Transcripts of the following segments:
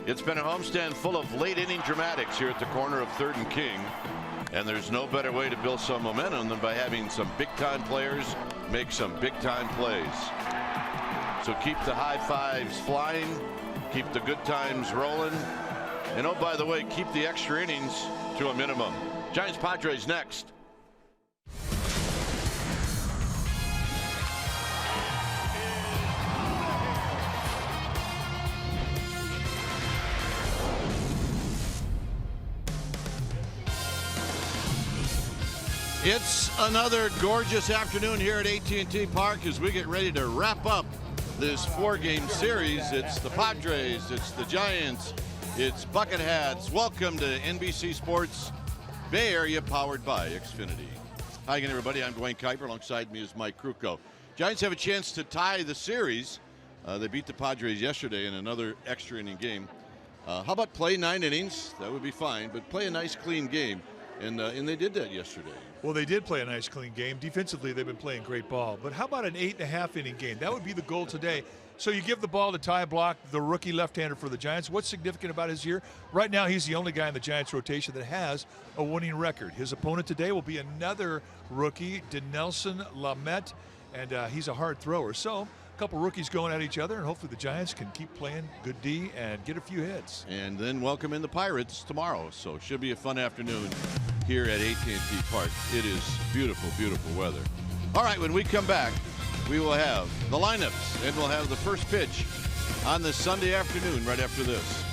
It's been a homestand full of late inning dramatics here at the corner of 3rd and King. And there's no better way to build some momentum than by having some big time players make some big time plays. So keep the high fives flying, keep the good times rolling. And oh, by the way, keep the extra innings to a minimum. Giants Padres next. It's another gorgeous afternoon here at AT&T Park as we get ready to wrap up this 4-game series. It's the Padres, it's the Giants, it's Bucket Hats. Welcome to NBC Sports Bay Area, powered by Xfinity. Hi again, everybody. I'm Dwayne Kuiper. Alongside me is Mike Krukow. Giants have a chance to tie the series. They beat the Padres yesterday in another extra inning game. How about play 9 innings? That would be fine, but play a nice, clean game. And they did that yesterday. Well, they did play a nice, clean game. Defensively, they've been playing great ball. But how about an 8.5 inning game? That would be the goal today. So you give the ball to Ty Block, the rookie left-hander for the Giants. What's significant about his year? Right now, he's the only guy in the Giants rotation that has a winning record. His opponent today will be another rookie, Dinelson Lamet, and he's a hard thrower. So a couple rookies going at each other, and hopefully the Giants can keep playing good D and get a few hits. And then welcome in the Pirates tomorrow. So it should be a fun afternoon here at AT&T Park. It is beautiful, beautiful weather. All right, when we come back, we will have the lineups, and we'll have the first pitch on this Sunday afternoon right after this.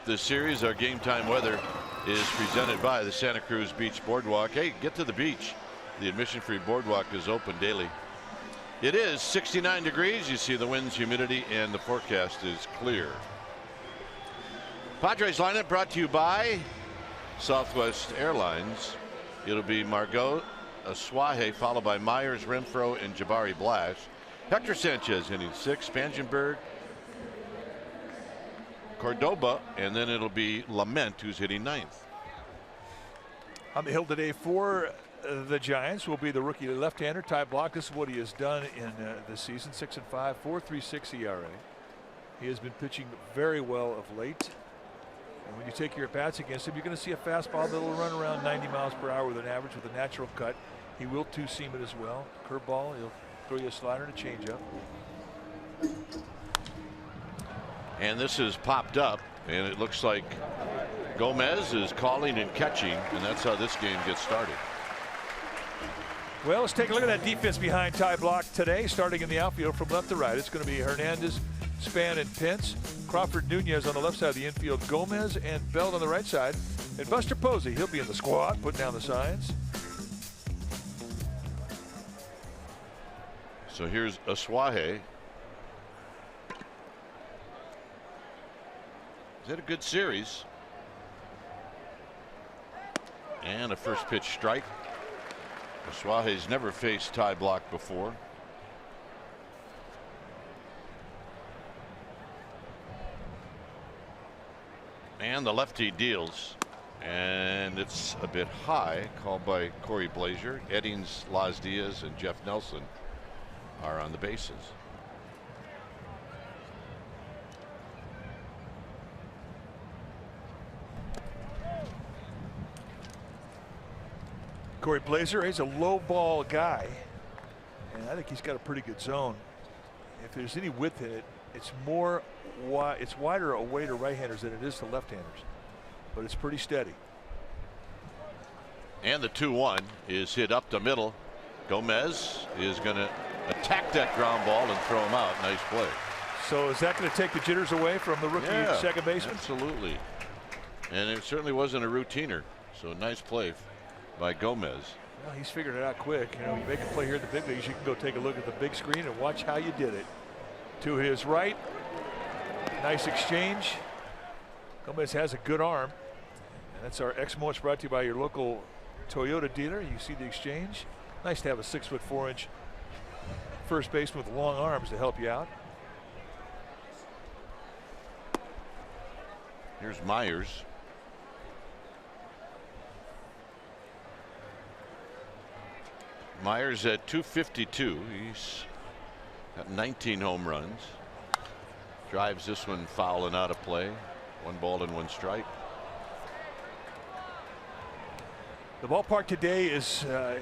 This series, our game time weather is presented by the Santa Cruz Beach Boardwalk. Hey, get to the beach. The admission-free boardwalk is open daily. It is 69 degrees. You see the winds, humidity, and the forecast is clear. Padres lineup brought to you by Southwest Airlines. It'll be Margot Aswahe, followed by Myers, Renfroe, and Jabari Blash. Hector Sanchez hitting 6th, Spangenberg, Cordoba, and then it'll be Lament who's hitting 9th. On the hill today for the Giants will be the rookie left-hander Ty Blach. This is what he has done in this season: 6-5, 4.36 ERA. He has been pitching very well of late. And when you take your at-bats against him, you're going to see a fastball that will run around 90 miles per hour with an average with a natural cut. He will two-seam it as well. Curveball, he'll throw you a slider and a changeup. And this has popped up, and it looks like Gomez is calling and catching, and that's how this game gets started. Well, let's take a look at that defense behind Ty Blach today, starting in the outfield from left to right. It's going to be Hernandez, Span, and Pence. Crawford, Nunez on the left side of the infield. Gomez and Belt on the right side. And Buster Posey, he'll be in the squad, putting down the signs. So here's Asuaje. He's had a good series. And a first pitch strike. Asuaje's never faced Ty Blach before. And the lefty deals, and it's a bit high, called by Corey Blazier. Eddings, Las Diaz, and Jeff Nelson are on the bases. Corey Blazier, he's a low ball guy, and I think he's got a pretty good zone. If there's any width in it, it's wider away to right-handers than it is to left-handers, but it's pretty steady. And the 2-1 is hit up the middle. Gomez is going to attack that ground ball and throw him out. Nice play. So is that going to take the jitters away from the rookie second baseman? Absolutely. And it certainly wasn't a routiner. So nice play by Gomez. Well, he's figured it out quick. You know, you make a play here at the big leagues, you can go take a look at the big screen and watch how you did it. To his right, nice exchange. Gomez has a good arm, and that's our X Moments brought to you by your local Toyota dealer. You see the exchange. Nice to have a 6'4" first baseman with long arms to help you out. Here's Myers. Myers at 252. He's got 19 home runs. Drives this one foul and out of play. 1 ball and 1 strike. The ballpark today is a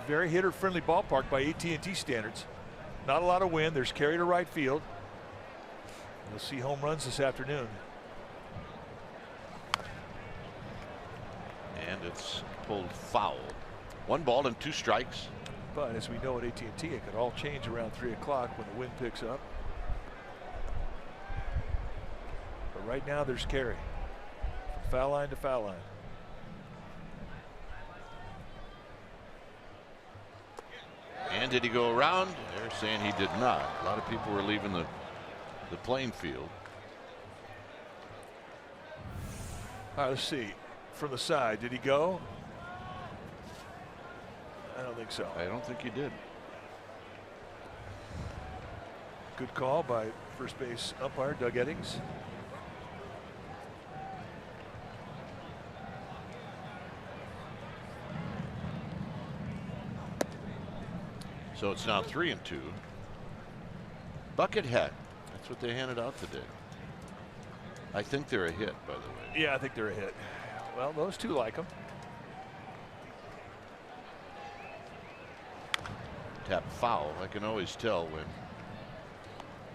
very hitter-friendly ballpark by AT&T standards. Not a lot of wind. There's carry to right field. You'll see home runs this afternoon. And it's pulled foul. 1 ball and 2 strikes. But as we know at AT&T, it could all change around 3 o'clock when the wind picks up. But right now there's carry. From foul line to foul line. And did he go around? They're saying he did not. A lot of people were leaving the playing field. All right, let's see. From the side, did he go? I don't think so. I don't think he did. Good call by first base umpire Doug Eddings. So it's now 3-2. Bucket hat. That's what they handed out today. I think they're a hit, by the way. Yeah, I think they're a hit. Well, those two like them. Tap foul. I can always tell when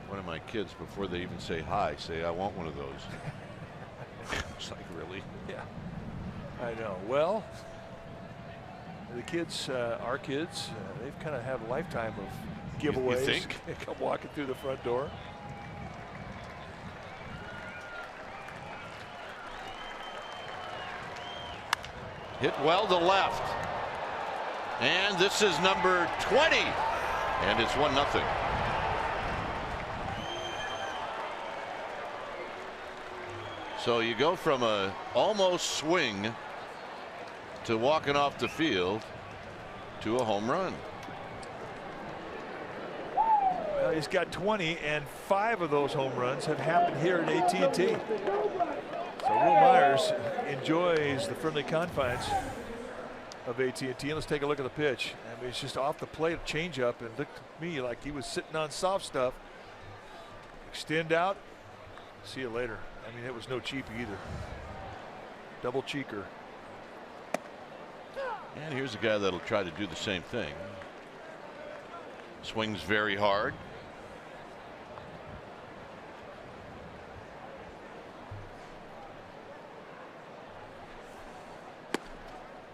one of my kids, before they even say hi, say, I want one of those. It's like, really? Yeah, I know. Well, the kids, our kids, they've kind of had a lifetime of giveaways. You think? They come walking through the front door. Hit well to left. And this is number 20. And it's 1-0. So you go from a almost swing to walking off the field to a home run. Well, he's got 20, and 5 of those home runs have happened here at AT&T. So Will Myers enjoys the friendly confines of AT&T. And let's take a look at the pitch. I mean, it's just off the plate, changeup, and looked to me like he was sitting on soft stuff. Extend out. See you later. I mean, it was no cheapie either. Double cheeker. And here's a guy that'll try to do the same thing. Swings very hard.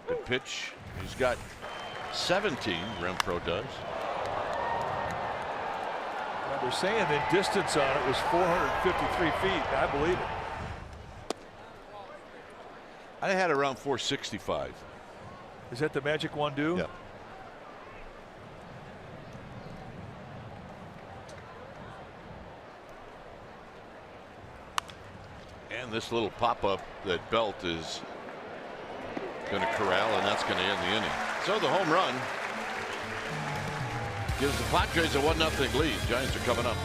Good pitch. He's got 17, Renfroe does. Well, they're saying the distance on it was 453 feet. I believe it. I had around 465. Is that the magic one do? Yeah. And this little pop-up that Belt is going to corral, and that's going to end the inning. So the home run gives the Padres a 1-0 lead. Giants are coming up.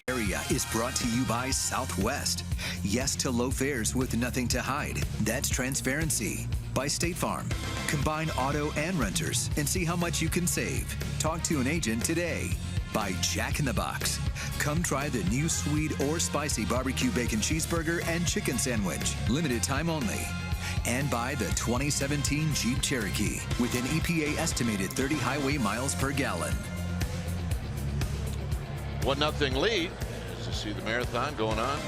Area is brought to you by Southwest. Yes to low fares with nothing to hide. That's transparency. By State Farm. Combine auto and renters and see how much you can save. Talk to an agent today. By Jack in the Box. Come try the new sweet or spicy barbecue bacon cheeseburger and chicken sandwich. Limited time only. And by the 2017 Jeep Cherokee with an EPA estimated 30 highway miles per gallon. 1-0 lead. As you see the marathon going on.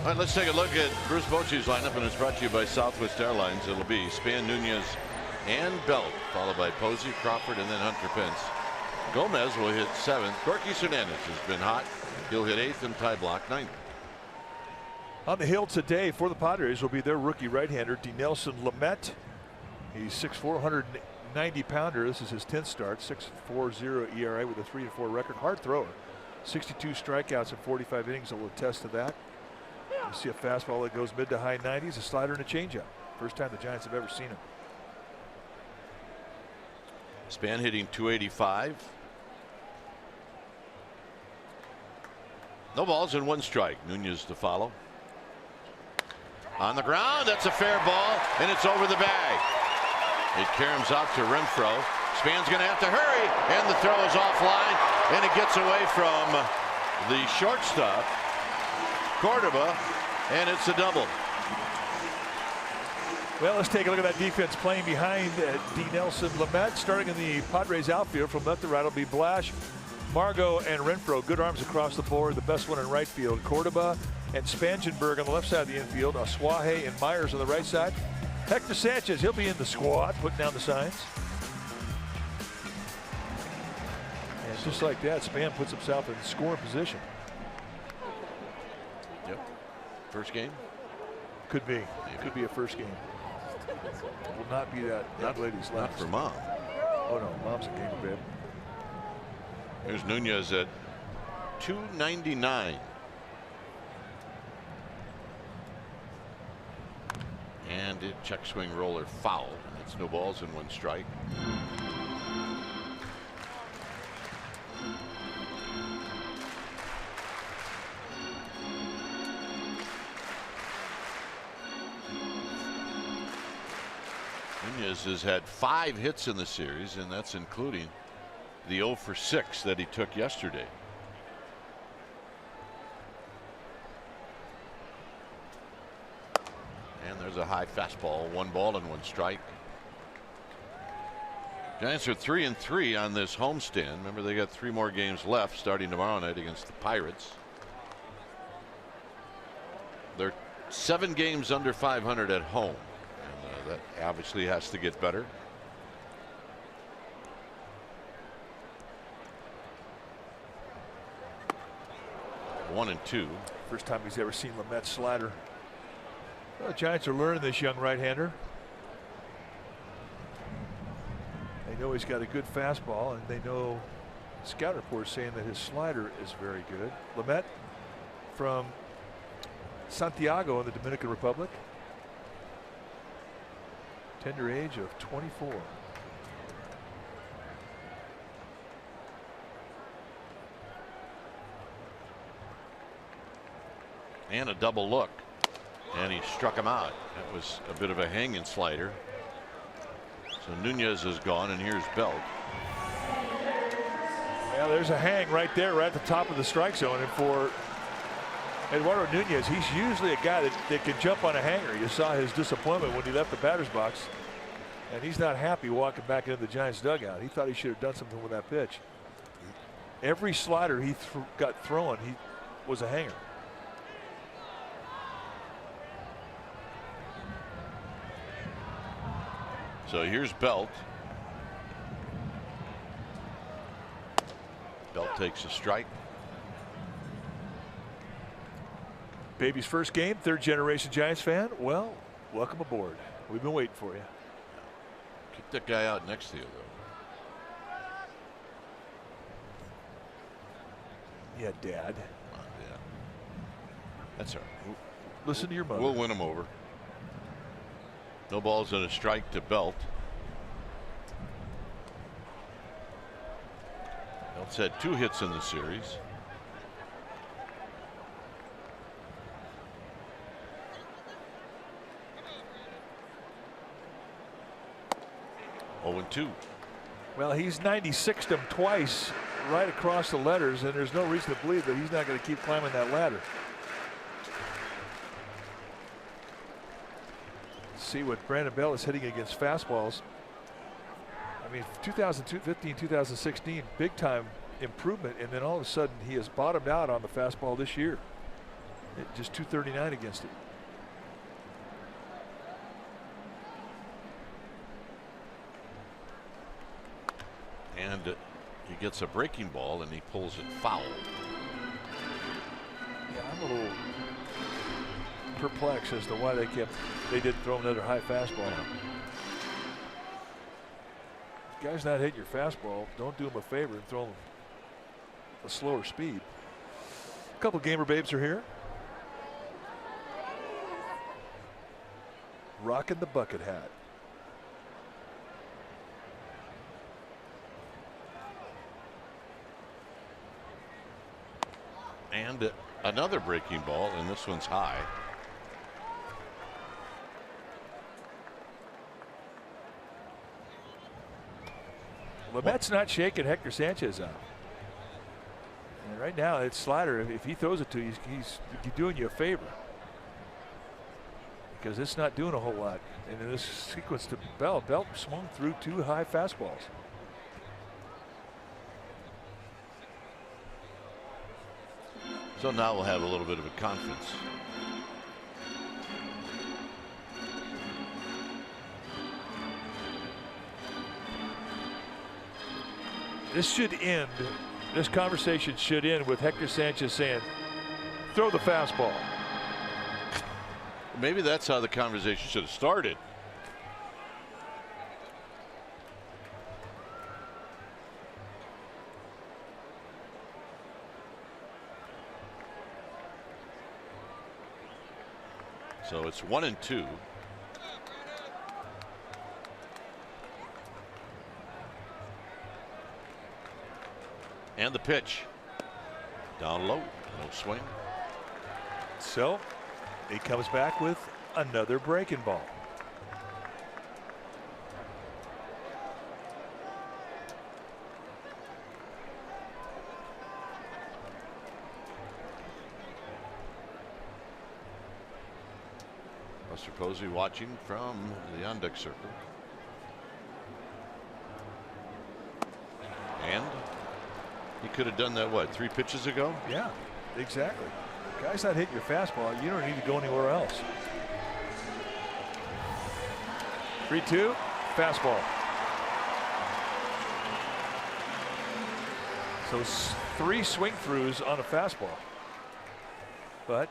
All right, let's take a look at Bruce Bochy's lineup, and it's brought to you by Southwest Airlines. It'll be Span, Nunez, and Belt, followed by Posey, Crawford, and then Hunter Pence. Gomez will hit 7th. Corky Hernandez has been hot. He'll hit 8th, and Ty Block 9th. On the hill today for the Padres will be their rookie right-hander, Dinelson Lamet. He's 6'4", 190-pounder. This is his 10th start. 6.40 ERA with a 3-4 record. Hard thrower. 62 strikeouts in 45 innings will attest to that. You see a fastball that goes mid to high 90s, a slider and a changeup. First time the Giants have ever seen him. Span hitting 285. No balls and 1 strike. Nunez to follow. On the ground, that's a fair ball, and it's over the bag. It caroms out to Renfroe. Span's going to have to hurry, and the throw is offline, and it gets away from the shortstop, Cordoba, and it's a double. Well, let's take a look at that defense playing behind Dinelson Lamet. Starting in the Padres outfield from left to right will be Blash, Margot, and Renfroe. Good arms across the board. The best one in right field, Cordoba and Spangenberg on the left side of the infield. Asuaje and Myers on the right side. Hector Sanchez, he'll be in the squad, putting down the signs. And just like that, Span puts himself in scoring position. Yep. First game? Could be. Could be a first game. Will not be that lady's last. Not for Mom. Oh no, Mom's a game of bed. Here's Nunez at 299. And it check swing roller foul. It's no balls and 1 strike. Nunez has had 5 hits in the series, and that's including the 0 for 6 that he took yesterday. And there's a high fastball, 1 ball and 1 strike. Giants are 3-3 on this homestand. Remember, they got 3 more games left starting tomorrow night against the Pirates. They're 7 games under 500 at home, and that obviously has to get better. One and 2. First time he's ever seen Lamet's slider. Well, the Giants are learning this young right-hander. They know he's got a good fastball, and they know scout reports saying that his slider is very good. Lamet from Santiago in the Dominican Republic. Tender age of 24. And a double look, and he struck him out. That was a bit of a hanging slider. So Nunez is gone, and here's Belt. Yeah, there's a hang right there, right at the top of the strike zone. And for Eduardo Nunez, he's usually a guy that can jump on a hanger. You saw his disappointment when he left the batter's box, and he's not happy walking back into the Giants dugout. He thought he should have done something with that pitch. Every slider he got thrown, he was a hanger. So here's Belt. Belt takes a strike. Baby's first game, 3rd generation Giants fan. Well, welcome aboard. We've been waiting for you. Kick that guy out next to you, though. Yeah, Dad. Yeah. That's all right. Listen to your mother. We'll win him over. No balls and a strike to Belt. Belt's had 2 hits in the series. Oh, and 2. Well, he's 96'd him twice right across the letters, and there's no reason to believe that he's not going to keep climbing that ladder. See what Brandon Bell is hitting against fastballs. I mean, 2015, 2016, big time improvement, and then all of a sudden he has bottomed out on the fastball this year. Just 239 against it. And he gets a breaking ball and he pulls it foul. Yeah, I'm a little perplexed as to why they didn't throw another high fastball. Guy's not hitting your fastball. Don't do him a favor and throw him a slower speed. A couple gamer babes are here. Rocking the bucket hat. And another breaking ball, and this one's high. Lamet's not shaking Hector Sanchez out. And right now, it's slider. If he throws it to you, he's doing you a favor. Because it's not doing a whole lot. And in this sequence to Bell, Belt swung through 2 high fastballs. So now we'll have a little bit of a conference. This should end. This conversation should end with Hector Sanchez saying, throw the fastball. Maybe that's how the conversation should have started. So it's 1 and 2. And the pitch. Down low. No swing. So he comes back with another breaking ball. Buster Posey watching from the on deck circle. And he could have done that, what, 3 pitches ago? Yeah, exactly. Guy's not hitting your fastball. You don't need to go anywhere else. 3-2, fastball. So 3 swing throughs on a fastball. But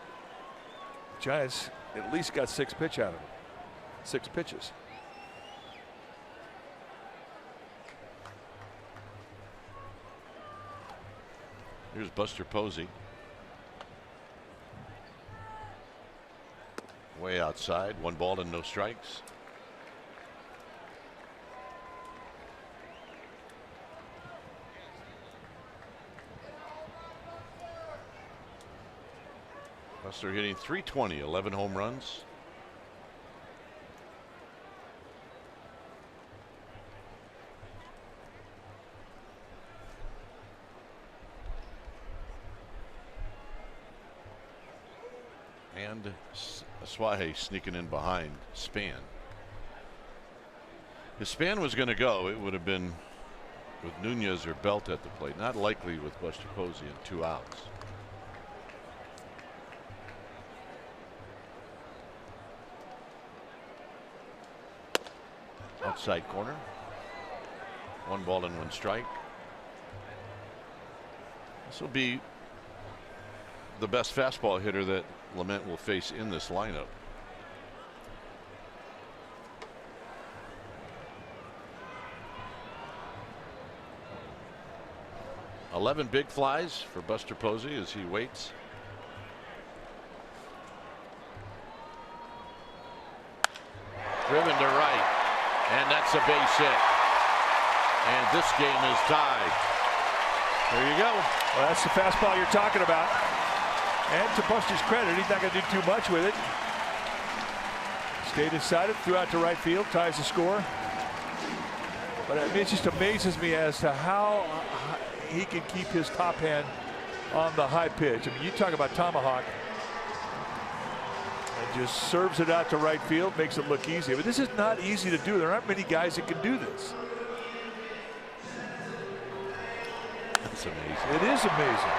Giants at least got 6 pitch out of him. 6 pitches. Here's Buster Posey. Way outside, 1 ball and no strikes. Buster hitting .320, 11 home runs. And Aswahe sneaking in behind Span. If Span was going to go, it would have been with Nunez or Belt at the plate. Not likely with Buster Posey and 2 outs. Outside corner. 1 ball and 1 strike. This will be the best fastball hitter that Lament will face in this lineup. $11 big flies for Buster Posey as he waits. Driven to right, and that's a base hit. And this game is tied. There you go. Well, that's the fastball you're talking about. And to Buster's credit, he's not going to do too much with it. Stayed inside it, threw out to right field, ties the score. But I mean, it just amazes me as to how he can keep his top hand on the high pitch. I mean, you talk about tomahawk. And just serves it out to right field, makes it look easy. But this is not easy to do. There aren't many guys that can do this. That's amazing. It is amazing.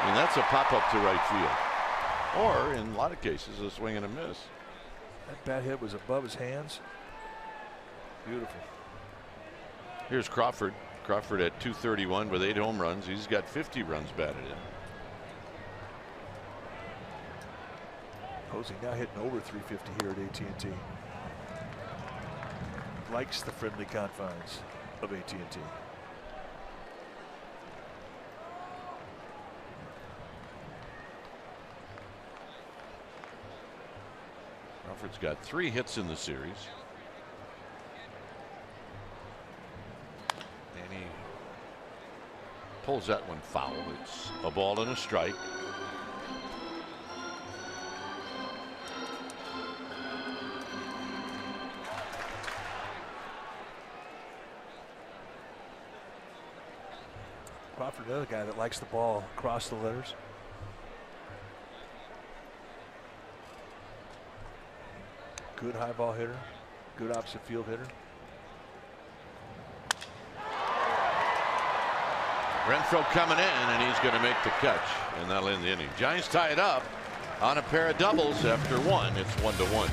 And that's a pop-up to right field. Or, in a lot of cases, a swing and a miss. That bat hit was above his hands. Beautiful. Here's Crawford. Crawford at .231 with 8 home runs. He's got 50 runs batted in. Posey now hitting over .350 here at AT&T. Likes the friendly confines of AT&T. Crawford's got 3 hits in the series. And he pulls that one foul. It's a ball and a strike. Crawford, another guy that likes the ball across the letters. Good high ball hitter, good opposite field hitter. Renfroe coming in, and he's going to make the catch, and that'll end the inning. Giants tie it up on a pair of doubles after 1. It's 1-1.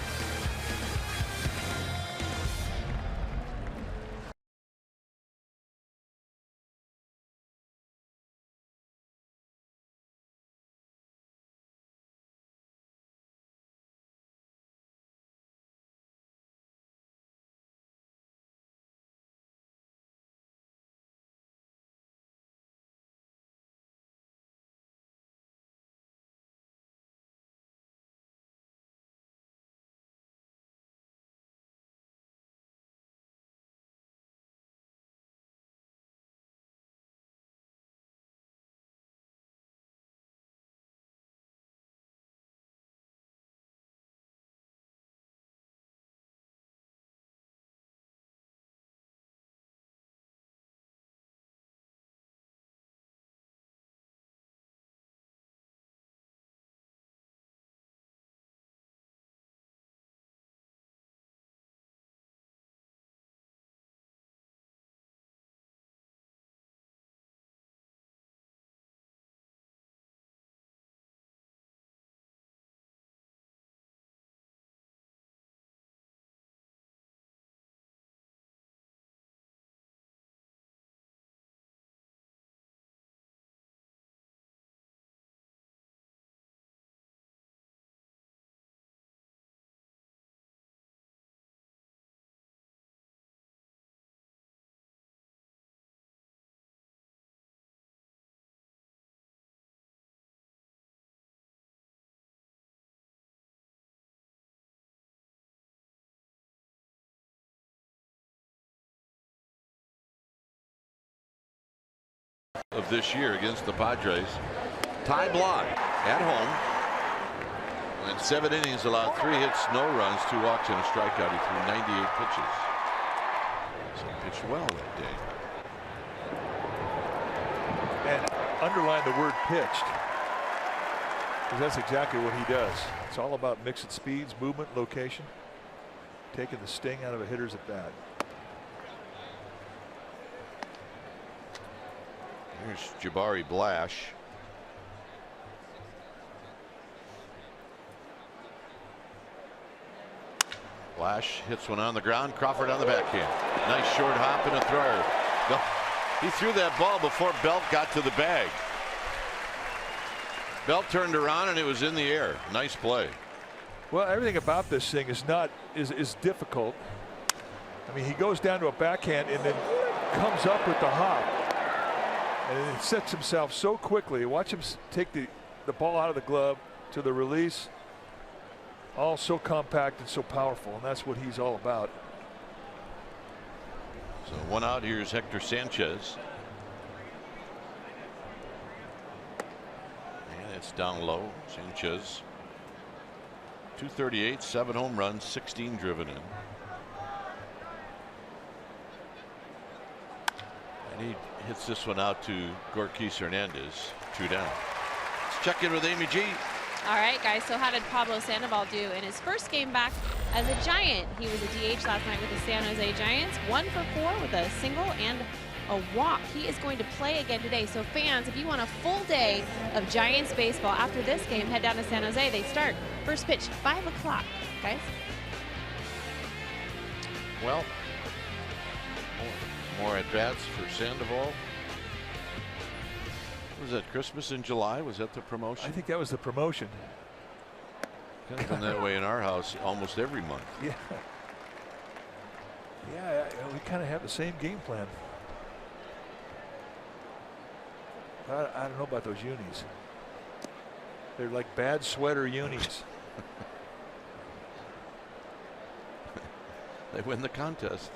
of this year against the Padres. Ty Blach at home. And 7 innings, allowed 3 hits, no runs, 2 walks, and a strikeout. He threw 98 pitches. So he pitched well that day. And underline the word pitched, because that's exactly what he does. It's all about mixing speeds, movement, location, taking the sting out of a hitter's at bat. Here's Jabari Blash. Blash hits one on the ground. Crawford on the backhand. Nice short hop and a throw. He threw that ball before Belt got to the bag. Belt turned around and it was in the air. Nice play. Well, everything about this thing is difficult. I mean, he goes down to a backhand and then comes up with the hop. And then sets himself so quickly. Watch him take the ball out of the glove to the release. All so compact and so powerful, and that's what he's all about. So 1 out. Here's Hector Sanchez. And it's down low. Sanchez. 238, 7 home runs, 16 driven in. And he hits this one out to Gorkis Hernandez. 2 down. Let's check in with Amy G. All right, guys, so how did Pablo Sandoval do in his first game back as a Giant? He was a DH last night with the San Jose Giants, 1 for 4 with a single and a walk. He is going to play again today. So fans, if you want a full day of Giants baseball after this game, head down to San Jose. They start first pitch 5 o'clock, guys. Well, more at bats for Sandoval. Was that Christmas in July? Was that the promotion? I think that was the promotion. Kind of been that way in our house almost every month. Yeah. Yeah, we kind of have the same game plan. I don't know about those unis. They're like bad sweater unis. They win the contest.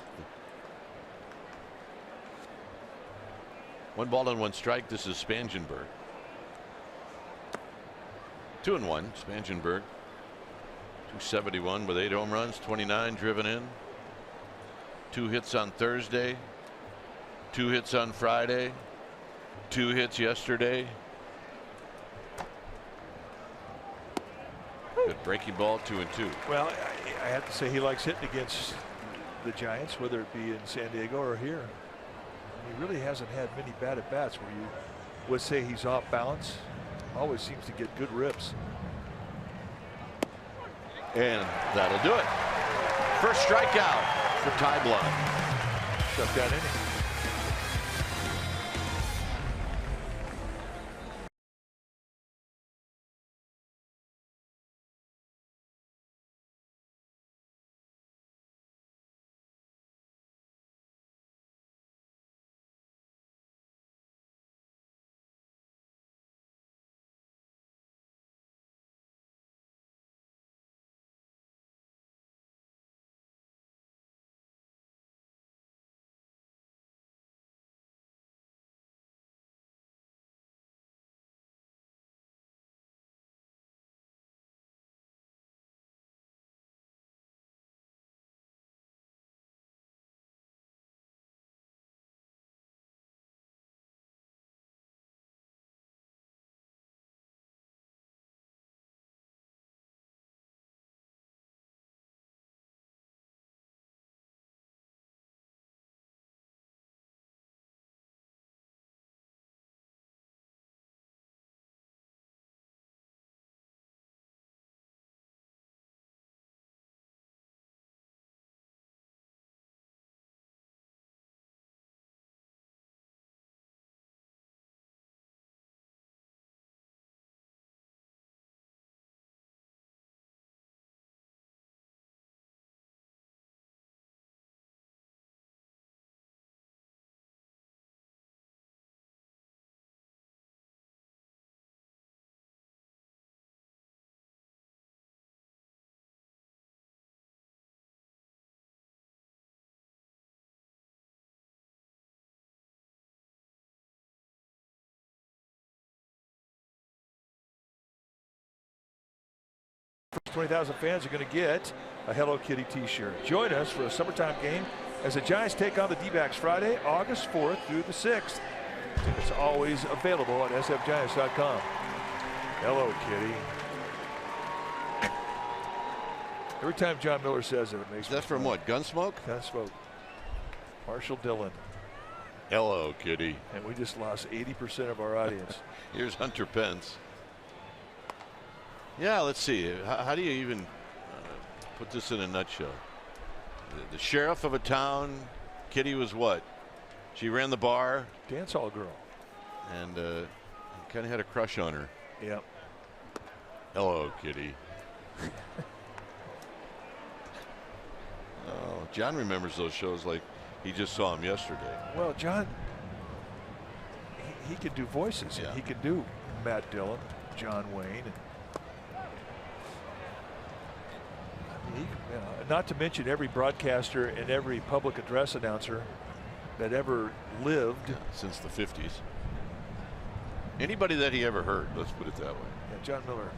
1 ball and 1 strike. This is Spangenberg. 2-1. Spangenberg. 271 with 8 home runs, 29 driven in. 2 hits on Thursday. 2 hits on Friday. 2 hits yesterday. Good breaking ball, 2-2. Well, I have to say he likes hitting against the Giants, whether it be in San Diego or here. He really hasn't had many bad at bats where you would say he's off balance. Always seems to get good rips. And that'll do it. First strikeout for Ty Blach. Shut down inning. 20,000 fans are going to get a Hello Kitty t-shirt. Join us for a summertime game as the Giants take on the D-backs Friday, August 4th through the 6th. It's always available at sfgiants.com. Hello Kitty. Every time John Miller says it, it makes me That's from what? Gunsmoke? Gunsmoke. Marshall Dillon. Hello, Kitty. And we just lost 80% of our audience. Here's Hunter Pence. Yeah, let's see. How do you even put this in a nutshell? The sheriff of a town. Kitty was what? She ran the bar. Dance hall girl. And kind of had a crush on her. Yep. Hello, Kitty. Oh, John remembers those shows like he just saw them yesterday. Well, John, he could do voices. Yeah. He could do Matt Dillon, John Wayne. I mean, not to mention every broadcaster and every public address announcer that ever lived. Since the 50s. Anybody that he ever heard, let's put it that way. Yeah, John Miller,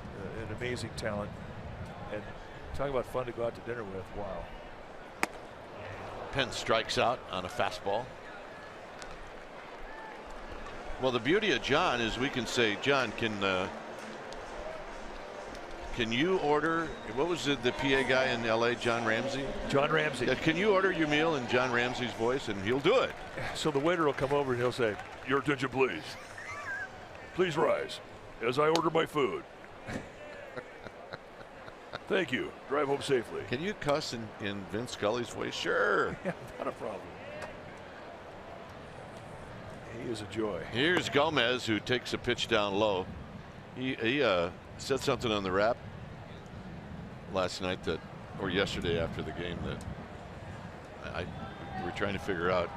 an amazing talent. And talking about fun to go out to dinner with. Wow. Pence strikes out on a fastball. Well, the beauty of John is we can say, John, can you order, what was it, the PA guy in LA, John Ramsey? John Ramsey. Can you order your meal in John Ramsey's voice? And he'll do it. So the waiter will come over and he'll say, "Your attention, please. Please rise as I order my food. Thank you. Drive home safely." Can you cuss in Vince Scully's voice? Sure. Yeah, not a problem. He is a joy. Here's Gomez, who takes a pitch down low. He said something on the rap last night or yesterday after the game that we're trying to figure out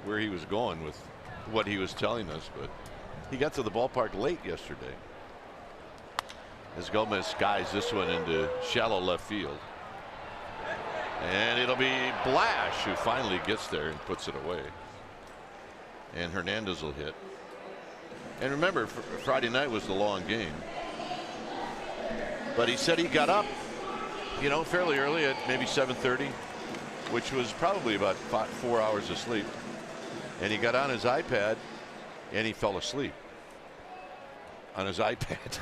where he was going with what he was telling us, but he got to the ballpark late yesterday. As Gomez skies this one into shallow left field. And it'll be Blash who finally gets there and puts it away. And Hernandez will hit. And remember, Friday night was the long game. But he said he got up, fairly early at maybe 7:30, which was probably about 4 hours of sleep. And he got on his iPad and he fell asleep on his iPad.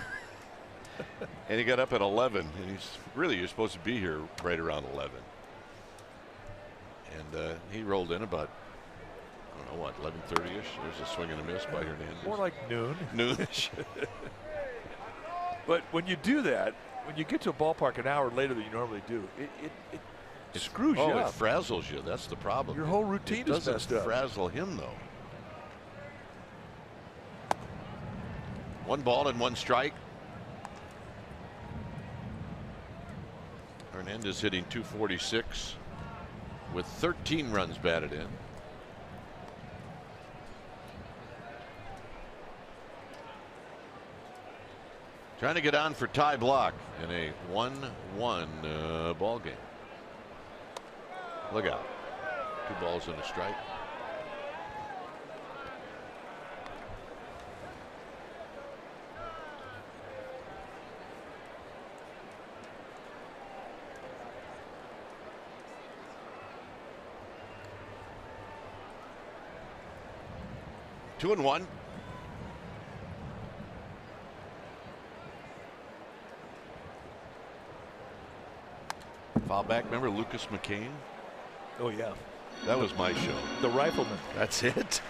And he got up at 11, and you're supposed to be here right around 11. And he rolled in about, I don't know what, 11:30ish. There's a swing and a miss by Hernandez. More like noon. Noonish. But when you do that, when you get to a ballpark an hour later than you normally do, it screws you up. It frazzles you. That's the problem. Your whole routine is messed up. It doesn't frazzle him, though. 1 ball and 1 strike. Hernandez hitting .246 with 13 runs batted in. Trying to get on for Ty Block in a 1-1 ball game. Look out. 2 balls and a strike. Two and 1. Foul back. Remember Lucas McCain? Oh, yeah. That was my show. The Rifleman. That's it.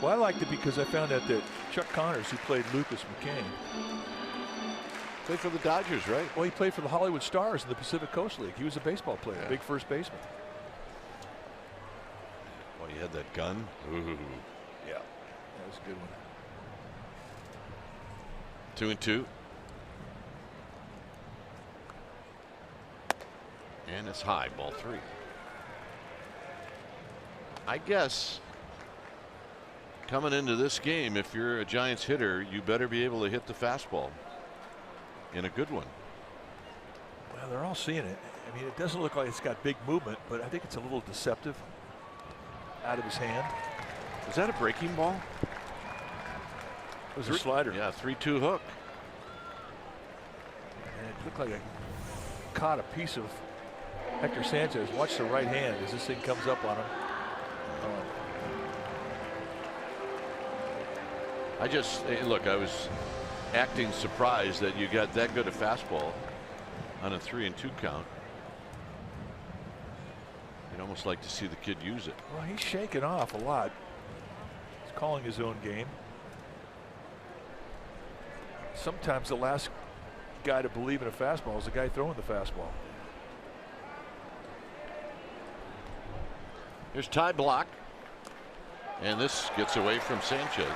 Well, I liked it because I found out that Chuck Connors, who played Lucas McCain, Played for the Dodgers, right? well, he played for the Hollywood Stars in the Pacific Coast League. He was a baseball player, Yeah. big first baseman. Well, he had that gun. Ooh. Yeah, that was a good one. 2 and 2. And it's high, ball 3. I guess coming into this game, if you're a Giants hitter, you better be able to hit the fastball in a good one. Well, they're all seeing it. I mean, it doesn't look like it's got big movement, but I think it's a little deceptive out of his hand. Is that a breaking ball? It was a slider. Yeah, 3-2 hook. Looked like I caught a piece of Hector Sanchez. Watch the right hand as this thing comes up on him. Look, I was acting surprised that you got that good a fastball on a 3-2 count. You'd almost like to see the kid use it. Well, he's shaking off a lot. He's calling his own game. Sometimes the last guy to believe in a fastball is the guy throwing the fastball. Here's Ty Block, and this gets away from Sanchez.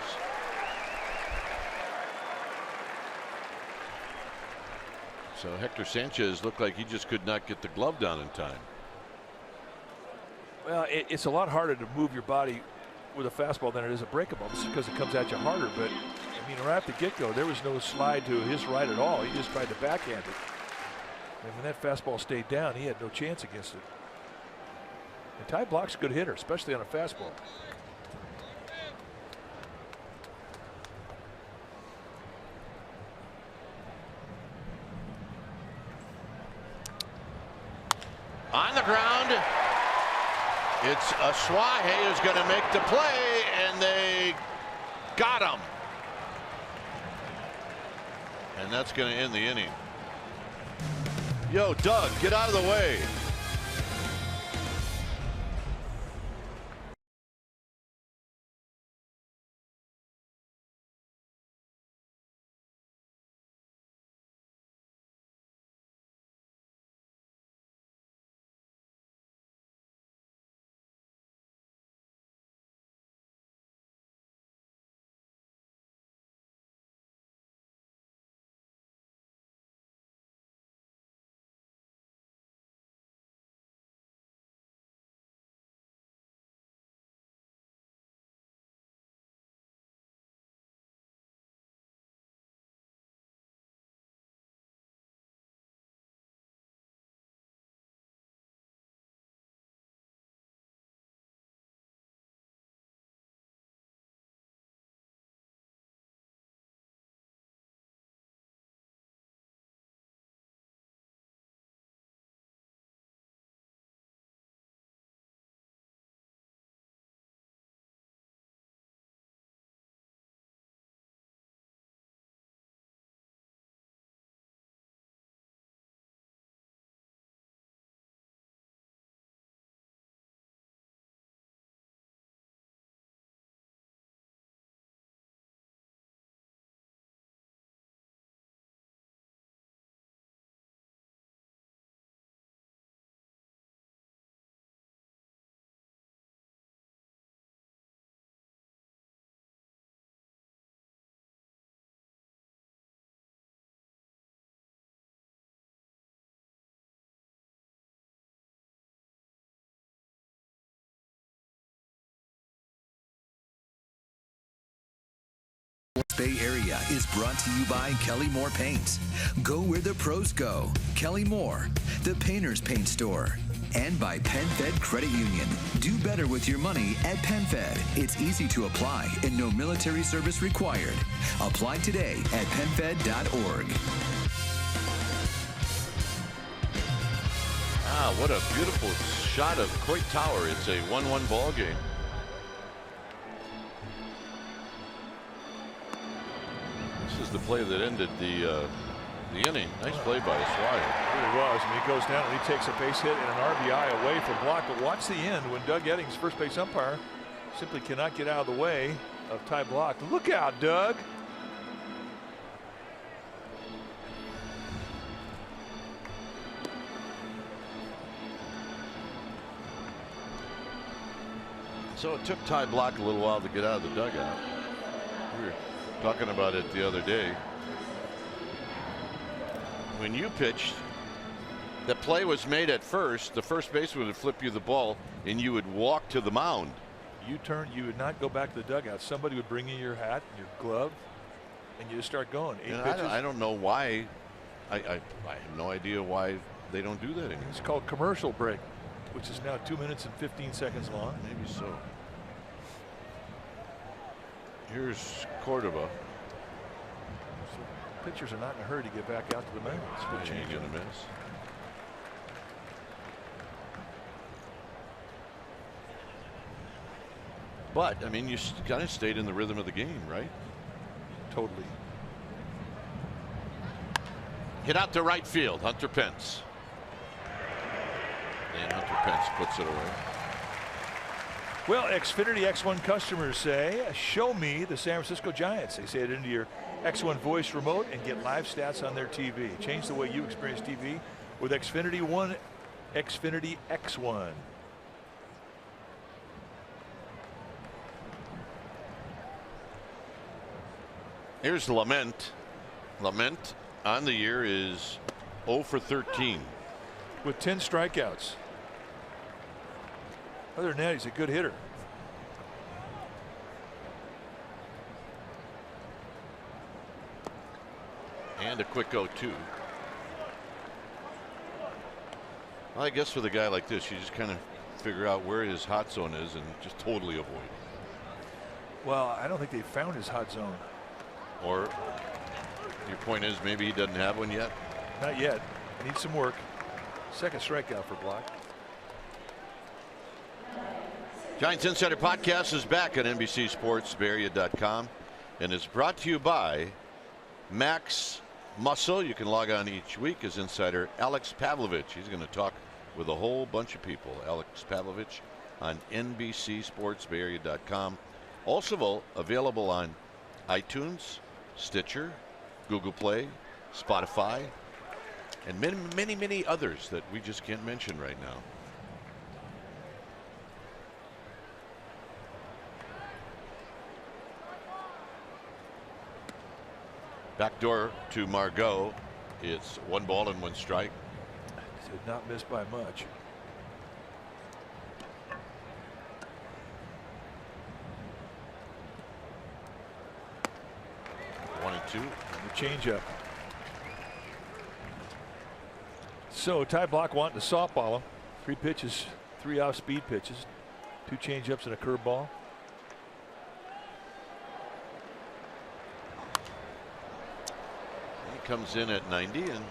So Hector Sanchez looked like he just could not get the glove down in time. Well, it's a lot harder to move your body with a fastball than it is a breakable, just because it comes at you harder. But I mean, right at the get-go, there was no slide to his right at all. He just tried to backhand it. And when that fastball stayed down, he had no chance against it. And Ty Block's a good hitter, especially on a fastball. On the ground, it's Aswahe who's going to make the play, and they got him. And that's going to end the inning. Yo, Doug, get out of the way. Bay Area is brought to you by Kelly Moore Paints. Go where the pros go. Kelly Moore, the painter's paint store. And by PenFed Credit Union. Do better with your money at PenFed. It's easy to apply and no military service required. Apply today at PenFed.org. Ah, what a beautiful shot of Coit Tower. It's a 1-1 ball game. This is the play that ended the inning. Nice play by Aswahe. It really was. I mean, he goes down and he takes a base hit and an RBI away from Block. But watch the end when Doug Eddings, first base umpire, simply cannot get out of the way of Ty Block. Look out, Doug. So it took Ty Block a little while to get out of the dugout. We were talking about it the other day. When you pitched, the play was made at first. The first baseman would flip you the ball, and you would walk to the mound. You would not go back to the dugout. Somebody would bring you your hat, your glove, and you just start going. I don't know why. I have no idea why they don't do that anymore. It's called commercial break, which is now 2 minutes and 15 seconds long. Maybe so. Here's Cordova. pitchers are not in a hurry to get back out to the mound. He ain't gonna miss. But I mean, you kind of stayed in the rhythm of the game, right? Totally. Hit out to right field, Hunter Pence. And Hunter Pence puts it away. Well, Xfinity X1 customers say, show me the San Francisco Giants. They say it into your X1 voice remote and get live stats on their TV. Change the way you experience TV with Xfinity X1. Here's Lament. Lament on the year is 0 for 13. With 10 strikeouts. Other than that, he's a good hitter. And a quick 0-2. Well, I guess with a guy like this, you just kind of figure out where his hot zone is and just totally avoid it. Well, I don't think they found his hot zone. Or your point is maybe he doesn't have one yet? Not yet. Needs some work. Second strikeout for Block. Giants Insider Podcast is back on NBCSportsBayArea.com and is brought to you by Max Muscle. You can log on each week as insider Alex Pavlovich. He's going to talk with a whole bunch of people. Alex Pavlovich on NBCSportsBayArea.com. Also available on iTunes, Stitcher, Google Play, Spotify, and many others that we just can't mention right now. Backdoor to Margot. It's 1 ball and 1 strike. Did not miss by much. One and 2. And the changeup. So Ty Block wanting to softball him. 3 pitches, 3 off-speed pitches, 2 changeups and a curveball. He comes in at 90, and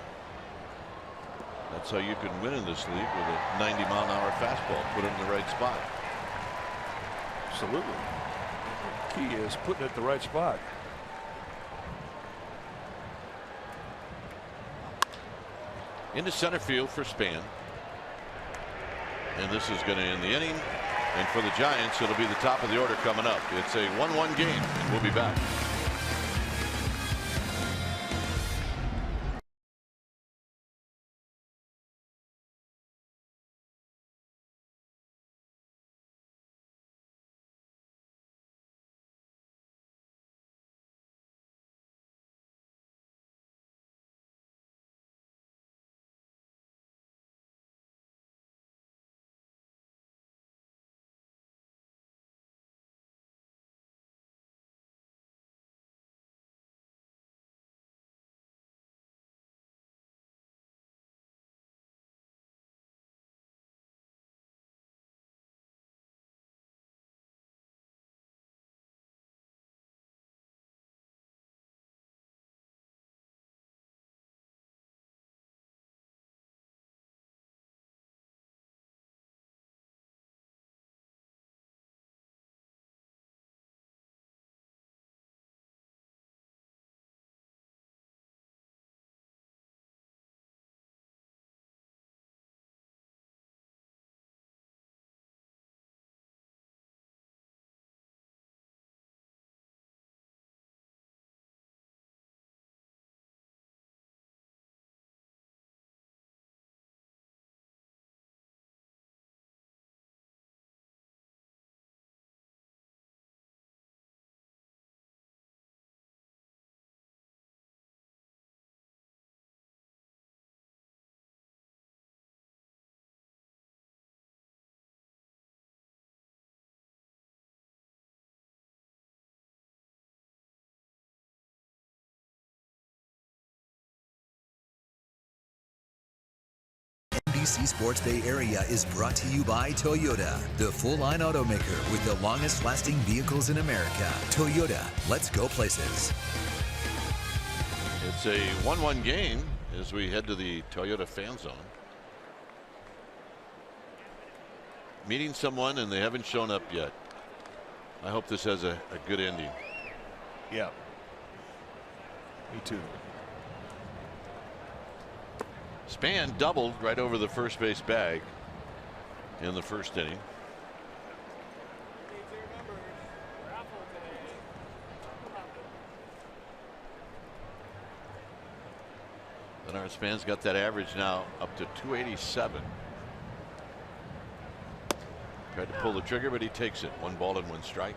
that's how you can win in this league, with a 90-mile-an-hour fastball. Put it in the right spot. Absolutely. Key is putting it at the right spot. Into center field for Span. And this is going to end the inning. And for the Giants, it'll be the top of the order coming up. It's a 1-1 game, and we'll be back. NBC Sports Bay Area is brought to you by Toyota, the full-line automaker with the longest-lasting vehicles in America. Toyota, let's go places. It's a 1-1 game as we head to the Toyota fan zone. Meeting someone and they haven't shown up yet. I hope this has a good ending. Yeah. Me too. Span doubled right over the first base bag in the first inning. Bernard Span's got that average now up to 287. Tried to pull the trigger, but he takes it. 1 ball and 1 strike.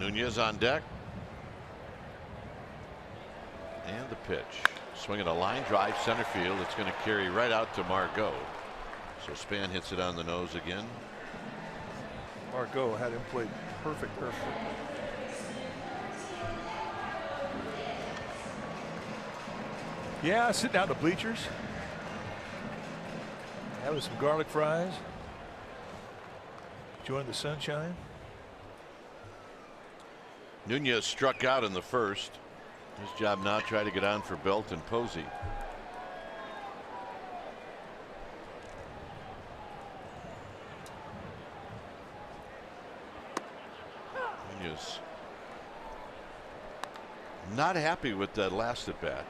Nunez on deck. And the pitch. Swinging a line drive center field. It's going to carry right out to Margot. So Span hits it on the nose again. Margot had him played perfect. Yeah, sitting out in the bleachers. Having some garlic fries. Enjoying the sunshine. Nunez struck out in the first. His job now try to get on for Belt and Posey. Nunez not happy with that last at bat.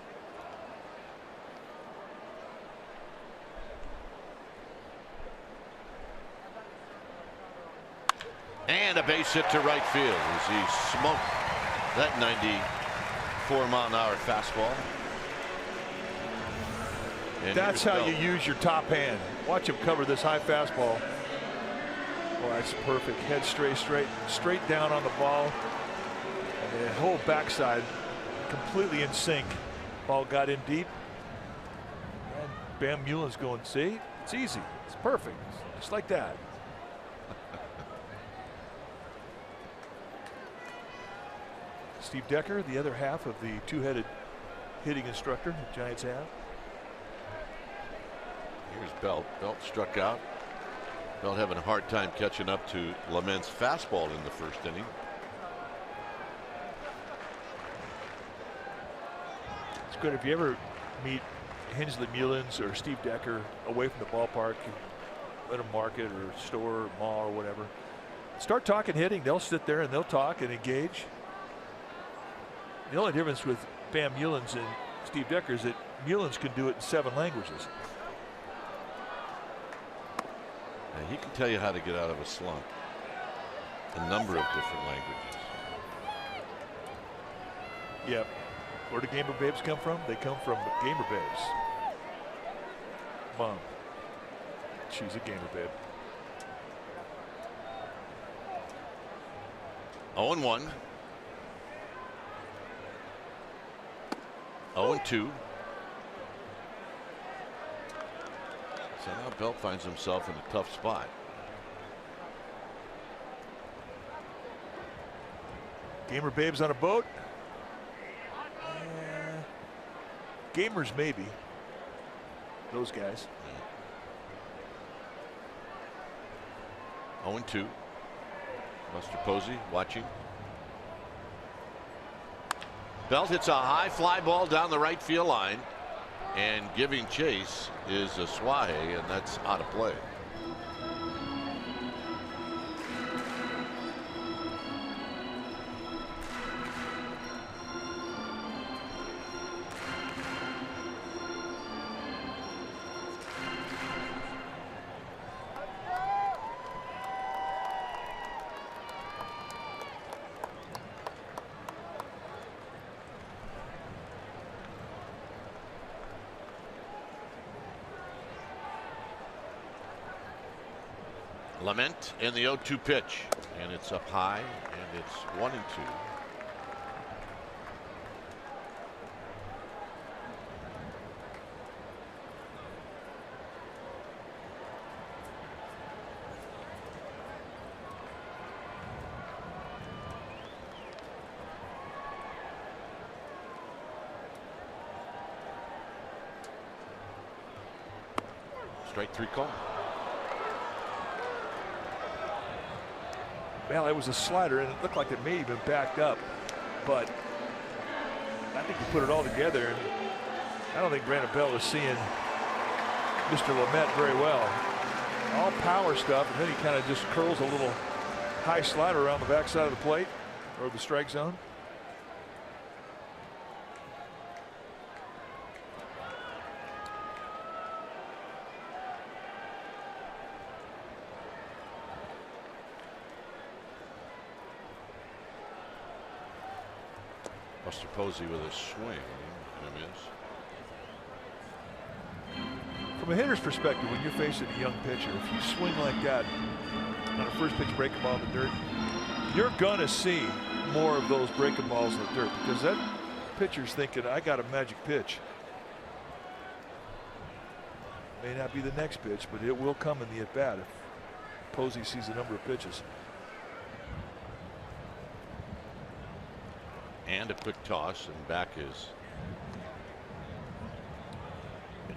And a base hit to right field as he smoked that 94-mile-an-hour fastball. And that's how you use your top hand. Watch him cover this high fastball. Oh, that's perfect. Head straight down on the ball. And the whole backside completely in sync. Ball got in deep. And Bam Meulen's going, see, it's easy. It's perfect. Just like that. Steve Decker, the other half of the two-headed hitting instructor the Giants have. Here's Belt. Belt struck out. Belt having a hard time catching up to Lament's fastball in the first inning. It's good if you ever meet Hensley Mullins or Steve Decker away from the ballpark. You let them market or store or mall or whatever. Start talking hitting. They'll sit there and they'll talk and engage. The only difference with Bam Mullins and Steve Decker is that Mullins can do it in 7 languages. Now, he can tell you how to get out of a slump. A number of different languages. Yep. Where do Gamer Babes come from? They come from Gamer Babes. Mom. She's a Gamer Babe. 0-1. 0-2. So now Belt finds himself in a tough spot. Gamer Babes on a boat. Gamers maybe. Those guys. 0-2. Buster Posey watching. Belt hits a high fly ball down the right field line, and giving chase is a Suaje, and that's out of play. Lament in the 0-2 pitch, and it's up high, and it's 1-2. Strike 3 call. Well, it was a slider, and it looked like it may have been backed up, but I think you put it all together, and I don't think Brandon Bell is seeing Mr. Lamet very well. All power stuff, and then he kind of just curls a little high slider around the backside of the plate or the strike zone. Buster Posey with a swing and a miss. From a hitter's perspective, when you're facing a young pitcher, if you swing like that on a first pitch breaking ball in the dirt, you're gonna see more of those breaking balls in the dirt, because that pitcher's thinking, I got a magic pitch. May not be the next pitch, but it will come in the at bat if Posey sees a number of pitches. And a quick toss, and back is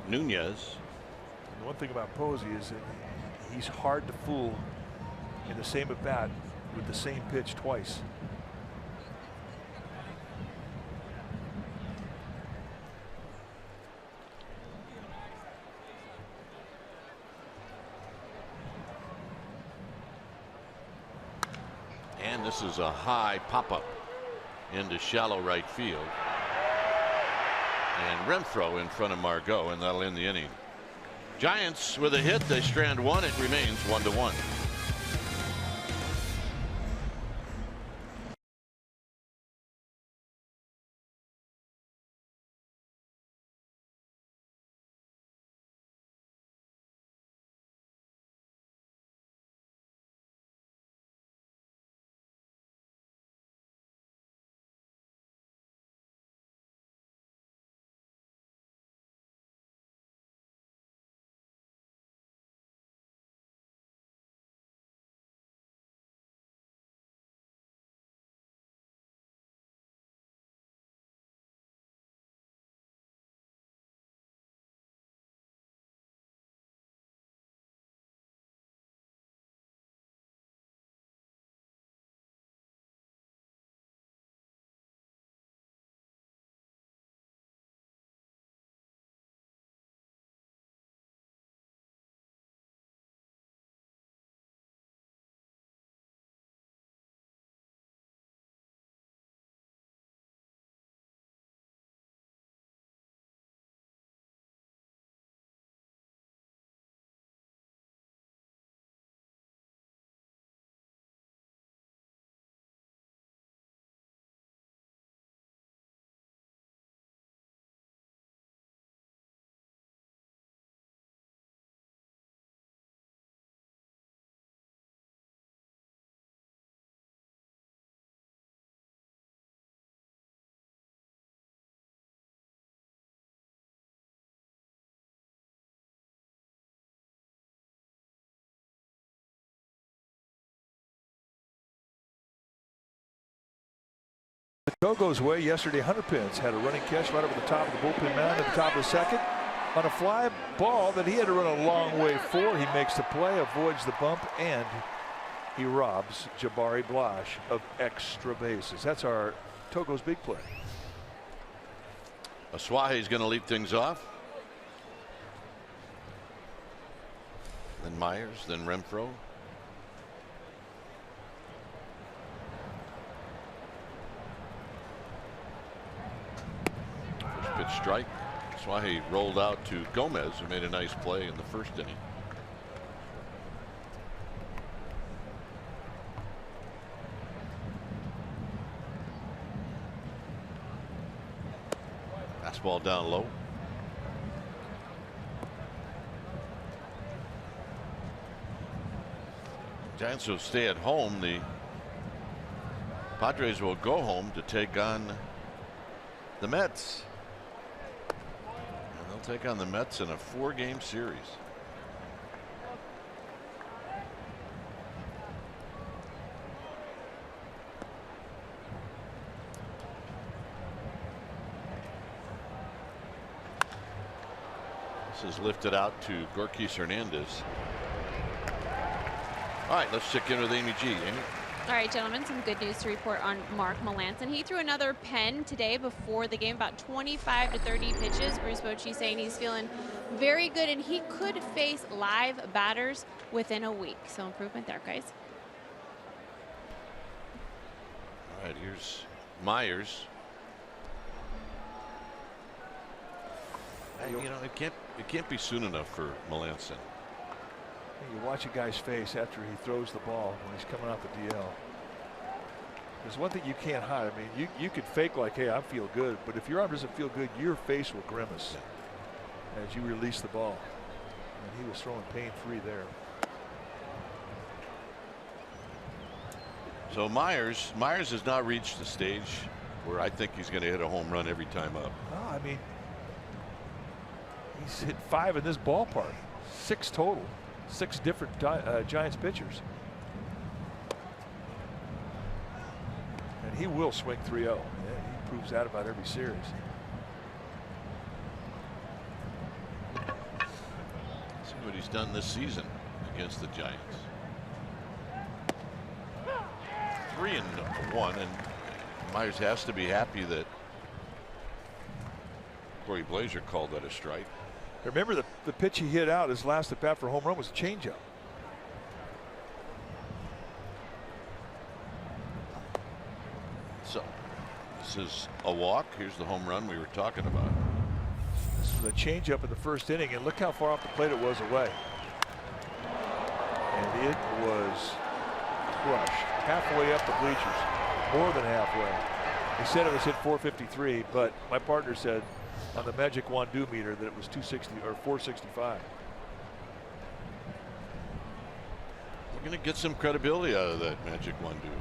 Nunez. The one thing about Posey is that he's hard to fool in the same at bat with the same pitch twice. And this is a high pop-up into shallow right field. And Renfroe in front of Margot, and that'll end the inning. Giants with a hit. They strand one. It remains 1-1. Togo's way yesterday, Hunter Pence had a running catch right over the top of the bullpen mound at the top of the second. On a fly ball that he had to run a long way for, he makes the play, avoids the bump, and he robs Jabari Blash of extra bases. That's our Togo's big play. Asuaji's going to lead things off. Then Myers, then Renfroe. Pitch strike. Asuaji rolled out to Gomez, who made a nice play in the first inning. Fastball down low. Giants will stay at home. The Padres will go home to take on the Mets. And they'll take on the Mets in a 4-game series. is lifted out to Gorkis Hernandez. All right, let's check in with Amy G. Amy? All right, gentlemen, some good news to report on Mark Melancon. He threw another pen today before the game, about 25 to 30 pitches. Bruce Bochy saying he's feeling very good, and he could face live batters within a week. So improvement there, guys. All right, here's Myers. You know, it can't be soon enough for Melancon. You watch a guy's face after he throws the ball when he's coming off the DL. There's one thing you can't hide. I mean, you could fake like, hey, I feel good, but if your arm doesn't feel good, your face will grimace as you release the ball. And he was throwing pain-free there. So Myers has now reached the stage where I think he's going to hit a home run every time up. Oh, I mean, he's hit 5 in this ballpark, 6 total. 6 different Giants pitchers. And he will swing 3-0. Yeah, he proves that about every series. See what he's done this season against the Giants. 3-1, and Myers has to be happy that Corey Blazer called that a strike. Remember, the pitch he hit out his last at bat for a home run was a changeup. So this is a walk. Here's the home run we were talking about. This was a changeup in the first inning, and look how far off the plate it was away. And it was crushed halfway up the bleachers, more than halfway. He said it was hit 453, but my partner said on the Magic Wandu meter that it was 260 or 465. We're going to get some credibility out of that Magic Wandu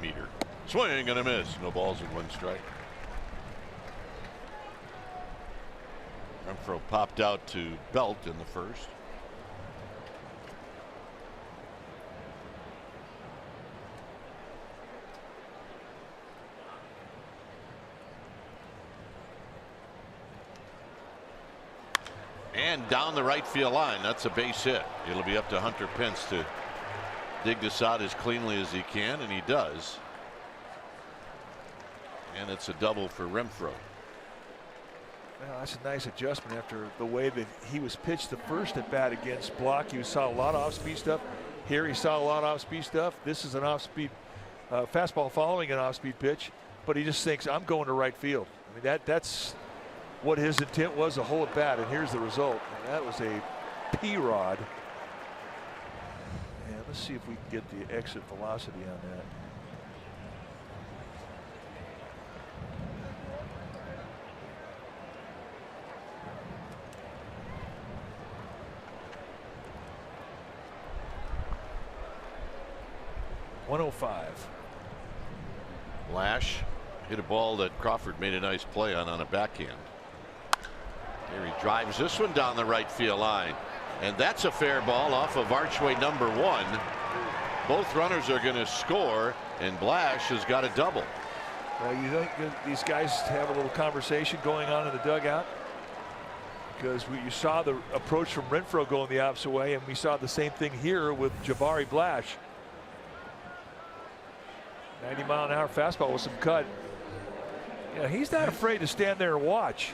meter. Swing and a miss. No balls and 1 strike. Renfroe popped out to Belt in the first. And down the right field line. That's a base hit. It'll be up to Hunter Pence to dig this out as cleanly as he can, and he does. And it's a double for Renfroe. Well, that's a nice adjustment after the way that he was pitched the first at bat against Block. He saw a lot of off-speed stuff. Here he saw a lot of off-speed stuff. This is an off-speed fastball following an off-speed pitch, but he just thinks, I'm going to right field. I mean, that's what his intent was, a whole at bat, and here's the result. And that was a P-rod. And let's see if we can get the exit velocity on that. .105. Lash hit a ball that Crawford made a nice play on a backhand. Here he drives this one down the right field line, and that's a fair ball off of archway number 1. Both runners are going to score, and Blash has got a double. Well, you think these guys have a little conversation going on in the dugout, because you saw the approach from Renfroe going the opposite way, and we saw the same thing here with Jabari Blash. 90-mile-an-hour fastball with some cut. Yeah, he's not afraid to stand there and watch.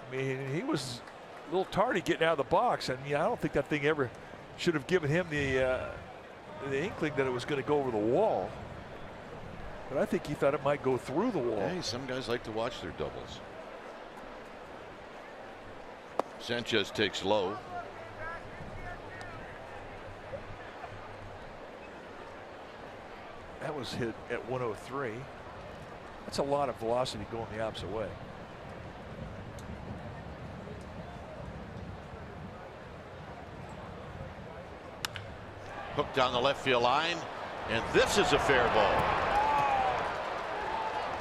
I mean, he was a little tardy getting out of the box, and I don't think that thing ever should have given him the inkling that it was going to go over the wall. But I think he thought it might go through the wall. Hey, some guys like to watch their doubles. Sanchez takes low. That was hit at 103. That's a lot of velocity going the opposite way. Hooked down the left field line, and this is a fair ball.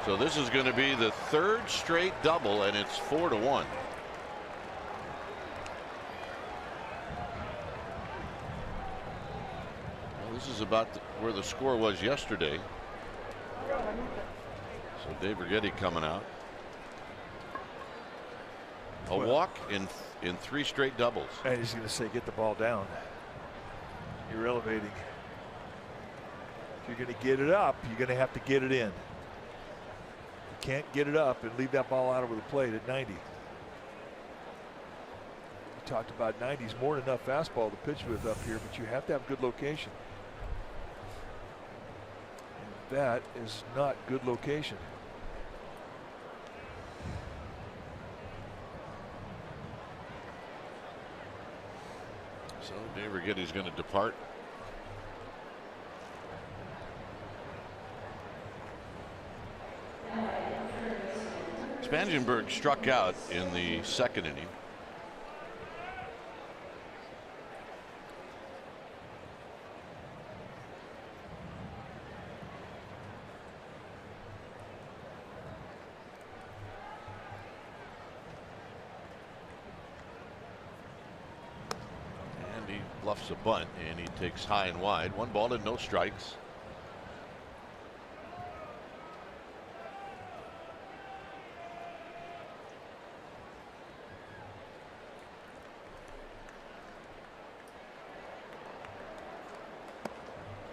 So this is going to be the 3rd straight double, and it's 4-1. Well, this is about where the score was yesterday. So Dave Righetti coming out. A walk in 3 straight doubles. And he's going to say, get the ball down. You're elevating. If you're going to get it up, you're going to have to get it in. You can't get it up and leave that ball out over the plate at 90. We talked about 90's more than enough fastball to pitch with up here, but you have to have good location. And that is not good location. So Dave Righetti's going to depart. Spangenberg struck out in the 2nd inning. Bluffs a bunt, and he takes high and wide. 1 ball and no strikes.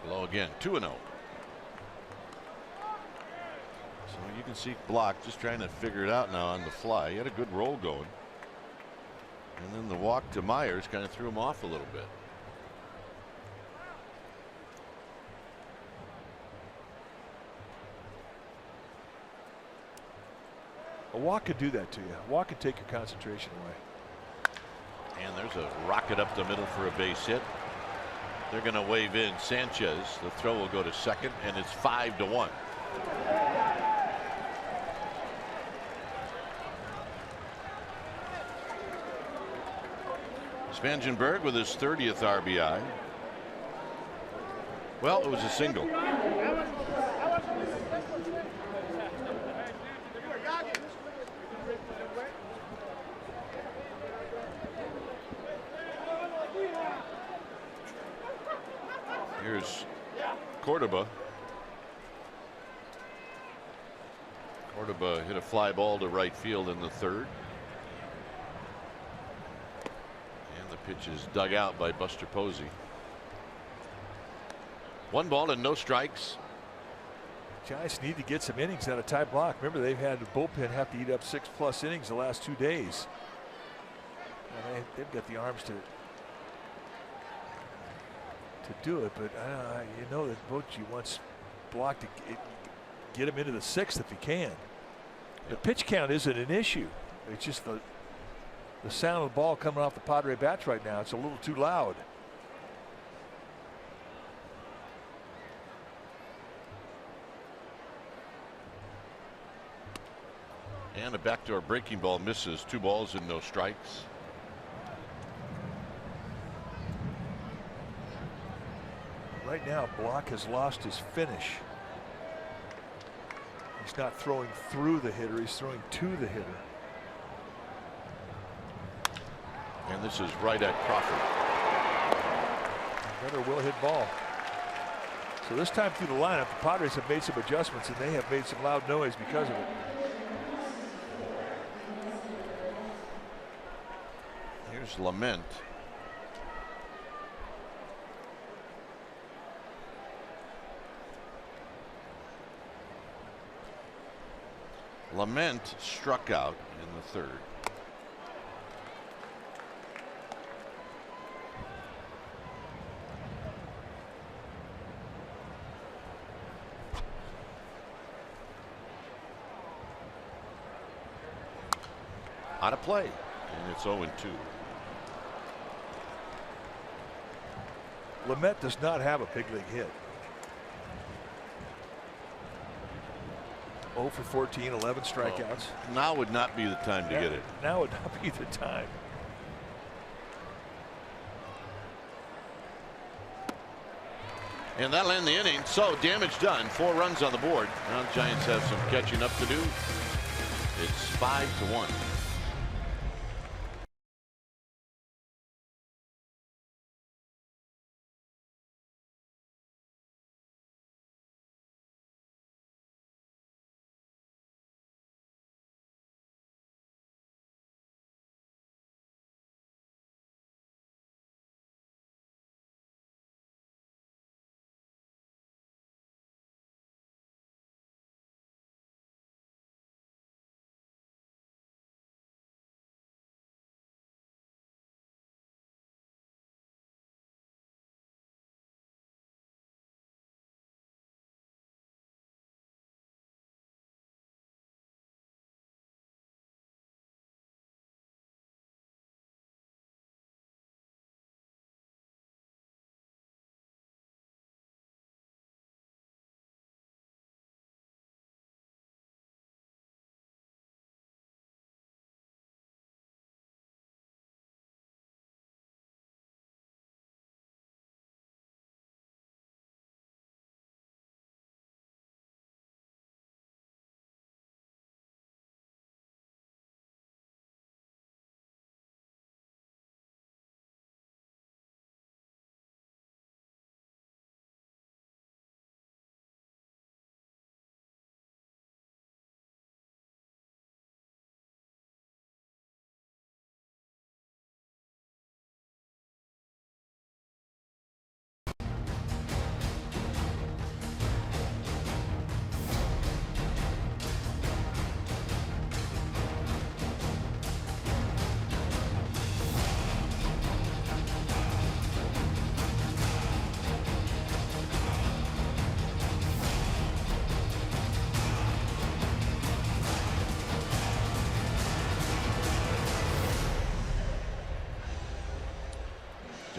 Low again, 2-0. So you can see Block just trying to figure it out now on the fly. He had a good roll going. And then the walk to Myers kind of threw him off a little bit. A walk could do that to you. A walk could take your concentration away. And there's a rocket up the middle for a base hit. They're going to wave in Sanchez. The throw will go to second, and it's 5-1. Spangenberg with his 30th RBI. Well, it was a single. Here's Cordoba. Cordoba hit a fly ball to right field in the 3rd. And the pitch is dug out by Buster Posey. 1 ball and no strikes. Giants need to get some innings out of Ty Block. Remember, they've had the bullpen have to eat up 6+ innings the last 2 days. And they've got the arms to do it, but you know that Bochy wants Block to get him into the 6th if he can. The pitch count isn't an issue. It's just the sound of the ball coming off the Padre bats right now. It's a little too loud. And a backdoor breaking ball misses. 2 balls and no strikes. Right now, Block has lost his finish. He's not throwing through the hitter, he's throwing to the hitter. And this is right at Crawford. Another well hit ball. So this time through the lineup, the Padres have made some adjustments, and they have made some loud noise because of it. Here's Lament. Lament struck out in the 3rd. Out of play, and it's 0-2. Lament does not have a big league hit. 0 for 14, 11 strikeouts. Well, now would not be the time to get it. Now would not be the time. And that'll end the inning. So damage done. 4 runs on the board. Now the Giants have some catching up to do. It's 5-1.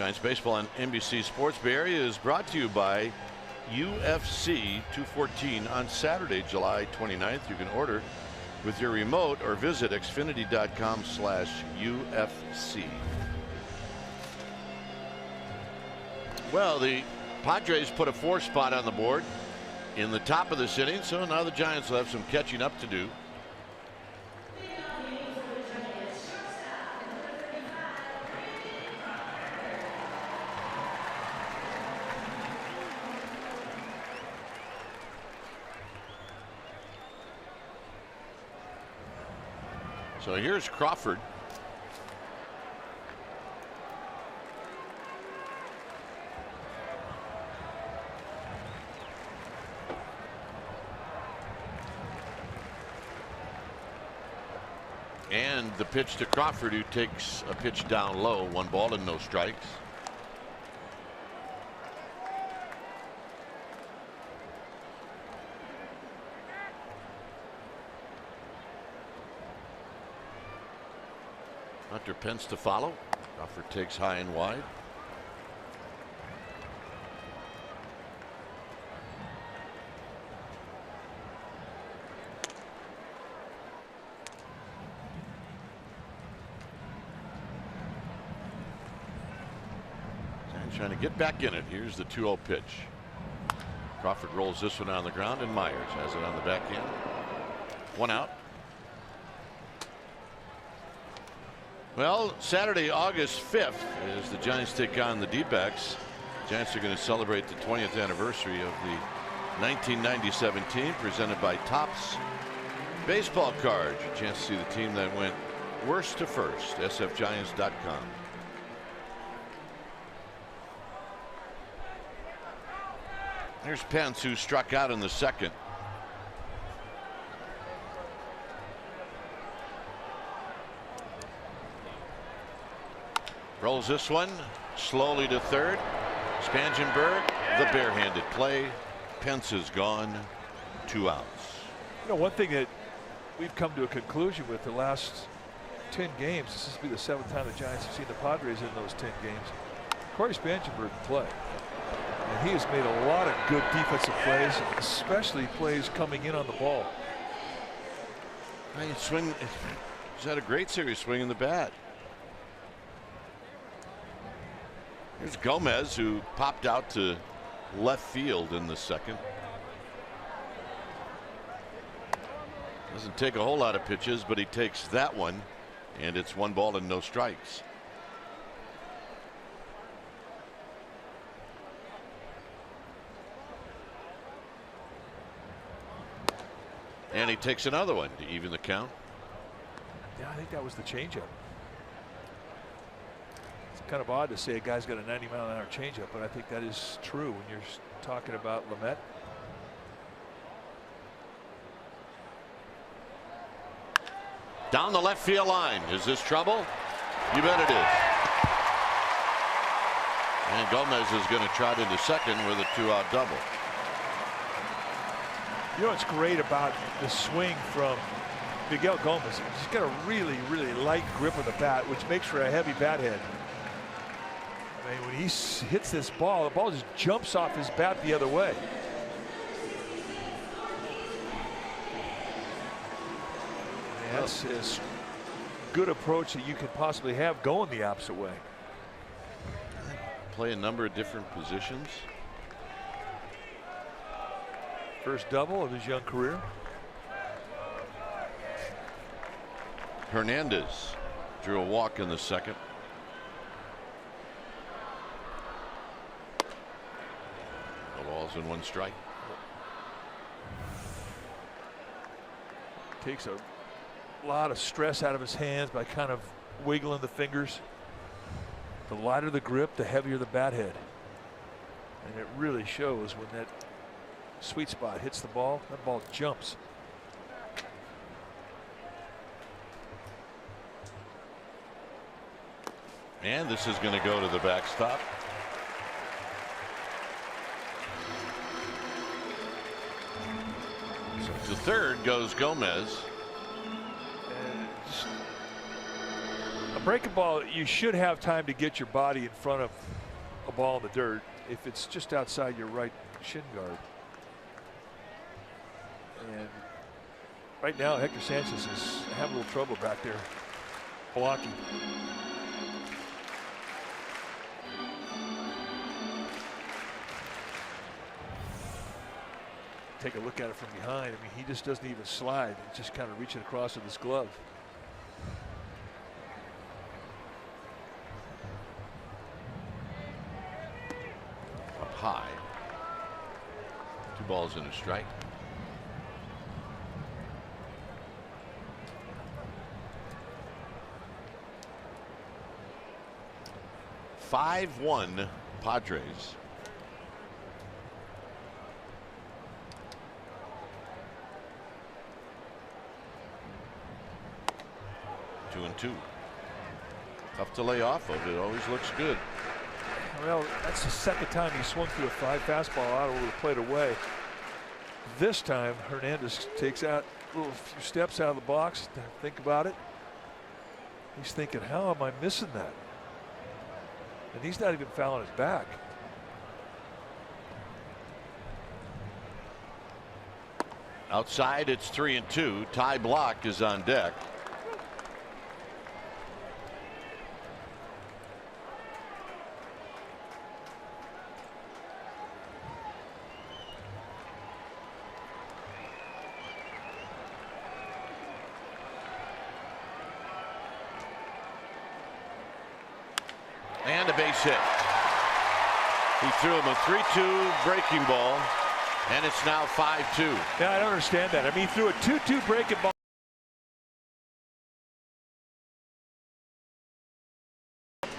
Giants baseball on NBC Sports Bay Area is brought to you by UFC 214 on Saturday, July 29th. You can order with your remote or visit xfinity.com/UFC. Well, the Padres put a 4 spot on the board in the top of this inning, so now the Giants will have some catching up to do. So here's Crawford. And the pitch to Crawford, who takes a pitch down low, 1 ball and no strikes. Hunter Pence to follow. Crawford takes high and wide. And trying to get back in it. Here's the 2-0 pitch. Crawford rolls this one on the ground, and Myers has it on the backhand. 1 out. Well, Saturday, August 5th, as the Giants take on the D-backs. Giants are going to celebrate the 20th anniversary of the 1997 team, presented by Topps Baseball Cards. A chance to see the team that went worst to first. sfgiants.com. Here's Pence, who struck out in the second. Rolls this one slowly to third. Spangenberg, the barehanded play. Pence is gone. 2 outs. You know, one thing that we've come to a conclusion with the last 10 games, this will be the 7th time the Giants have seen the Padres in those 10 games. Corey Spangenberg play. And he has made a lot of good defensive plays, especially plays coming in on the ball. He's had a great series swinging the bat. Here's Gomez, who popped out to left field in the second. Doesn't take a whole lot of pitches, but he takes that one, and it's 1 ball and no strikes. And he takes another one to even the count. Yeah, I think that was the changeup. Kind of odd to say a guy's got a 90-mile-an-hour changeup, but I think that is true when you're talking about Lamet. Down the left field line. Is this trouble? You bet it is. And Gomez is going to trot into second with a 2-out double. You know what's great about the swing from Miguel Gomez? He's got a really, really light grip of the bat, which makes for a heavy bat head. I mean, when he hits this ball, the ball just jumps off his bat the other way. And that's as good approach that you could possibly have going the opposite way. Play a number of different positions. First double of his young career. Hernandez drew a walk in the second. No balls and 1 strike. Takes a lot of stress out of his hands by kind of wiggling the fingers. The lighter the grip, the heavier the bat head. And it really shows when that sweet spot hits the ball, that ball jumps. And this is going to go to the backstop. So to third goes Gomez. And just a breaking ball, you should have time to get your body in front of a ball in the dirt if it's just outside your right shin guard. And right now, Hector Sanchez is having a little trouble back there blocking. Take a look at it from behind. I mean, he just doesn't even slide. He's just kind of reaching across with his glove. Up high. 2 balls and a strike. "5-1 Padres." Two and two. Tough to lay off of. It always looks good. Well, that's the second time he swung through a 5 fastball out over the plate away. This time, Hernandez takes out a little few steps out of the box. Think about it. He's thinking, how am I missing that? And he's not even fouling his back. Outside, it's 3-2. Ty Block is on deck. And a base hit. He threw him a 3-2 breaking ball, and it's now 5-2. Yeah, I don't understand that. I mean, he threw a 2-2 breaking ball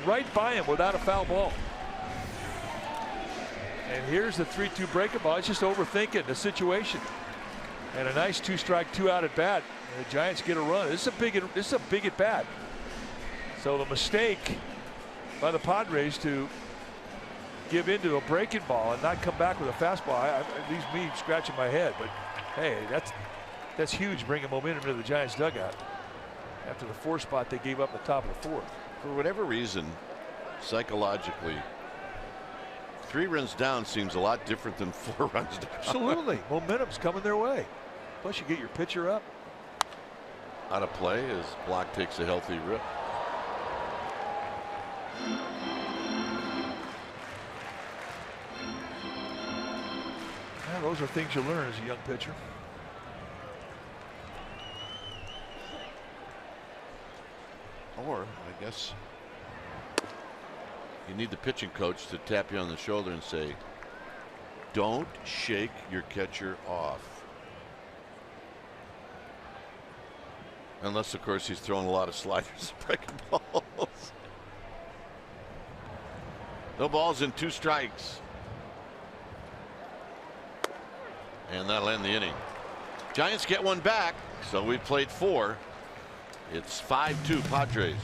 right by him without a foul ball. And here's the 3-2 breaking ball. It's just overthinking the situation. And a nice 2-strike, 2-out at bat. And the Giants get a run. This is a big at bat. So the mistake by the Padres to give into a breaking ball and not come back with a fastball, at least me scratching my head. But hey, that's huge, bringing momentum into the Giants dugout after the 4 spot they gave up in the top of the 4th. For whatever reason, psychologically, 3 runs down seems a lot different than 4 runs down. Absolutely. Momentum's coming their way. Plus you get your pitcher up. Out of play as Block takes a healthy rip. Yeah, those are things you learn as a young pitcher. Or, I guess, you need the pitching coach to tap you on the shoulder and say, don't shake your catcher off. Unless, of course, he's throwing a lot of sliders and breaking balls. No balls and 2 strikes. And that'll end the inning. Giants get 1 back, so we played 4. It's 5-2 Padres.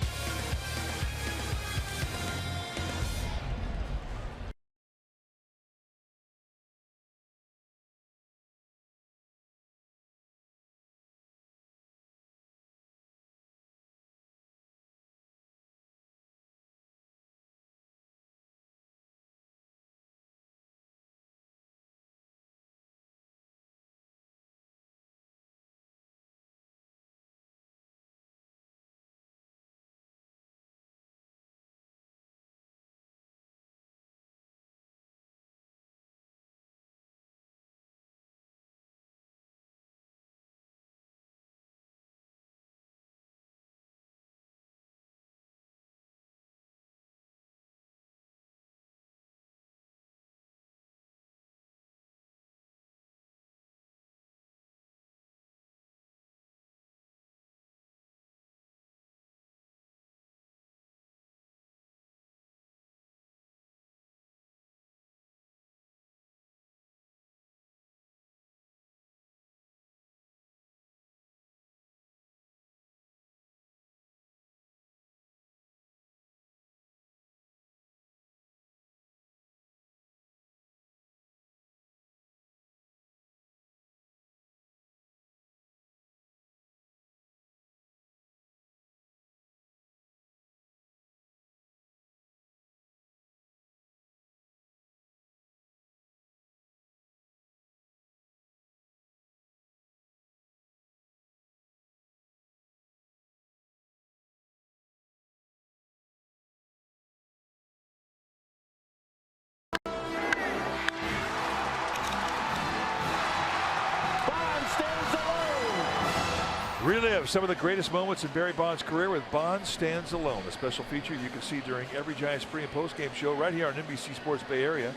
Relive some of the greatest moments in Barry Bonds' career with Bonds Stands Alone, a special feature you can see during every Giants pre- and post-game show right here on NBC Sports Bay Area.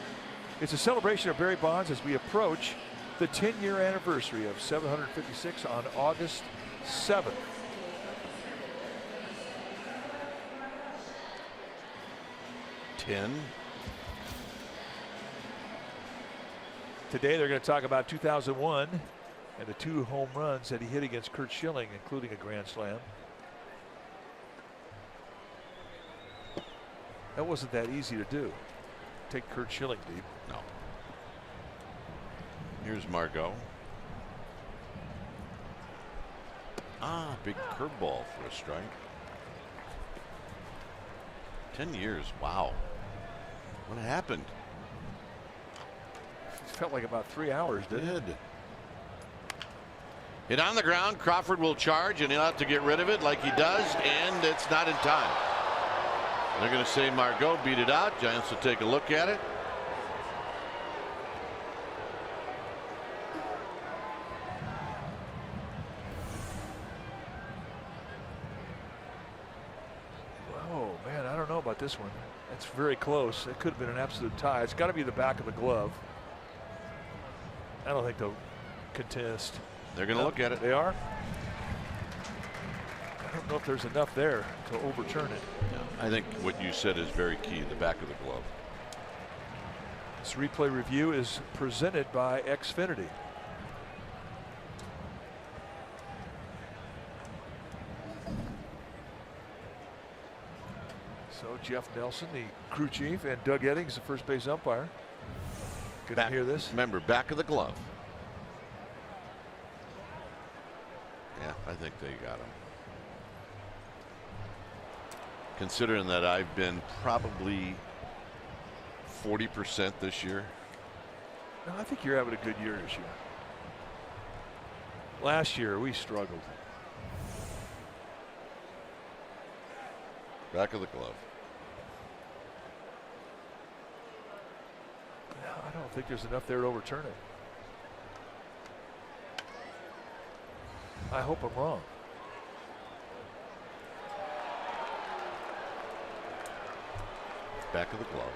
It's a celebration of Barry Bonds as we approach the 10-year anniversary of 756 on August 7th. Today they're going to talk about 2001 and the 2 home runs that he hit against Curt Schilling, including a grand slam. That wasn't that easy to do. Take Curt Schilling deep. No. Here's Margot. Big curveball for a strike. 10 years. Wow. What happened? It felt like about 3 hours, didn't it? Hit on the ground. Crawford will charge, and he'll have to get rid of it like he does, and it's not in time. They're going to say Margot beat it out. Giants will take a look at it. Oh, man, I don't know about this one. It's very close. It could have been an absolute tie. It's got to be the back of the glove. I don't think they'll contest. They're going to look at it. They are. I don't know if there's enough there to overturn it. I think what you said is very key, the back of the glove. This replay review is presented by Xfinity. So Jeff Nelson, the crew chief, and Doug Eddings, the first base umpire. Good to hear this. Remember, back of the glove. Yeah, I think they got him. Considering that I've been probably 40% this year. No, I think you're having a good year this year. Last year we struggled. Back of the glove. No, I don't think there's enough there to overturn it. I hope I'm wrong. Back of the glove.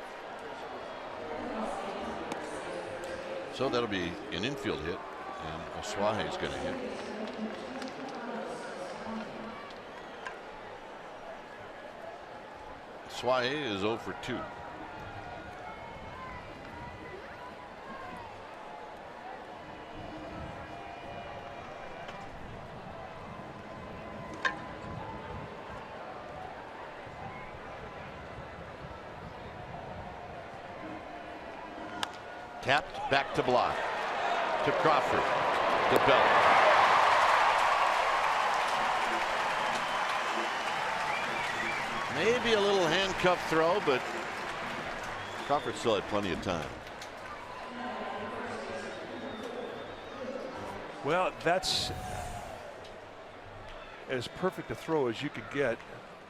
So that'll be an infield hit, and Oswahe is going to hit. Oswahe is 0 for 2. Tapped back to block. To Crawford. To Bell. Maybe a little handcuff throw, but Crawford still had plenty of time. Well, that's as perfect a throw as you could get.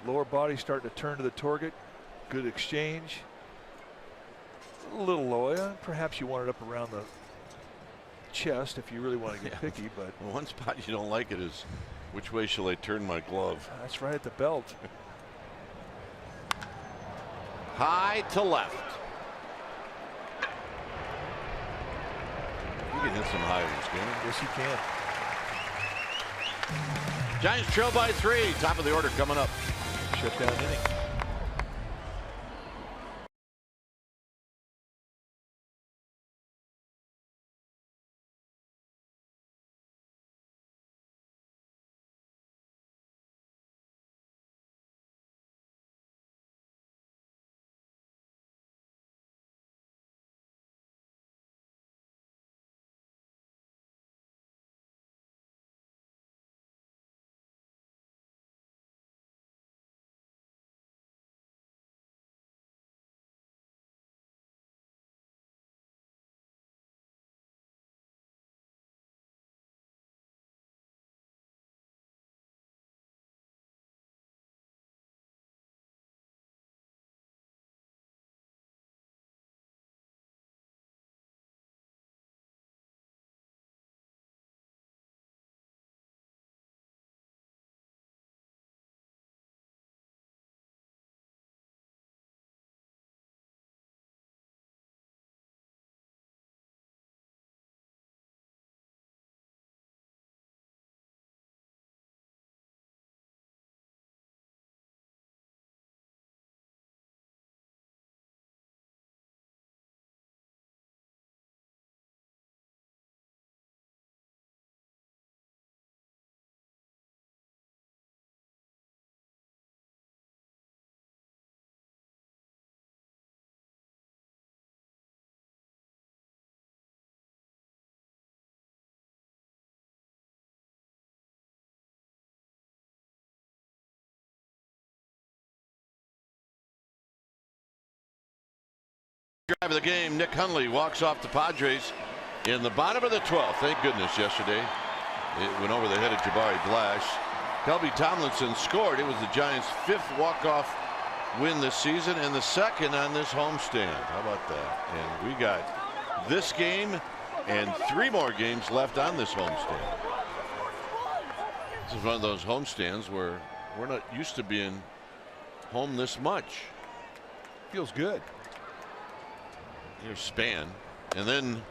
Lower body starting to turn to the target. Good exchange. A little low. Perhaps you want it up around the chest if you really want to get picky, but one spot you don't like it is which way shall I turn my glove? That's right at the belt. High to left. You can hit some high ones, can you? Yes, you can. Giants trail by 3. Top of the order coming up. Shutdown inning. Drive of the game, Nick Hundley walks off the Padres in the bottom of the 12th. Thank goodness yesterday it went over the head of Jabari Blash. Kelby Tomlinson scored. It was the Giants' 5th walk-off win this season and the 2nd on this homestand. How about that? And we got this game and 3 more games left on this homestand. This is one of those homestands where we're not used to being home this much. Feels good. Here's Span, and then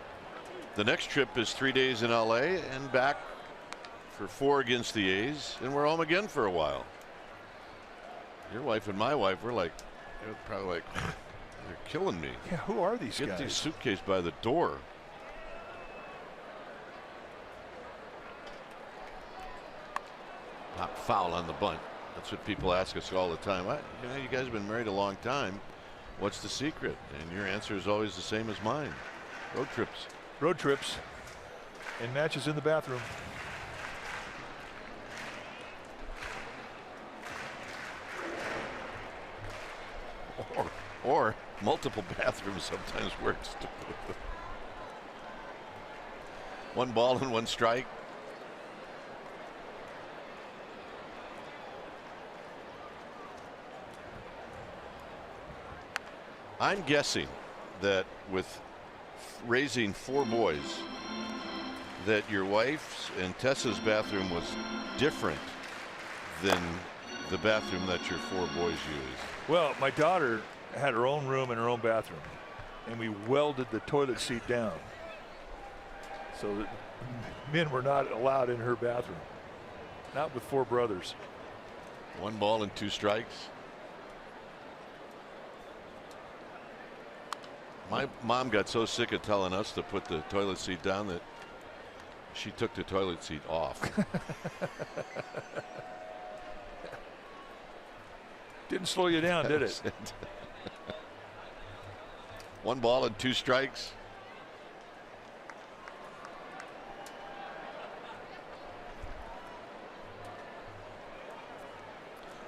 the next trip is 3 days in LA and back for 4 against the A's, and we're home again for a while. Your wife and my wife, they're probably like, they're killing me. Yeah, who are these guys? Get the suitcase by the door. Pop foul on the bunt. That's what people ask us all the time. You guys have been married a long time. What's the secret? And your answer is always the same as mine. Road trips. Road trips and matches in the bathroom. Or multiple bathrooms sometimes works. 1 ball and 1 strike. I'm guessing that with raising 4 boys, that your wife's and Tessa's bathroom was different than the bathroom that your 4 boys use. Well, my daughter had her own room and her own bathroom, and we welded the toilet seat down so that men were not allowed in her bathroom. Not with 4 brothers. 1 ball and 2 strikes. My mom got so sick of telling us to put the toilet seat down that she took the toilet seat off. Didn't slow you down, did it? 1 ball and 2 strikes.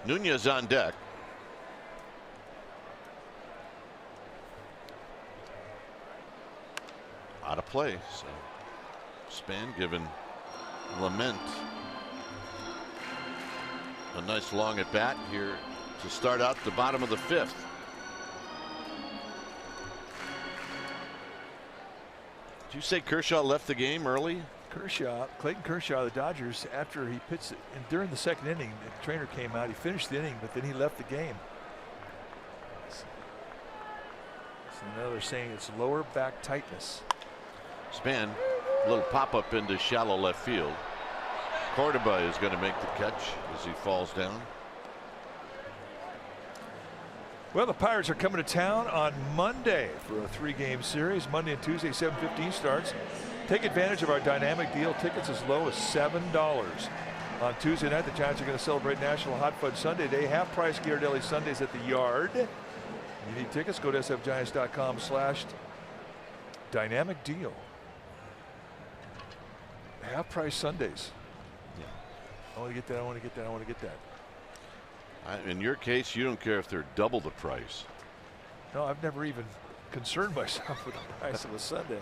Nunez on deck. Out of play, so Span giving Lament a nice long at bat here to start out the bottom of the 5th. Did you say Kershaw left the game early? Clayton Kershaw, the Dodgers, after he pitched it, and during the 2nd inning, the trainer came out. He finished the inning, but then he left the game. So now they're saying it's lower back tightness. Span, a little pop-up into shallow left field. Cordoba is going to make the catch as he falls down. Well, the Pirates are coming to town on Monday for a 3-game series. Monday and Tuesday, 7:15 starts. Take advantage of our dynamic deal. Tickets as low as $7. On Tuesday night, the Giants are going to celebrate National Hot Fudge Sunday Day. Half price Ghirardelli Sundays at the Yard. You need tickets? Go to sfgiants.com/dynamic deal. Half price Sundays. Yeah. I want to get that. I want to get that. I want to get that. In your case, you don't care if they're double the price. No, I've never even concerned myself with the price of a Sunday.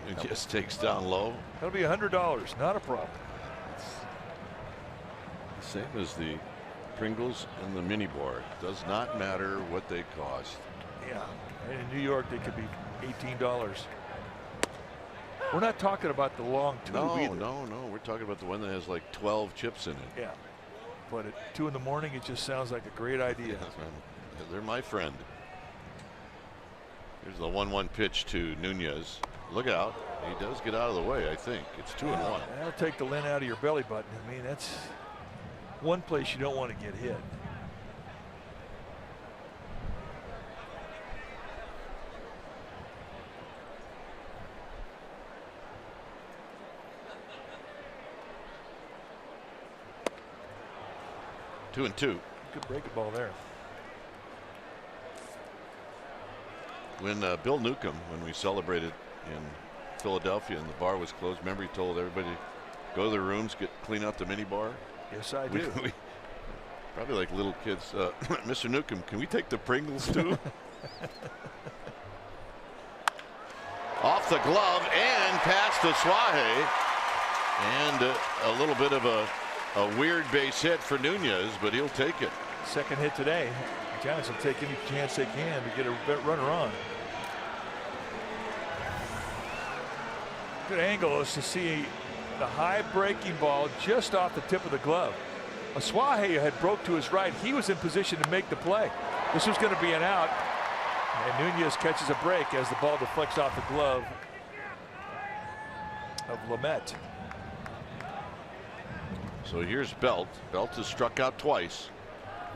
It just takes down low. That'll be $100. Not a problem. It's the same as the Pringles and the mini bar. It does not matter what they cost. Yeah. And in New York, they could be $18. We're not talking about the long tube either. No. We're talking about the one that has like 12 chips in it. Yeah. But at 2 in the morning, it just sounds like a great idea. They're my friend. Here's the 1-1 pitch to Nunez. Look out. He does get out of the way, I think. It's 2-1. That'll take the lint out of your belly button. I mean, that's one place you don't want to get hit. Two and two. Good breaking ball there. When Bill Newcomb, when we celebrated in Philadelphia and the bar was closed, remember he told everybody go to their rooms, clean out the mini bar? Yes, I do. Probably like little kids. Mr. Newcomb, can we take the Pringles too? Off the glove and past to Suaje. And a little bit of a weird base hit for Nunez, but he'll take it. Second hit today. The Giants will take any chance they can to get a runner on. Good angle is to see the high breaking ball just off the tip of the glove. Suaje had broke to his right. He was in position to make the play. This was going to be an out. And Nunez catches a break as the ball deflects off the glove of Lamet. So here's Belt. Belt has struck out twice.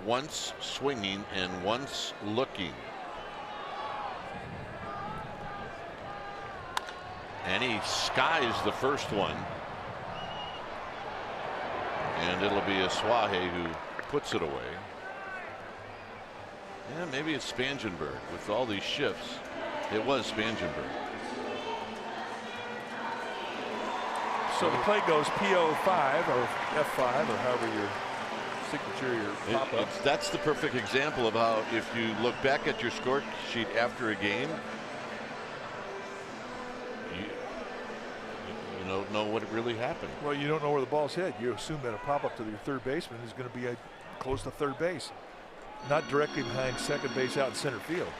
Once swinging and once looking. And he skies the first one. And it'll be Suaje who puts it away. Yeah, maybe it's Spangenberg with all these shifts. It was Spangenberg. So the play goes PO5 or F5 or however your signature, your pop-up. That's the perfect example of how if you look back at your score sheet after a game, you don't know what really happened. Well, you don't know where the ball's hit. You assume that a pop-up to your third baseman is going to be close to third base, not directly behind second base out in center field.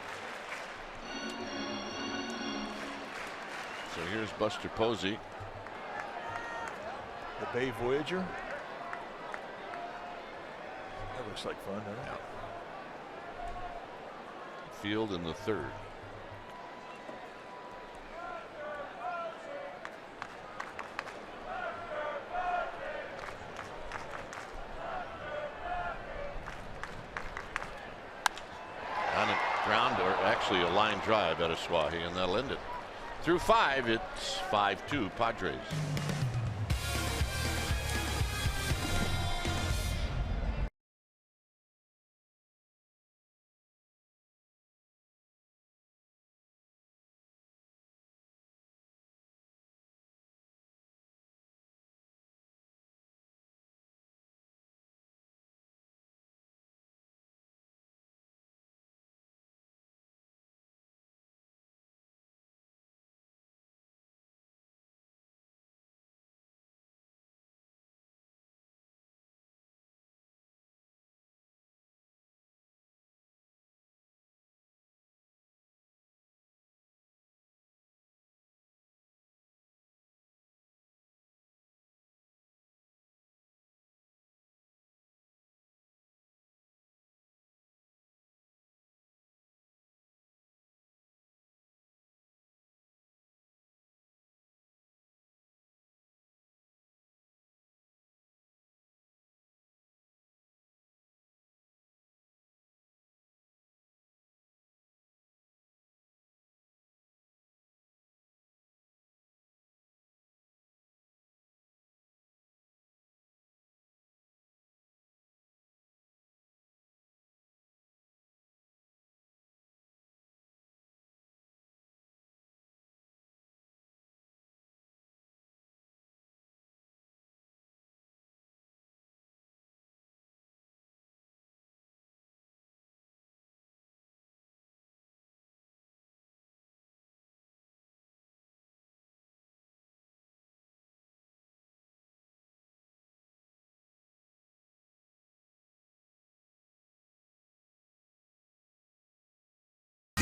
So here's Buster Posey. The Bay Voyager. That looks like fun, doesn't it? Yeah. Field in the third. On a ground, or actually a line drive out of Suaje, and that'll end it. Through 5, it's 5-2 Padres.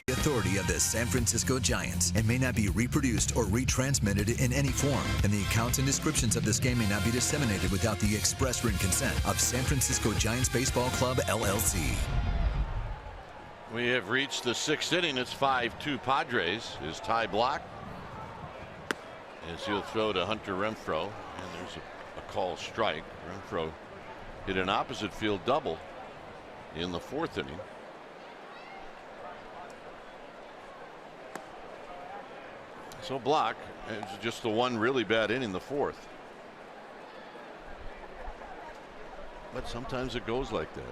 The authority of the San Francisco Giants and may not be reproduced or retransmitted in any form, and the accounts and descriptions of this game may not be disseminated without the express written consent of San Francisco Giants Baseball Club, LLC. We have reached the 6th inning. It's 5-2 Padres. Is Ty Block as he'll throw to Hunter Renfroe, and there's a call strike. Renfroe hit an opposite field double in the 4th inning. So Block, it's just the one really bad inning, the 4th. But sometimes it goes like that.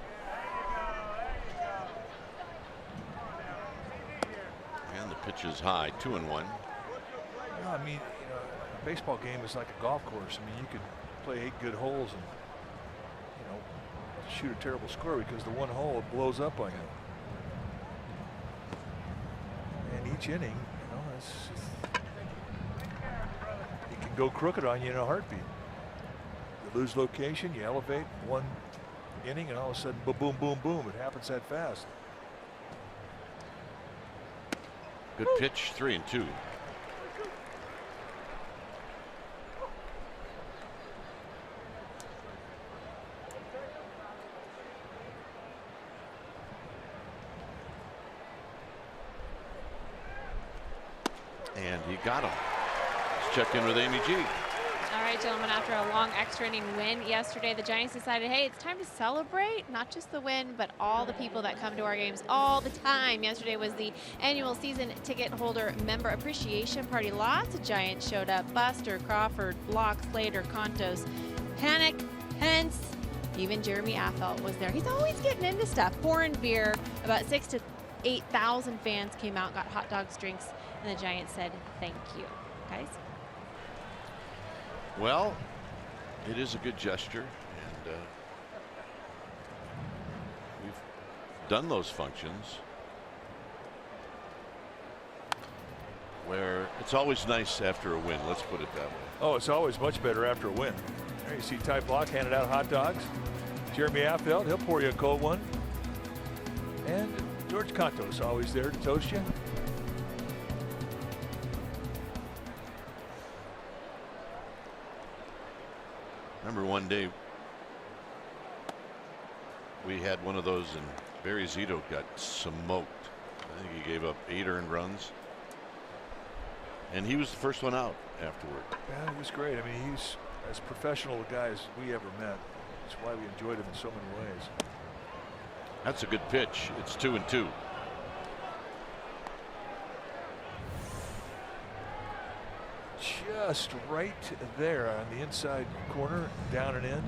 And the pitch is high, 2-1. No, I mean, a baseball game is like a golf course. I mean, you could play 8 good holes and, shoot a terrible score because the one hole blows up on you. each inning, it can go crooked on you in a heartbeat. You lose location, you elevate one inning, and all of a sudden, boom, boom, boom, boom. It happens that fast. Good pitch, 3-2. And he got him. Let's check in with Amy G. All right, gentlemen, after a long extra inning win yesterday, the Giants decided, hey, it's time to celebrate not just the win, but all the people that come to our games all the time. Yesterday was the annual season ticket holder member appreciation party. Lots of Giants showed up. Buster, Crawford, Block, Slater, Contos, Panic, Hence, even Jeremy Affeldt was there. He's always getting into stuff, pouring beer. About 6,000 to 8,000 fans came out, got hot dogs, drinks, and the Giants said thank you. Guys? Well, it is a good gesture, and we've done those functions where it's always nice after a win. Let's put it that way. Oh, it's always much better after a win. There you see Ty Block handed out hot dogs. Jeremy Affeldt, he'll pour you a cold one. And George Contos always there to toast you. Remember one day we had one of those and Barry Zito got smoked. I think he gave up 8 earned runs. And he was the first one out afterward. Yeah, he was great. I mean, he's as professional a guy as we ever met. That's why we enjoyed him in so many ways. That's a good pitch. It's 2-2. Just right there on the inside corner, down and in.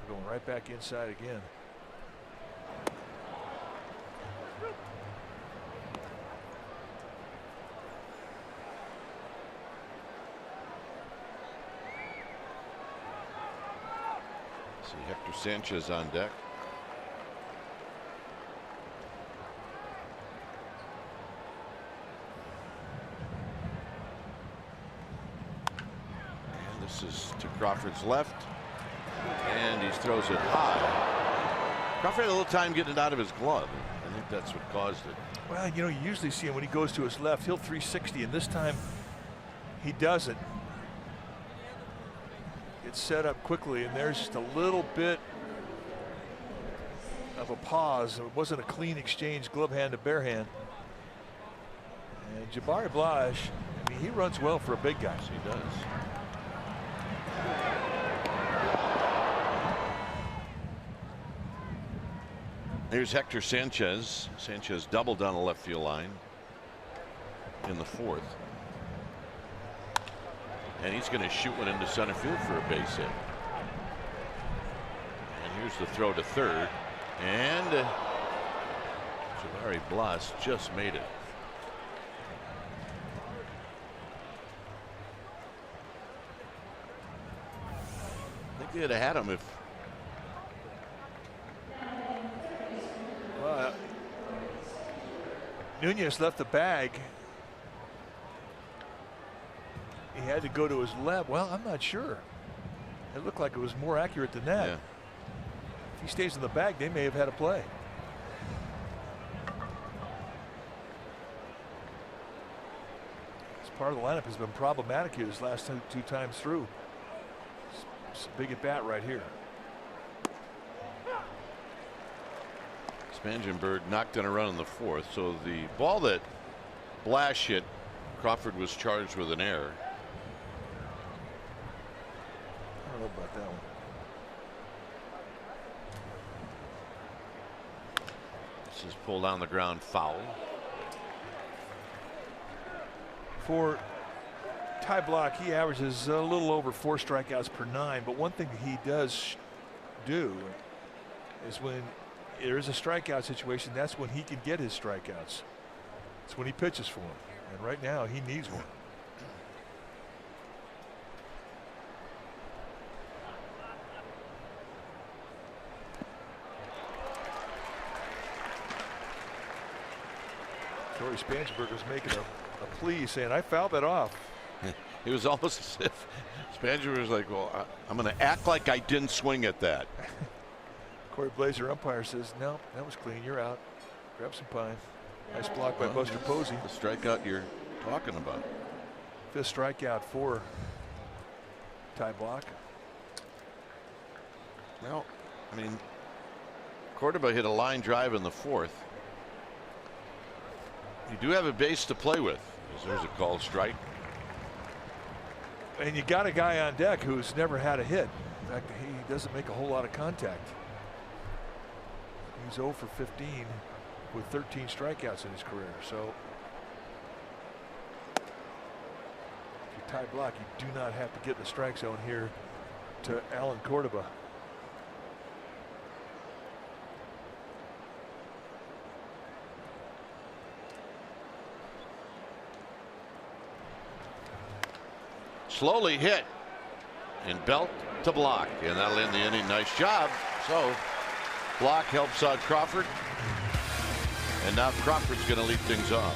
We're going right back inside again. See Hector Sanchez on deck. This is to Crawford's left, and he throws it high. Crawford had a little time getting it out of his glove. I think that's what caused it. Well, you know, you usually see him when he goes to his left, he'll 360, and this time he doesn't. It's set up quickly, and there's just a little bit of a pause. It wasn't a clean exchange, glove hand to bare hand. And Jabari Blige, I mean, he runs well for a big guy. Yes, he does. Here's Hector Sanchez. Sanchez doubled down the left field line in the 4th. And he's going to shoot one into center field for a base hit. And here's the throw to third. And Jabari Blige just made it. I think they'd have had him if. Well, Nunez left the bag. He had to go to his left. Well, I'm not sure. It looked like it was more accurate than that. Yeah. If he stays in the bag, they may have had a play. This part of the lineup has been problematic here this last two times through. It's a big at bat right here. Spangenberg knocked in a run in the 4th. So the ball that Blash hit, Crawford was charged with an error. I don't know about that one. This is pulled down the ground, foul. For Ty Block, he averages a little over 4 strikeouts per 9, but one thing he does do is when there is a strikeout situation, that's when he can get his strikeouts. It's when he pitches for him, and right now he needs one. Torrey Spansberg was making a plea saying, I fouled that off. It was almost as if Spanger was like, well, I'm going to act like I didn't swing at that. Corey Blazer, umpire, says, no, that was clean. You're out. Grab some pine. Nice block by Buster Posey. The strikeout you're talking about. 5th strikeout for Ty Blach. Well, I mean, Cordoba hit a line drive in the 4th. You do have a base to play with. There's a called strike. And you got a guy on deck who's never had a hit. In fact, he doesn't make a whole lot of contact. He's 0 for 15 with 13 strikeouts in his career. So if you tie block, you do not have to get in the strike zone here to Alan Cordoba. Slowly hit and belt to Block, and that'll end the inning. Nice job. So Block helps out Crawford, and now Crawford's going to lead things off.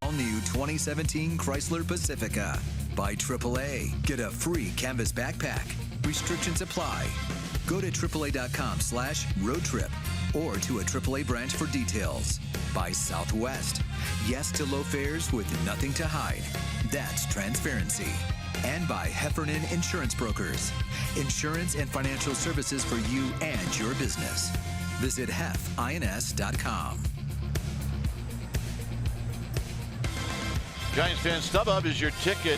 All-new 2017 Chrysler Pacifica by AAA. Get a free canvas backpack. Restrictions apply. Go to AAA.com/roadtrip or to a AAA branch for details. By Southwest. Yes to low fares with nothing to hide. That's transparency. And by Heffernan Insurance Brokers. Insurance and financial services for you and your business. Visit hefins.com. Giants fan, StubHub is your ticket,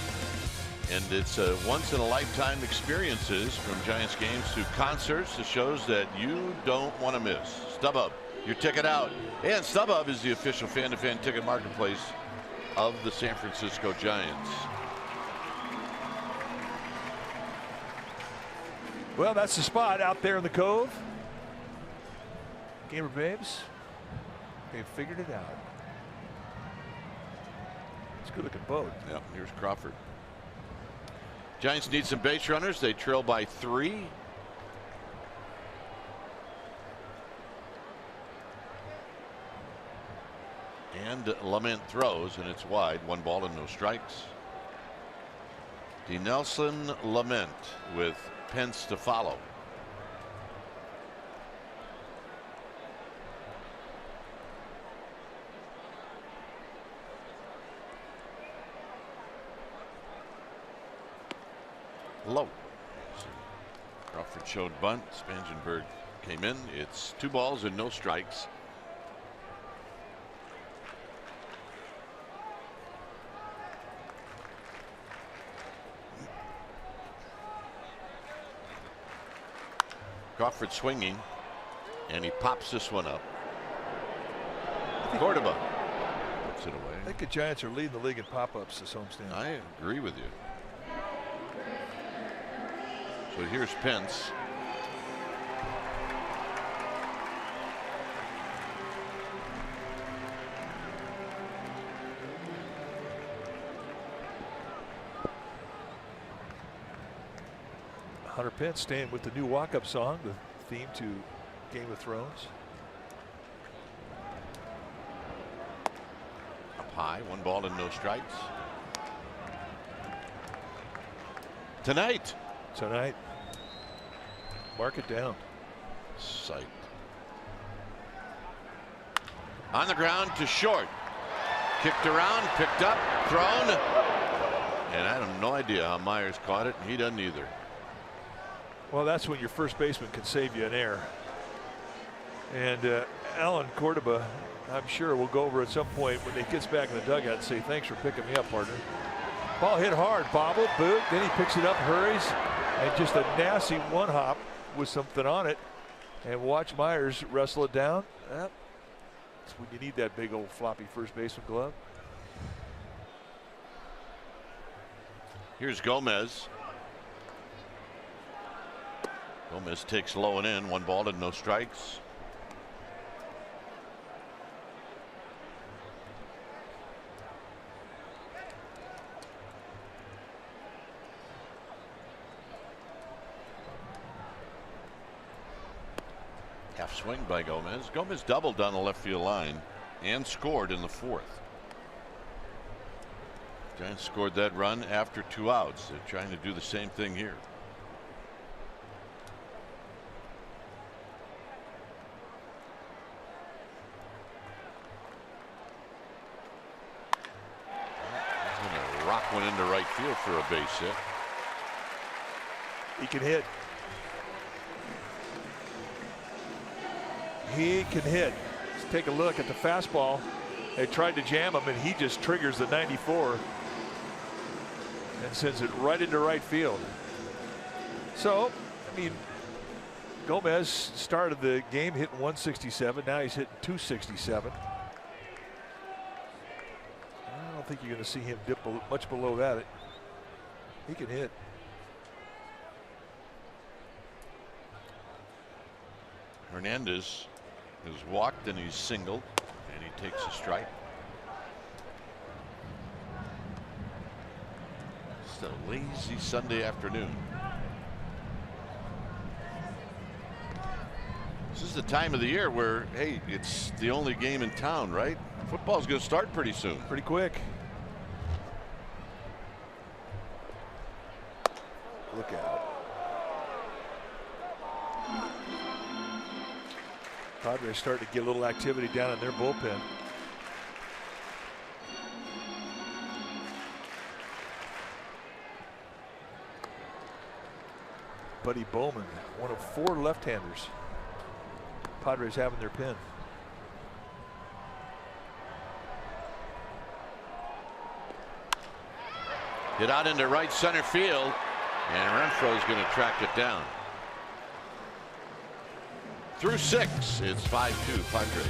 and it's a once-in-a-lifetime experiences from Giants games to concerts to shows that you don't want to miss. StubHub, your ticket out. And StubHub is the official fan-to-fan ticket marketplace of the San Francisco Giants. Well, that's the spot out there in the Cove. Gamer babes, they've figured it out. Good looking boat. Yep, here's Crawford. Giants need some base runners. They trail by 3. And Lament throws, and it's wide. 1 ball and no strikes. Dinelson Lament with Pence to follow. Low. Crawford showed bunt. Spangenberg came in. It's 2 balls and no strikes. Crawford swinging, and he pops this one up. Cordoba puts it away. I think the Giants are leading the league in pop-ups this homestand. I agree with you. But here's Pence. Hunter Pence staying with the new walk-up song, the theme to Game of Thrones. Up high, 1 ball and no strikes. Tonight. Mark it down. Psyched. On the ground to short. Kicked around, picked up, thrown. And I have no idea how Myers caught it, and he doesn't either. Well, that's when your first baseman can save you an error. And Alan Cordoba, I'm sure, will go over at some point when he gets back in the dugout and say, thanks for picking me up, partner. Ball hit hard, bobbled, boot, then he picks it up, hurries, and just a nasty one hop with something on it. And watch Myers wrestle it down. That's when you need that big old floppy first baseman glove. Here's Gomez. Gomez takes low and in, 1 ball and no strikes. Half swing by Gomez. Gomez doubled down the left field line and scored in the 4th. Giants scored that run after 2 outs. They're trying to do the same thing here. He's going to rock one into right field for a base hit. He can hit. He can hit. Let's take a look at the fastball. They tried to jam him, and he just triggers the 94 and sends it right into right field. So, I mean, Gomez started the game hitting 167. Now he's hitting 267. I don't think you're going to see him dip much below that. He can hit. Hernandez has walked and he's singled, and he takes a strike. It's a lazy Sunday afternoon. This is the time of the year where, hey, it's the only game in town, right? Football's going to start pretty soon. Pretty quick. Look out. Padres starting to get a little activity down in their bullpen. Buddy Bowman, one of 4 left-handers Padres have in their pen. Hit out into right center field, and Renfro's going to track it down. Through 6, it's 5-2 Padres.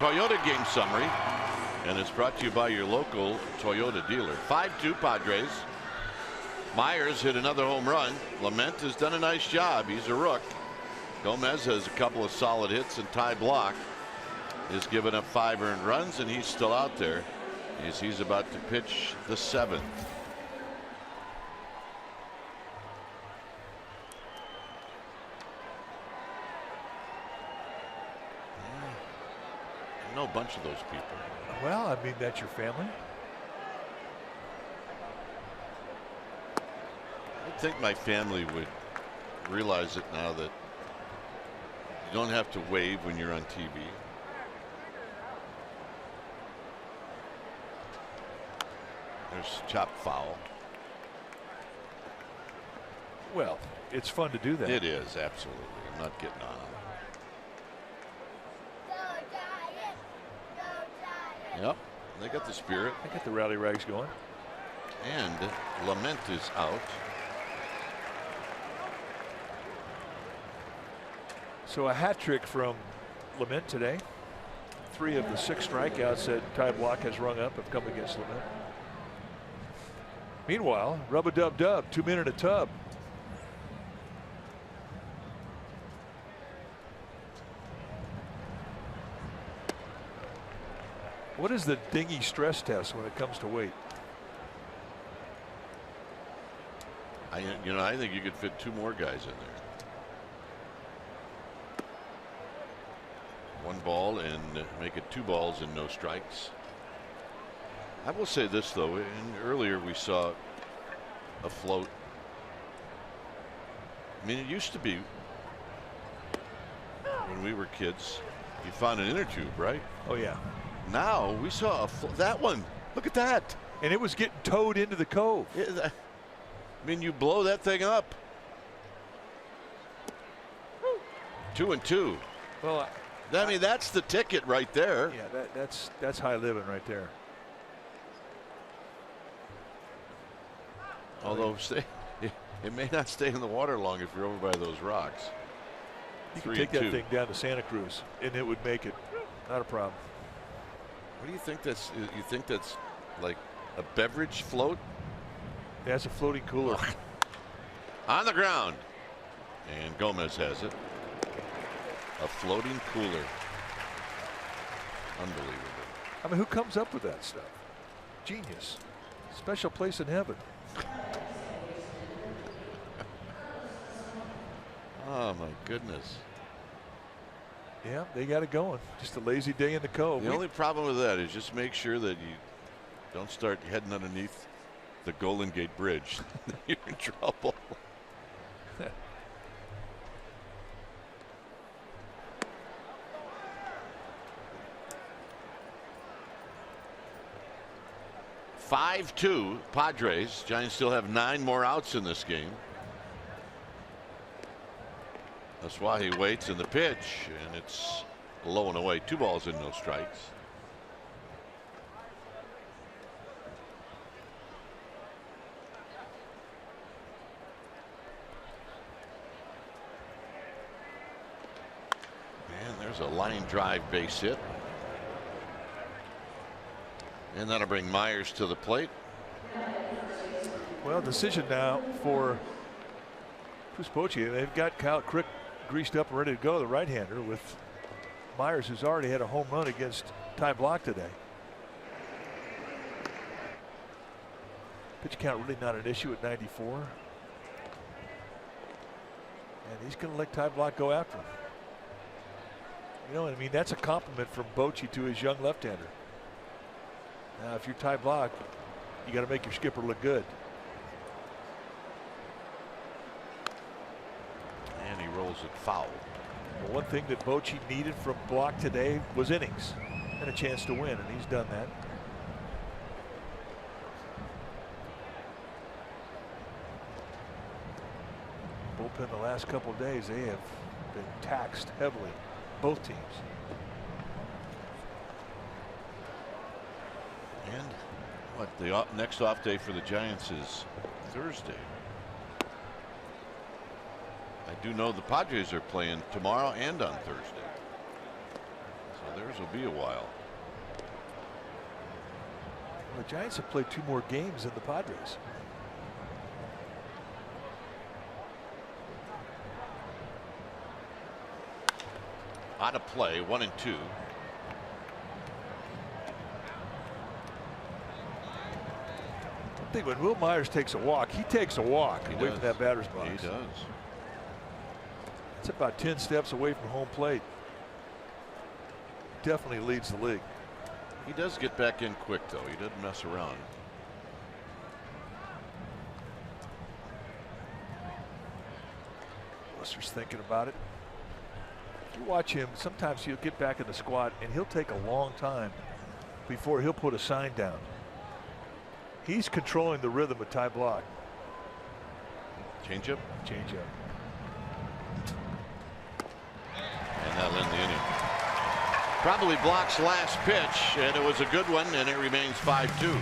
Toyota game summary, and it's brought to you by your local Toyota dealer. 5-2 Padres. Myers hit another home run. Clement has done a nice job. He's a rook. Gomez has a couple of solid hits, and Ty Blach is giving up 5 earned runs, and he's still out there as he's about to pitch the 7th. I know a bunch of those people. Well, I mean, that's your family. I think my family would realize it now that you don't have to wave when you're on TV. There's chopped foul. Well, it's fun to do that. It is, absolutely. I'm not getting on them. Yep, they got the spirit. They got the rally rags going. And Clement is out. So a hat trick from Clement today. 3 of the 6 strikeouts that Ty Blach has rung up have come against Clement. Meanwhile, rub-a-dub-dub, 2 men in a tub. What is the dinghy stress test when it comes to weight? I think you could fit 2 more guys in there. 1 ball and make it 2 balls and no strikes. I will say this though, earlier we saw a float. I mean, it used to be when we were kids, you found an inner tube, right? Oh yeah. Now we saw that one. Look at that. And it was getting towed into the cove. I mean, you blow that thing up. 2-2. Well, I mean, that's the ticket right there. Yeah, that's high living right there. Although it may not stay in the water long if you're over by those rocks. You can take that thing down to Santa Cruz and it would make it not a problem. What do you think that's? You think that's like a beverage float? That's a floating cooler. On the ground. And Gomez has it. A floating cooler. Unbelievable. I mean, who comes up with that stuff? Genius. Special place in heaven. Oh my goodness. Yeah, they got it going. Just a lazy day in the cove. The only problem with that is just make sure that you don't start heading underneath the Golden Gate Bridge. You're in trouble. (5-2) Padres. Giants still have 9 more outs in this game. That's why he waits in the pitch, and it's low and away. 2 balls and no strikes. And there's a line drive base hit. And that'll bring Myers to the plate. Well, decision now for Puspochi. They've got Kyle Crick greased up and ready to go, the right-hander, with Myers, who's already had a home run against Ty Blach today. Pitch count really not an issue at 94. And he's going to let Ty Blach go after him. You know what I mean? That's a compliment from Bochy to his young left-hander. Now, if you're Ty Blach, you got to make your skipper look good. And he rolls it foul. Well, one thing that Bochy needed from Blach today was innings and a chance to win, and he's done that. Bullpen the last couple of days, they have been taxed heavily, both teams. And what the next off day for the Giants is Thursday. I do know the Padres are playing tomorrow and on Thursday. So Theirs will be a while. The Giants have played 2 more games than the Padres. Out of play, 1-2. I think when Will Myers takes a walk, he takes a walk away from that batter's box. He does. It's about 10 steps away from home plate. Definitely leads the league. He does get back in quick, though. He doesn't mess around. Buster's thinking about it. If you watch him, sometimes he'll get back in the squat and he'll take a long time before he'll put a sign down. He's controlling the rhythm of Ty Blach. Change up. Change up. And that'll end the inning. Probably Blach's last pitch, and it was a good one, and it remains 5-2.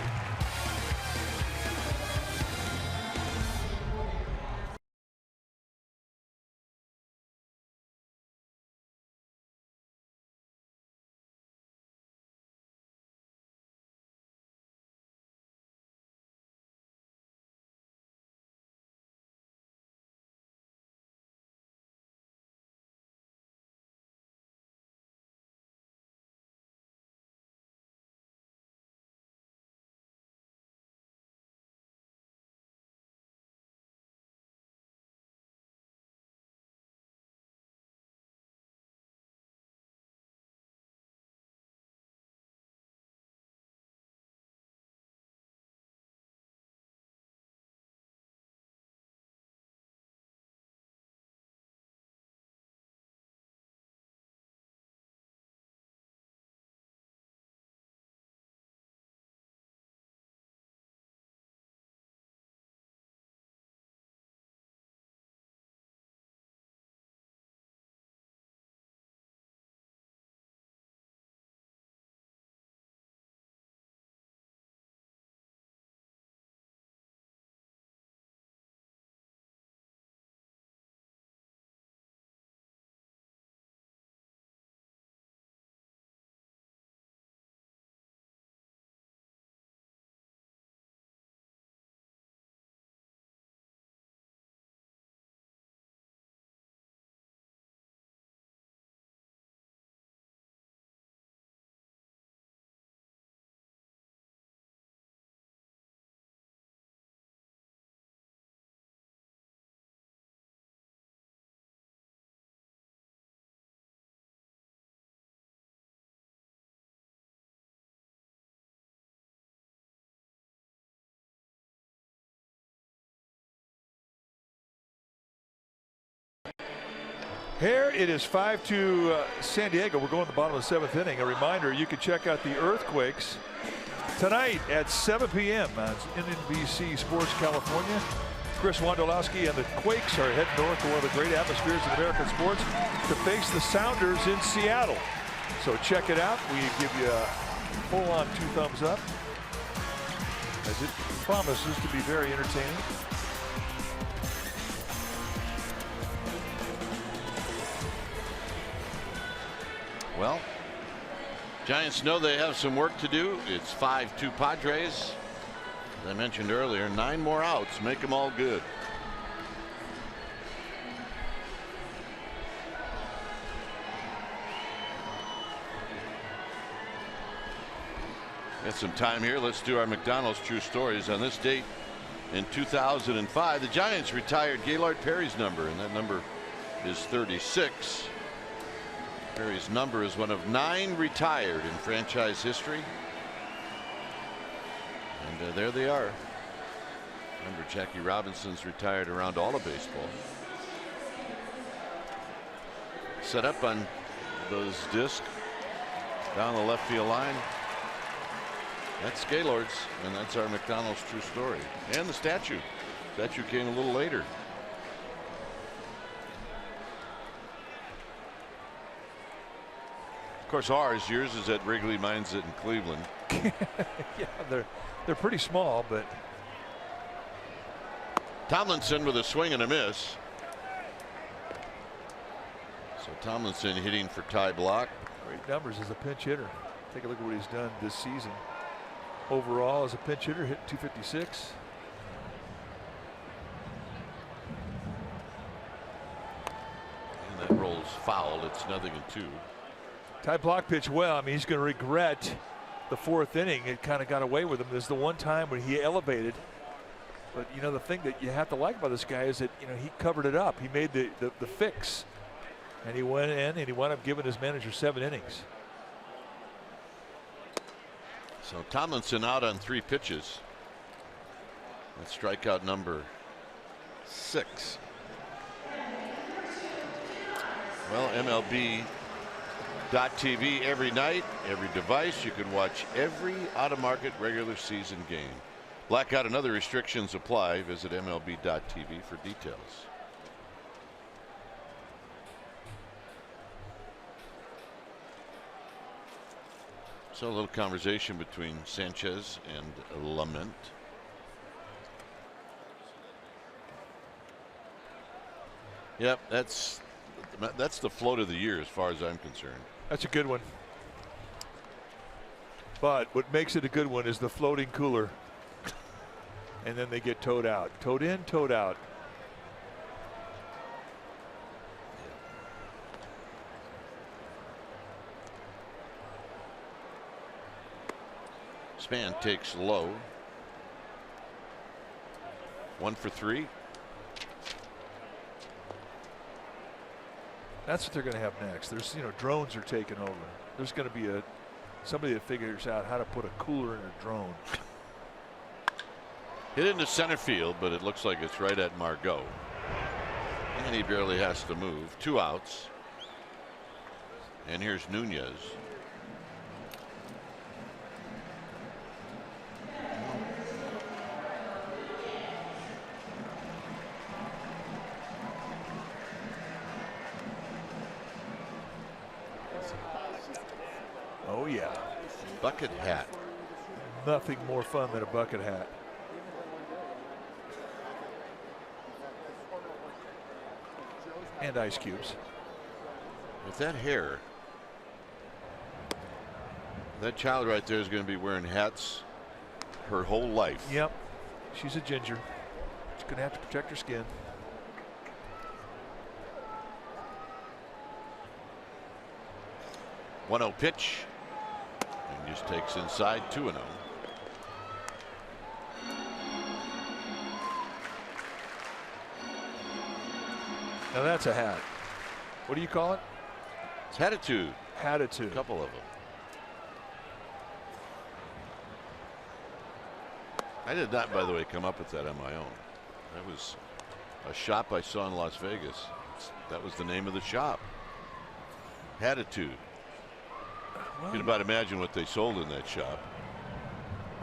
Here it is 5-2 San Diego. We're going to the bottom of the 7th inning. A reminder, you can check out the Earthquakes tonight at 7 p.m. on NBC Sports California. Chris Wondolowski and the Quakes are heading north to one of the great atmospheres in American sports to face the Sounders in Seattle. So check it out. We give you a full-on 2 thumbs up, as it promises to be very entertaining. Well, Giants know they have some work to do. It's 5-2 Padres. As I mentioned earlier, 9 more outs, make them all good. Got some time here. Let's do our McDonald's True Stories. On this date in 2005, the Giants retired Gaylord Perry's number, and that number is 36. Perry's number is one of 9 retired in franchise history. And there they are. Remember, Jackie Robinson's retired around all of baseball. Set up on those discs down the left field line. That's Gaylord's, and that's our McDonald's True Story. And the statue. Statue came a little later. Of course, yours is at Wrigley, mine's in Cleveland. Yeah, they're pretty small, but Tomlinson with a swing and a miss. So Tomlinson hitting for Ty Blach. Great numbers as a pinch hitter. Take a look at what he's done this season. Overall, as a pinch hitter, hit 256. And that rolls foul. It's 0-2. Ty Block pitched well. I mean, he's going to regret the 4th inning. It kind of got away with him. There's the one time when he elevated. But, you know, the thing that you have to like about this guy is that, you know, he covered it up. He made the fix. And he went in and he wound up giving his manager 7 innings. So Tomlinson out on 3 pitches. That's strikeout number 6. Well, MLB.TV every night, every device. You can watch every out-of-market regular season game. Blackout and other restrictions apply. Visit MLB.TV for details. So a little conversation between Sanchez and Lament. Yep, that's the float of the year as far as I'm concerned. That's a good one. But what makes it a good one is the floating cooler. And then they get towed out. Towed in, towed out. Span takes low. 1 for 3. That's what they're going to have next. There's, you know, drones are taking over. There's going to be somebody that figures out how to put a cooler in a drone. Hit into center field, but it looks like it's right at Margot. And he barely has to move. 2 outs. And here's Nunez. Oh, yeah. Bucket hat. Nothing more fun than a bucket hat. And ice cubes. With that hair, that child right there is going to be wearing hats her whole life. Yep. She's a ginger. She's going to have to protect her skin. 1-0 pitch. And just takes inside. 2-0. Now that's a hat. What do you call it? It's attitude. Attitude. A couple of them. I did not, by the way, come up with that on my own. That was a shop I saw in Las Vegas. That was the name of the shop. Attitude. You can about imagine what they sold in that shop.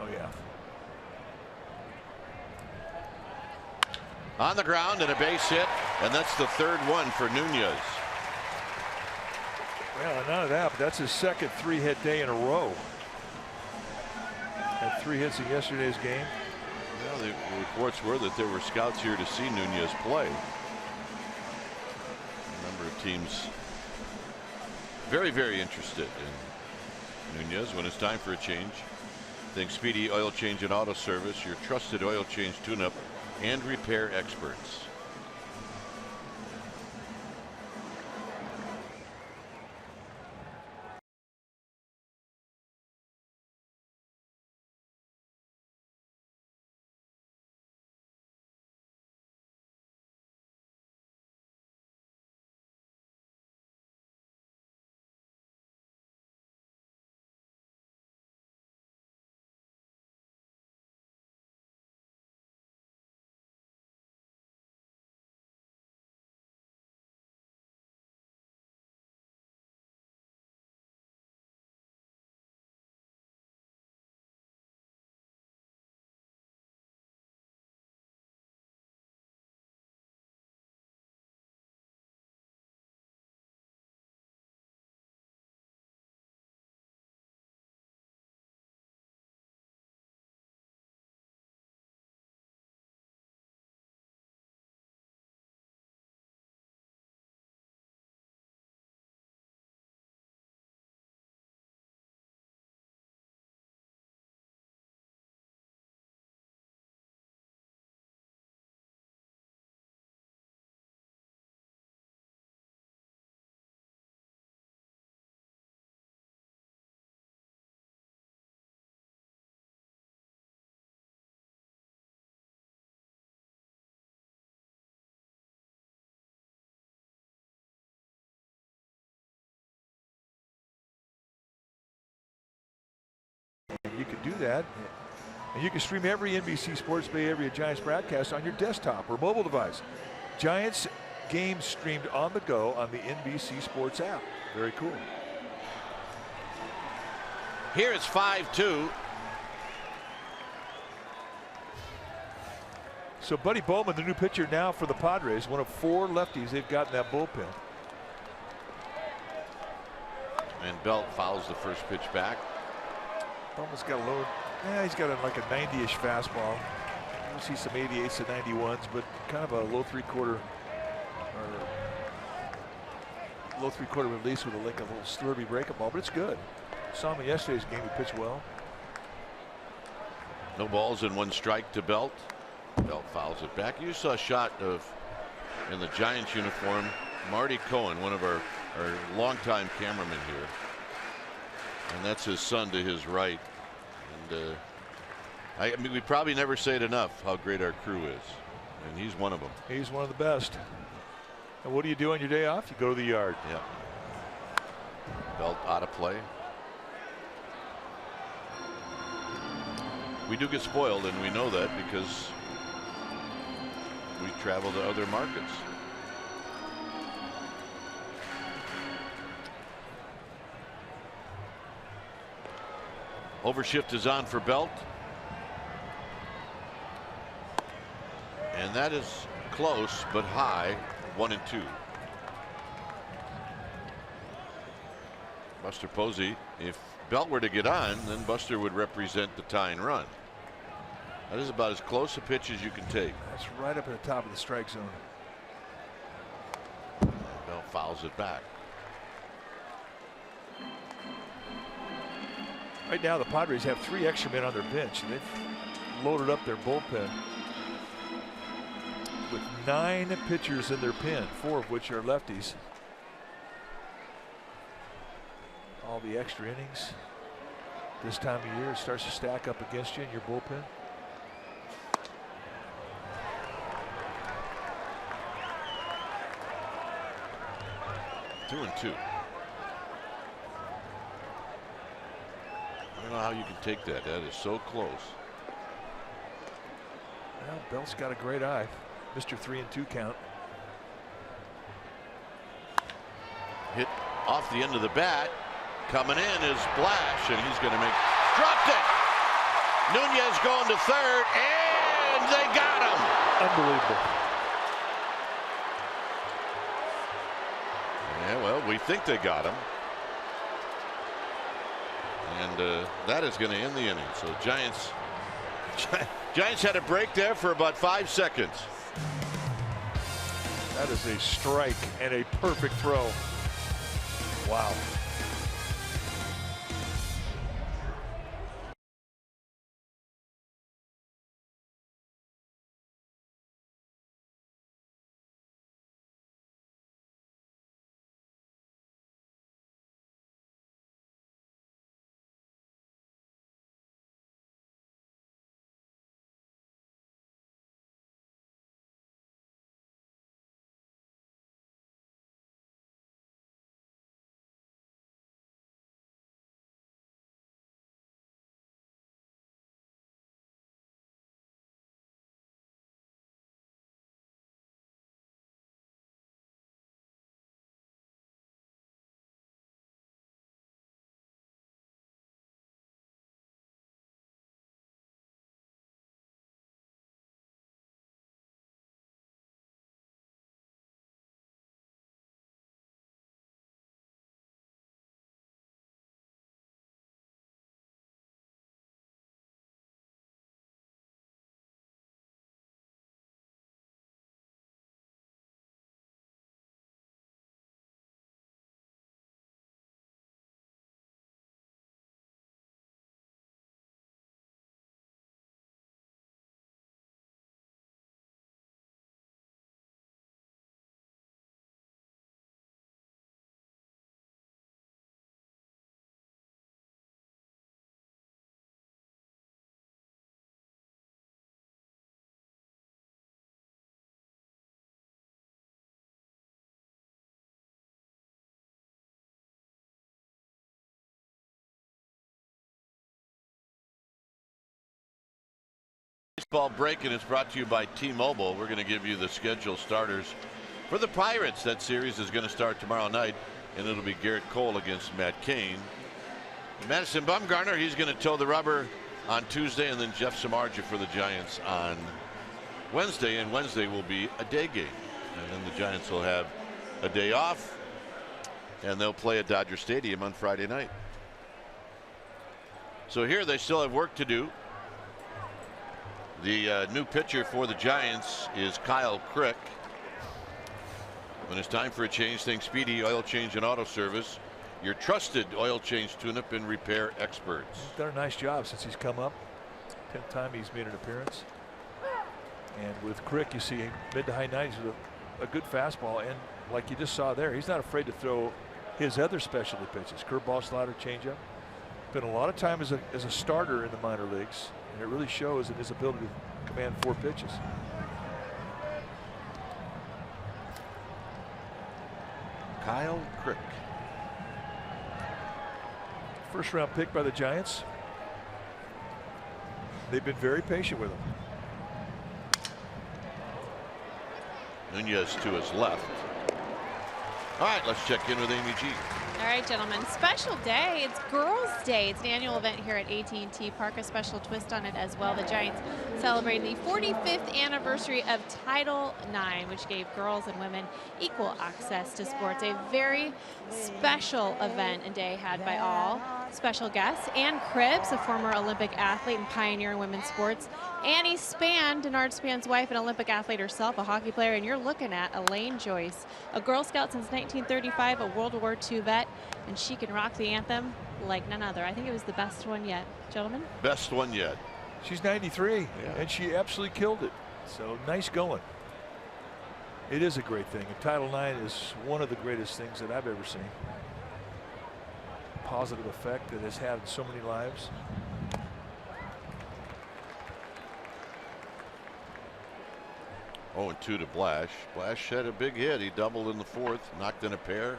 Oh, yeah. On the ground and a base hit, and that's the 3rd one for Nunez. Well, none of that, but that's his second 3-hit day in a row. Had 3 hits in yesterday's game. Well, the reports were that there were scouts here to see Nunez play. A number of teams very, very interested in Nunez. When it's time for a change, think Speedy Oil Change and Auto Service, your trusted oil change tune-up and repair experts. that. And you can stream every NBC Sports Bay Area Giants broadcast on your desktop or mobile device. Giants game streamed on the go on the NBC Sports app. Very cool. Here it's 5-2. So Buddy Bowman, the new pitcher now for the Padres, one of 4 lefties they've got in that bullpen. And Belt fouls the first pitch back. Bowman's got a low, he's got like a 90-ish fastball. You'll see some 88s to 91s, but kind of a low three-quarter release with like a little slurvy breaking ball, but it's good. Saw him in yesterday's game, he pitched well. No balls and 1 strike to Belt. Belt fouls it back. You saw a shot of, in the Giants uniform, Marty Cohen, one of our longtime cameramen here. And that's his son to his right. And I mean, we probably never say it enough how great our crew is. And he's one of them. He's one of the best. And what do you do on your day off? You go to the yard. Yeah. Belt out of play. We do get spoiled, and we know that because we travel to other markets. Overshift is on for Belt. And that is close but high. 1-2. Buster Posey, if Belt were to get on, then Buster would represent the tying run. That is about as close a pitch as you can take. That's right up at the top of the strike zone. Belt fouls it back. Right now, the Padres have 3 extra men on their bench. They've loaded up their bullpen with 9 pitchers in their pen, 4 of which are lefties. All the extra innings this time of year, it starts to stack up against you in your bullpen. Two and 2. I don't know how you can take that. That is so close. Well, Belt's got a great eye. Mr. 3-2 count. Hit off the end of the bat. Coming in is Blash, and he's going to make. Dropped it! Nunez going to third, and they got him! Unbelievable. Yeah, well, we think they got him. And that is going to end the inning. So Giants had a break there for about 5 seconds. That is a strike and a perfect throw. Wow. Baseball break, and it's brought to you by T-Mobile. We're going to give you the schedule starters for the Pirates. That series is going to start tomorrow night, and it'll be Garrett Cole against Matt Cain. Madison Bumgarner, he's going to toe the rubber on Tuesday, and then Jeff Samardzija for the Giants on Wednesday, and Wednesday will be a day game, and then the Giants will have a day off, and they'll play at Dodger Stadium on Friday night. So here they still have work to do. The new pitcher for the Giants is Kyle Crick. When it's time for a change, think Speedy Oil Change and Auto Service, your trusted oil change, tune-up, and repair experts. He's done a nice job since he's come up. 10th time he's made an appearance. And with Crick, you see mid to high 90s with a good fastball, and like you just saw there, he's not afraid to throw his other specialty pitches: curveball, slider, changeup. Spent a lot of time as a starter in the minor leagues, and it really shows in his ability to command 4 pitches. Kyle Crick, first round pick by the Giants. They've been very patient with him. Nunez to his left. All right, let's check in with Amy G. All right, gentlemen, special day. It's Girls' Day. It's an annual event here at AT&T Park. A special twist on it as well. The Giants celebrating the 45th anniversary of Title IX, which gave girls and women equal access to sports. A very special event and day had by all. Special guests: Ann Cribbs, a former Olympic athlete and pioneer in women's sports. Annie Spann, Denard Spann's wife, an Olympic athlete herself, a hockey player. And you're looking at Elaine Joyce, a Girl Scout since 1935, a World War II vet, and she can rock the anthem like none other. I think it was the best one yet, gentlemen. Best one yet. She's 93, and she absolutely killed it. So nice going. It is a great thing, and Title IX is one of the greatest things that I've ever seen. Positive effect that has had in so many lives. Oh, and 2 to Blash. Blash had a big hit. He doubled in the 4th, knocked in a pair.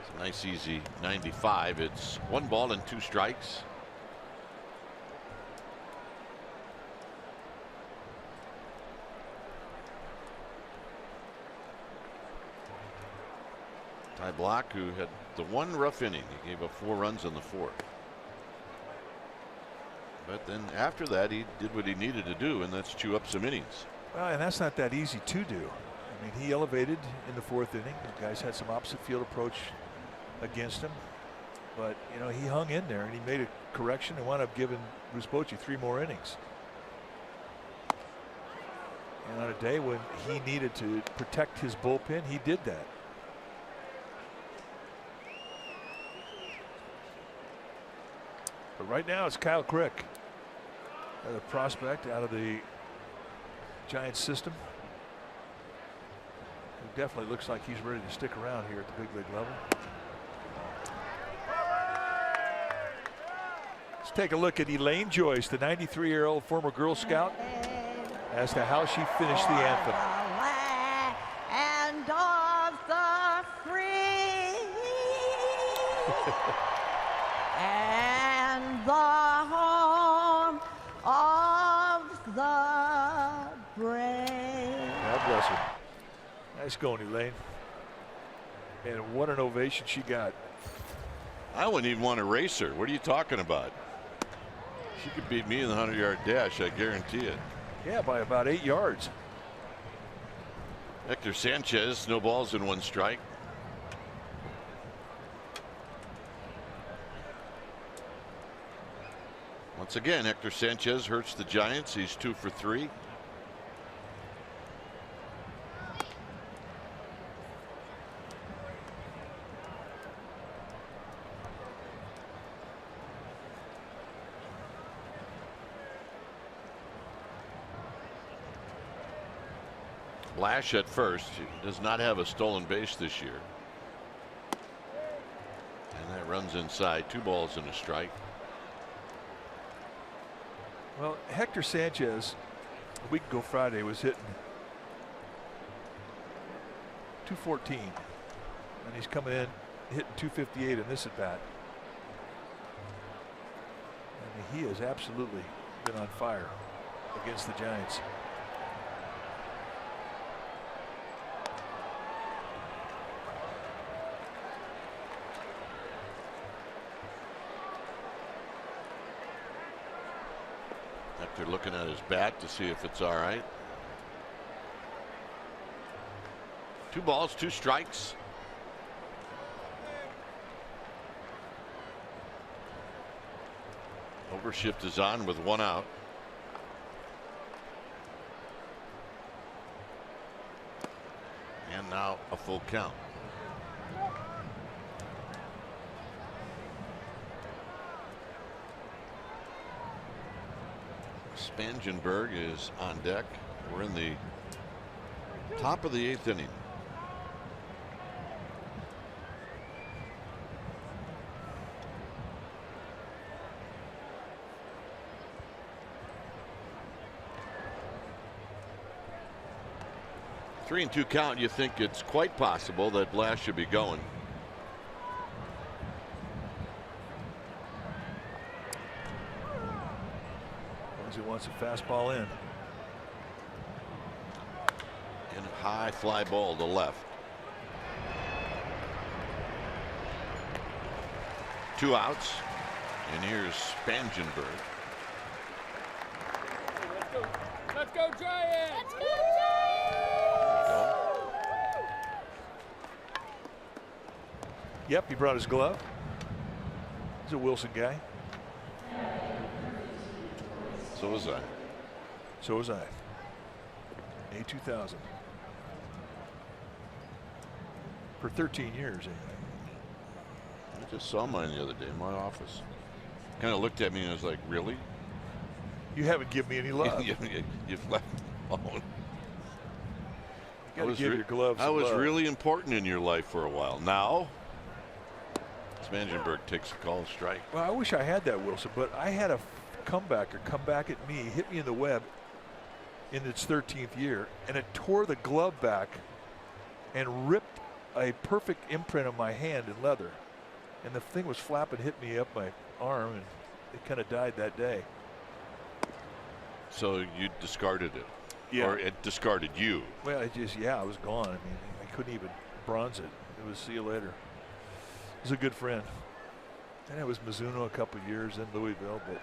It's a nice, easy 95. It's 1 ball and 2 strikes. Ty Block, who had the 1 rough inning. He gave up 4 runs in the 4th. But then after that, he did what he needed to do, and that's chew up some innings. Well, and that's not that easy to do. I mean, he elevated in the 4th inning. The guys had some opposite field approach against him. But, you know, he hung in there, and he made a correction and wound up giving Bruce Bochy 3 more innings. And on a day when he needed to protect his bullpen, he did that. But right now it's Kyle Crick, another prospect out of the Giants system, who definitely looks like he's ready to stick around here at the big league level. Let's take a look at Elaine Joyce, the 93-year-old former Girl Scout, as to how she finished the anthem. And of the free and the home of the brave. God bless her. Nice going, Elaine. And what an ovation she got. I wouldn't even want to race her. What are you talking about? She could beat me in the 100-yard dash, I guarantee it. Yeah, by about 8 yards. Hector Sanchez, no balls and 1 strike. Once again, Hector Sanchez hurts the Giants. He's 2 for 3. Blash at first. He does not have a stolen base this year. And that runs inside. 2 balls and a strike. Well, Hector Sanchez, a week ago Friday, was hitting .214, and he's coming in hitting .258 in this at bat. I mean, he has absolutely been on fire against the Giants. After looking at his bat to see if it's all right. 2 balls, 2 strikes. Overshift is on with 1 out. And now a full count. Spangenberg is on deck. We're in the top of the 8th inning. Three and 2 count. You think it's quite possible that Blash should be going. He wants a fastball in. And a high fly ball to left. 2 outs. And here's Spangenberg. Let's go Giants! Let's go Yep, he brought his glove. He's a Wilson guy. So was I. So was I. A2000. For 13 years. I just saw mine the other day in my office. Kind of looked at me and was like, really? You haven't given me any love. You've left me alone. You got to give your gloves I was love. really important in your life for a while. Now, Spangenberg takes a call strike. Well, I wish I had that, Wilson, but I had a comebacker come back at me, hit me in the web in its 13th year, and it tore the glove back and ripped a perfect imprint of my hand in leather. And the thing was flapping, hit me up my arm, and it kind of died that day. So you discarded it? Yeah. Or it discarded you? Well, I was gone. I mean, I couldn't even bronze it. It was see you later. He was a good friend. And it was Mizuno a couple of years in Louisville, but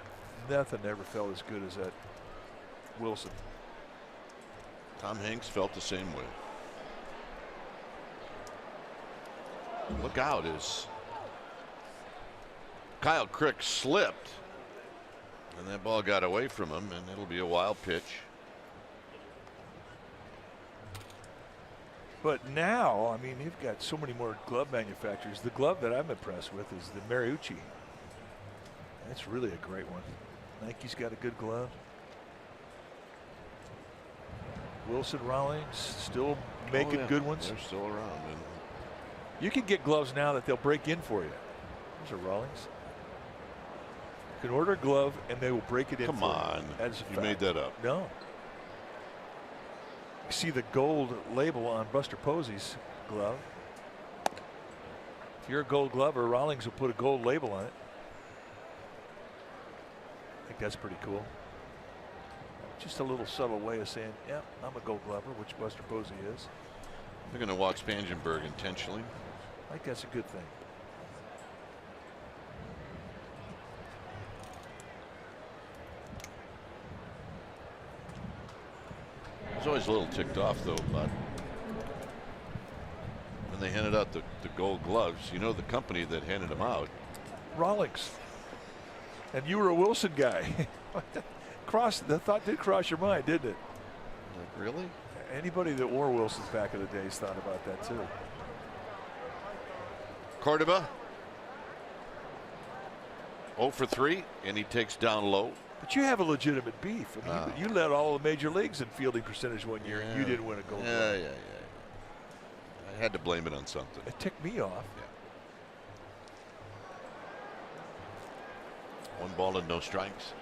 nothing ever felt as good as that Wilson. Tom Hanks felt the same way. Look out, as Kyle Crick slipped, and that ball got away from him, and it'll be a wild pitch. But now, I mean, you've got so many more glove manufacturers. The glove that I'm impressed with is the Mariucci. That's really a great one. Nike's got a good glove. Wilson, Rawlings still making good ones. They're still around. And you can get gloves now that they'll break in for you. Those are Rawlings. You can order a glove and they will break it in. Come on. That's a you fact. made that up. No. You see the gold label on Buster Posey's glove. If you're a gold glover, Rawlings will put a gold label on it. I think that's pretty cool. Just a little subtle way of saying, yeah, I'm a gold glover, which Buster Posey is. They're going to walk Spangenberg intentionally. I think that's a good thing. I was always a little ticked off, though, about when they handed out the gold gloves. You know, the company that handed them out. Rawlings. And you were a Wilson guy. The thought did cross your mind, didn't it? Like, really? Anybody that wore Wilsons back in the days thought about that too. Cordoba 0 for 3, and he takes down low. But you have a legitimate beef. I mean, you led all the major leagues in fielding percentage one year, and you didn't win a gold glove. Yeah. I had to blame it on something. It ticked me off. Yeah. 1 ball and no strikes.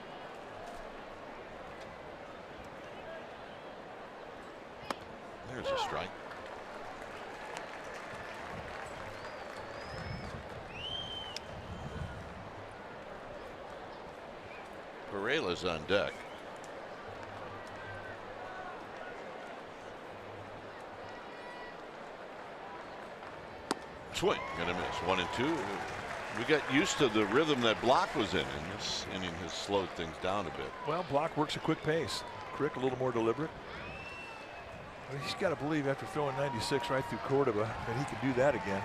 There's a strike. Perela's on deck. Swing and a miss. 1-2. We got used to the rhythm that Block was in, and this inning has slowed things down a bit. Well, Block works a quick pace. Crick a little more deliberate. But he's got to believe after throwing 96 right through Cordoba that he can do that again.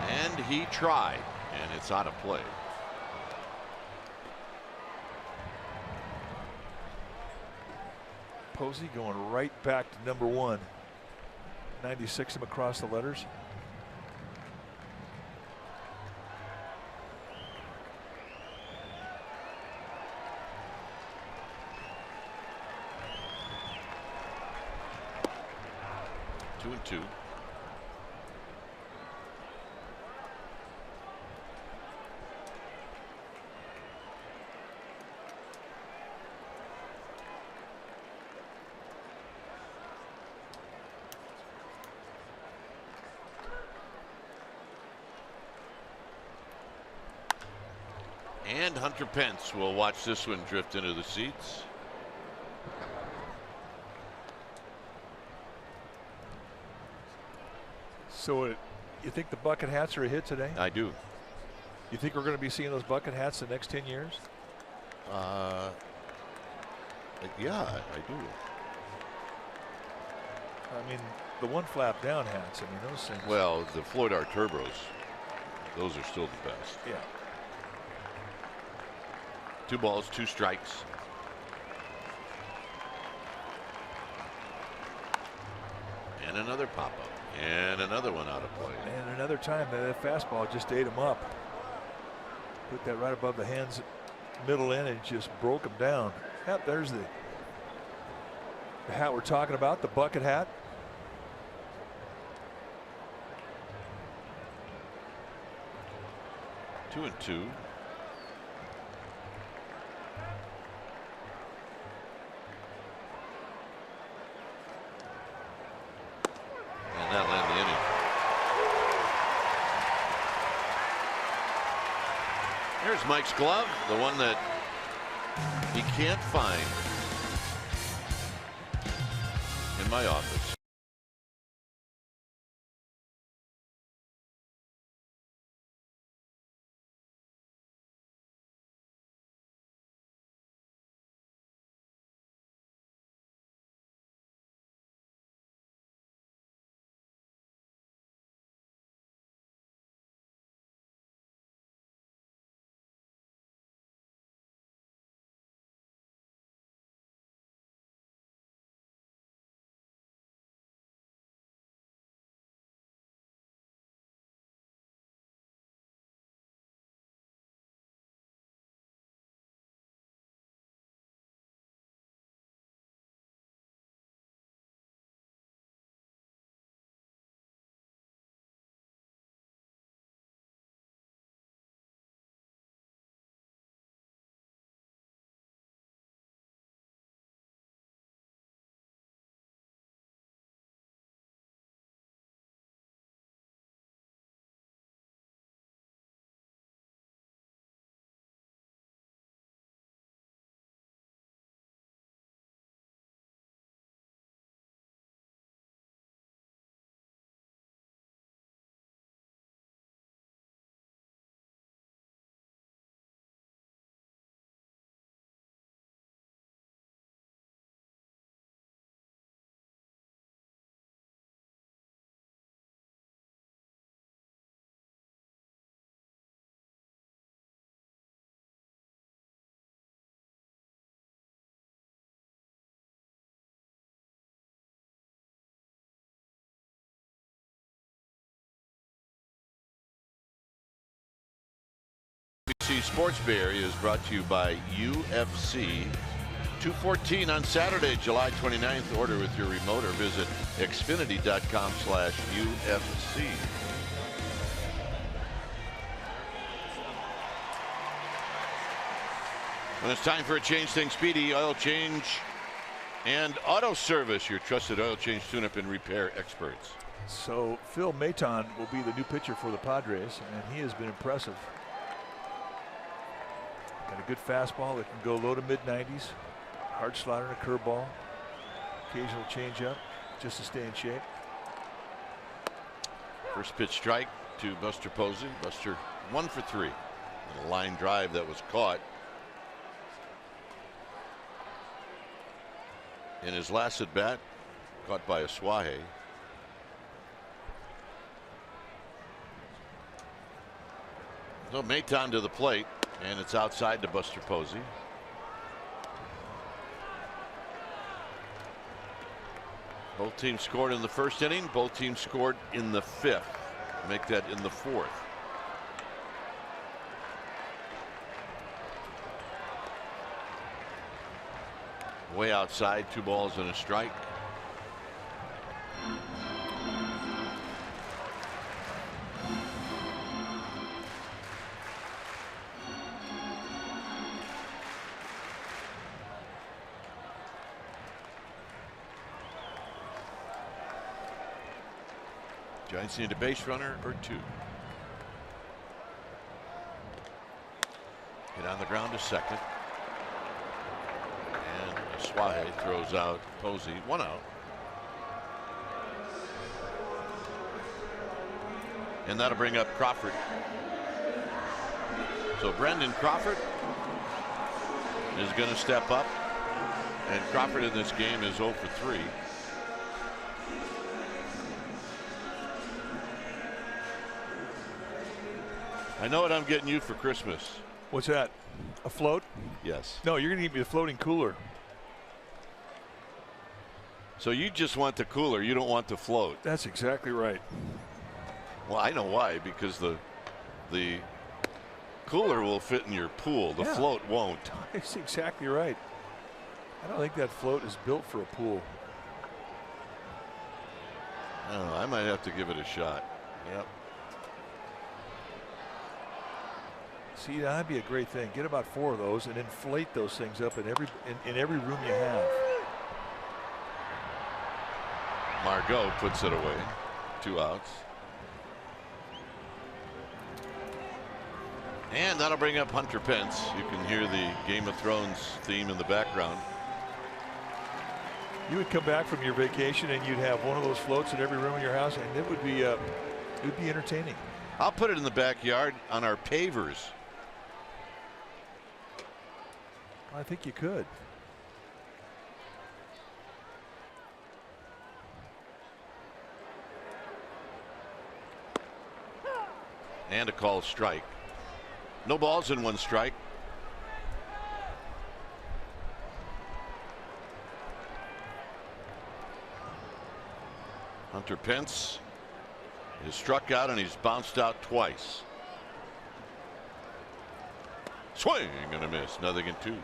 And he tried, and it's out of play. Posey going right back to number 1. 96 him across the letters. Two and two. And Hunter Pence will watch this one drift into the seats. So you think the bucket hats are a hit today? I do. You think we're going to be seeing those bucket hats the next 10 years? Yeah, I do. I mean, the one flap down hats, I mean, those things. Well, the Floyd R. Turbos, those are still the best. Yeah. 2 balls, 2 strikes. And another pop up. And another one out of play. And another time that fastball just ate him up. Put that right above the hands, middle in, and just broke him down. Yep, there's the hat we're talking about, the bucket hat. Two and two. And that'll end the inning. There's Mike's glove, the one that he can't find in my office. ABC Sports Bay Area is brought to you by UFC 214 on Saturday, July 29th. Order with your remote or visit xfinity.com/UFC. When it's time for a change, thing speedy. Oil change and auto service. Your trusted oil change, tune-up, and repair experts. So Phil Maton will be the new pitcher for the Padres, and he has been impressive. Got a good fastball that can go low to mid-90s. Hard slider and a curveball. Occasional changeup just to stay in shape. First pitch strike to Buster Posey. Buster 1 for 3. And a line drive that was caught in his last at bat, caught by Aswahe. So Maton to the plate, and it's outside to Buster Posey. Both teams scored in the first inning. Both teams scored in the 5th. Make that in the 4th. Way outside, 2 balls and a strike. Giants need a base runner or 2. Hit on the ground to second. And Aswahe throws out Posey. 1 out. And that'll bring up Crawford. So Brendan Crawford is going to step up. And Crawford in this game is 0 for 3. I know what I'm getting you for Christmas. What's that? A float? Yes. No, you're going to get me a floating cooler. So you just want the cooler, you don't want the float. That's exactly right. Well, I know why, because the cooler will fit in your pool. The float won't. That's exactly right. I don't think that float is built for a pool. I don't know. I might have to give it a shot. Yep. See, that'd be a great thing. Get about 4 of those and inflate those things up in every room you have. Margot puts it away. 2 outs. And that'll bring up Hunter Pence. You can hear the Game of Thrones theme in the background. You would come back from your vacation and you'd have one of those floats in every room in your house, and it would be entertaining. I'll put it in the backyard on our pavers. I think you could. And a called strike. No balls and 1 strike. Hunter Pence is struck out and he's bounced out twice. Swing and a miss. 0-2.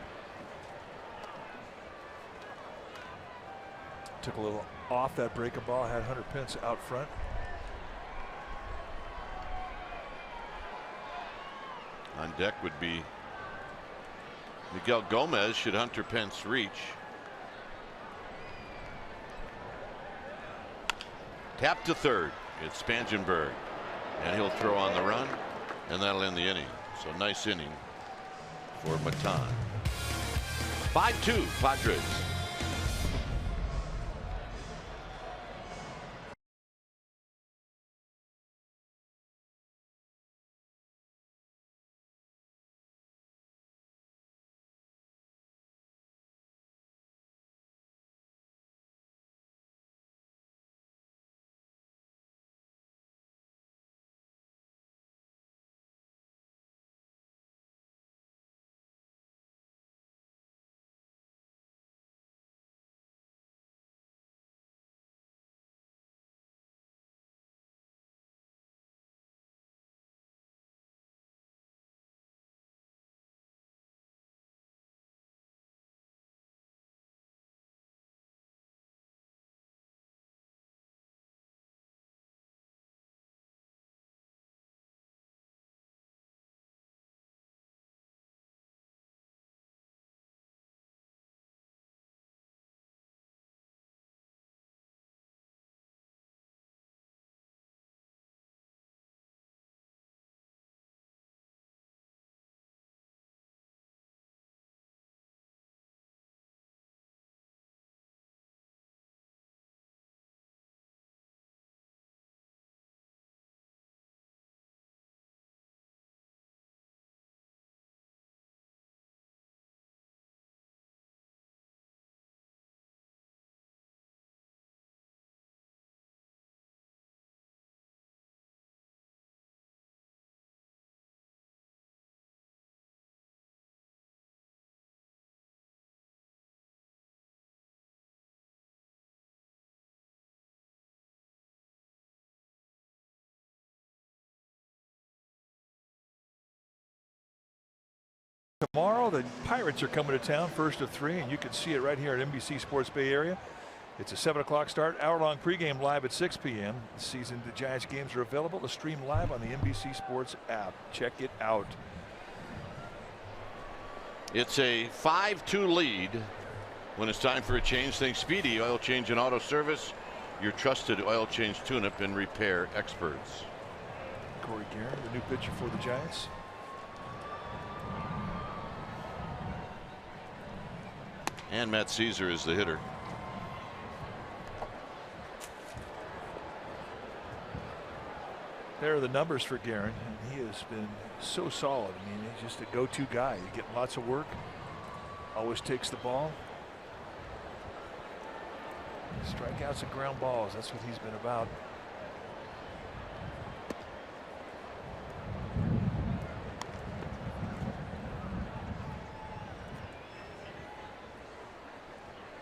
Took a little off that breaking ball, had Hunter Pence out front. On deck would be Miguel Gomez should Hunter Pence reach. Tap to third. It's Spangenberg. And he'll throw on the run. And that'll end the inning. So nice inning for Maton. 5-2 Padres. Tomorrow, the Pirates are coming to town, first of 3, and you can see it right here at NBC Sports Bay Area. It's a 7 o'clock start, hour-long pregame live at 6 p.m. This season, the Giants games are available to stream live on the NBC Sports app. Check it out. It's a 5-2 lead when it's time for a change. Think Speedy Oil Change and Auto Service, your trusted oil change tune-up and repair experts. Corey Guerin, the new pitcher for the Giants. And Matt Caesar is the hitter. There are the numbers for Guerin, and he has been so solid. I mean, he's just a go-to guy. He's getting lots of work, always takes the ball. Strikeouts and ground balls, that's what he's been about.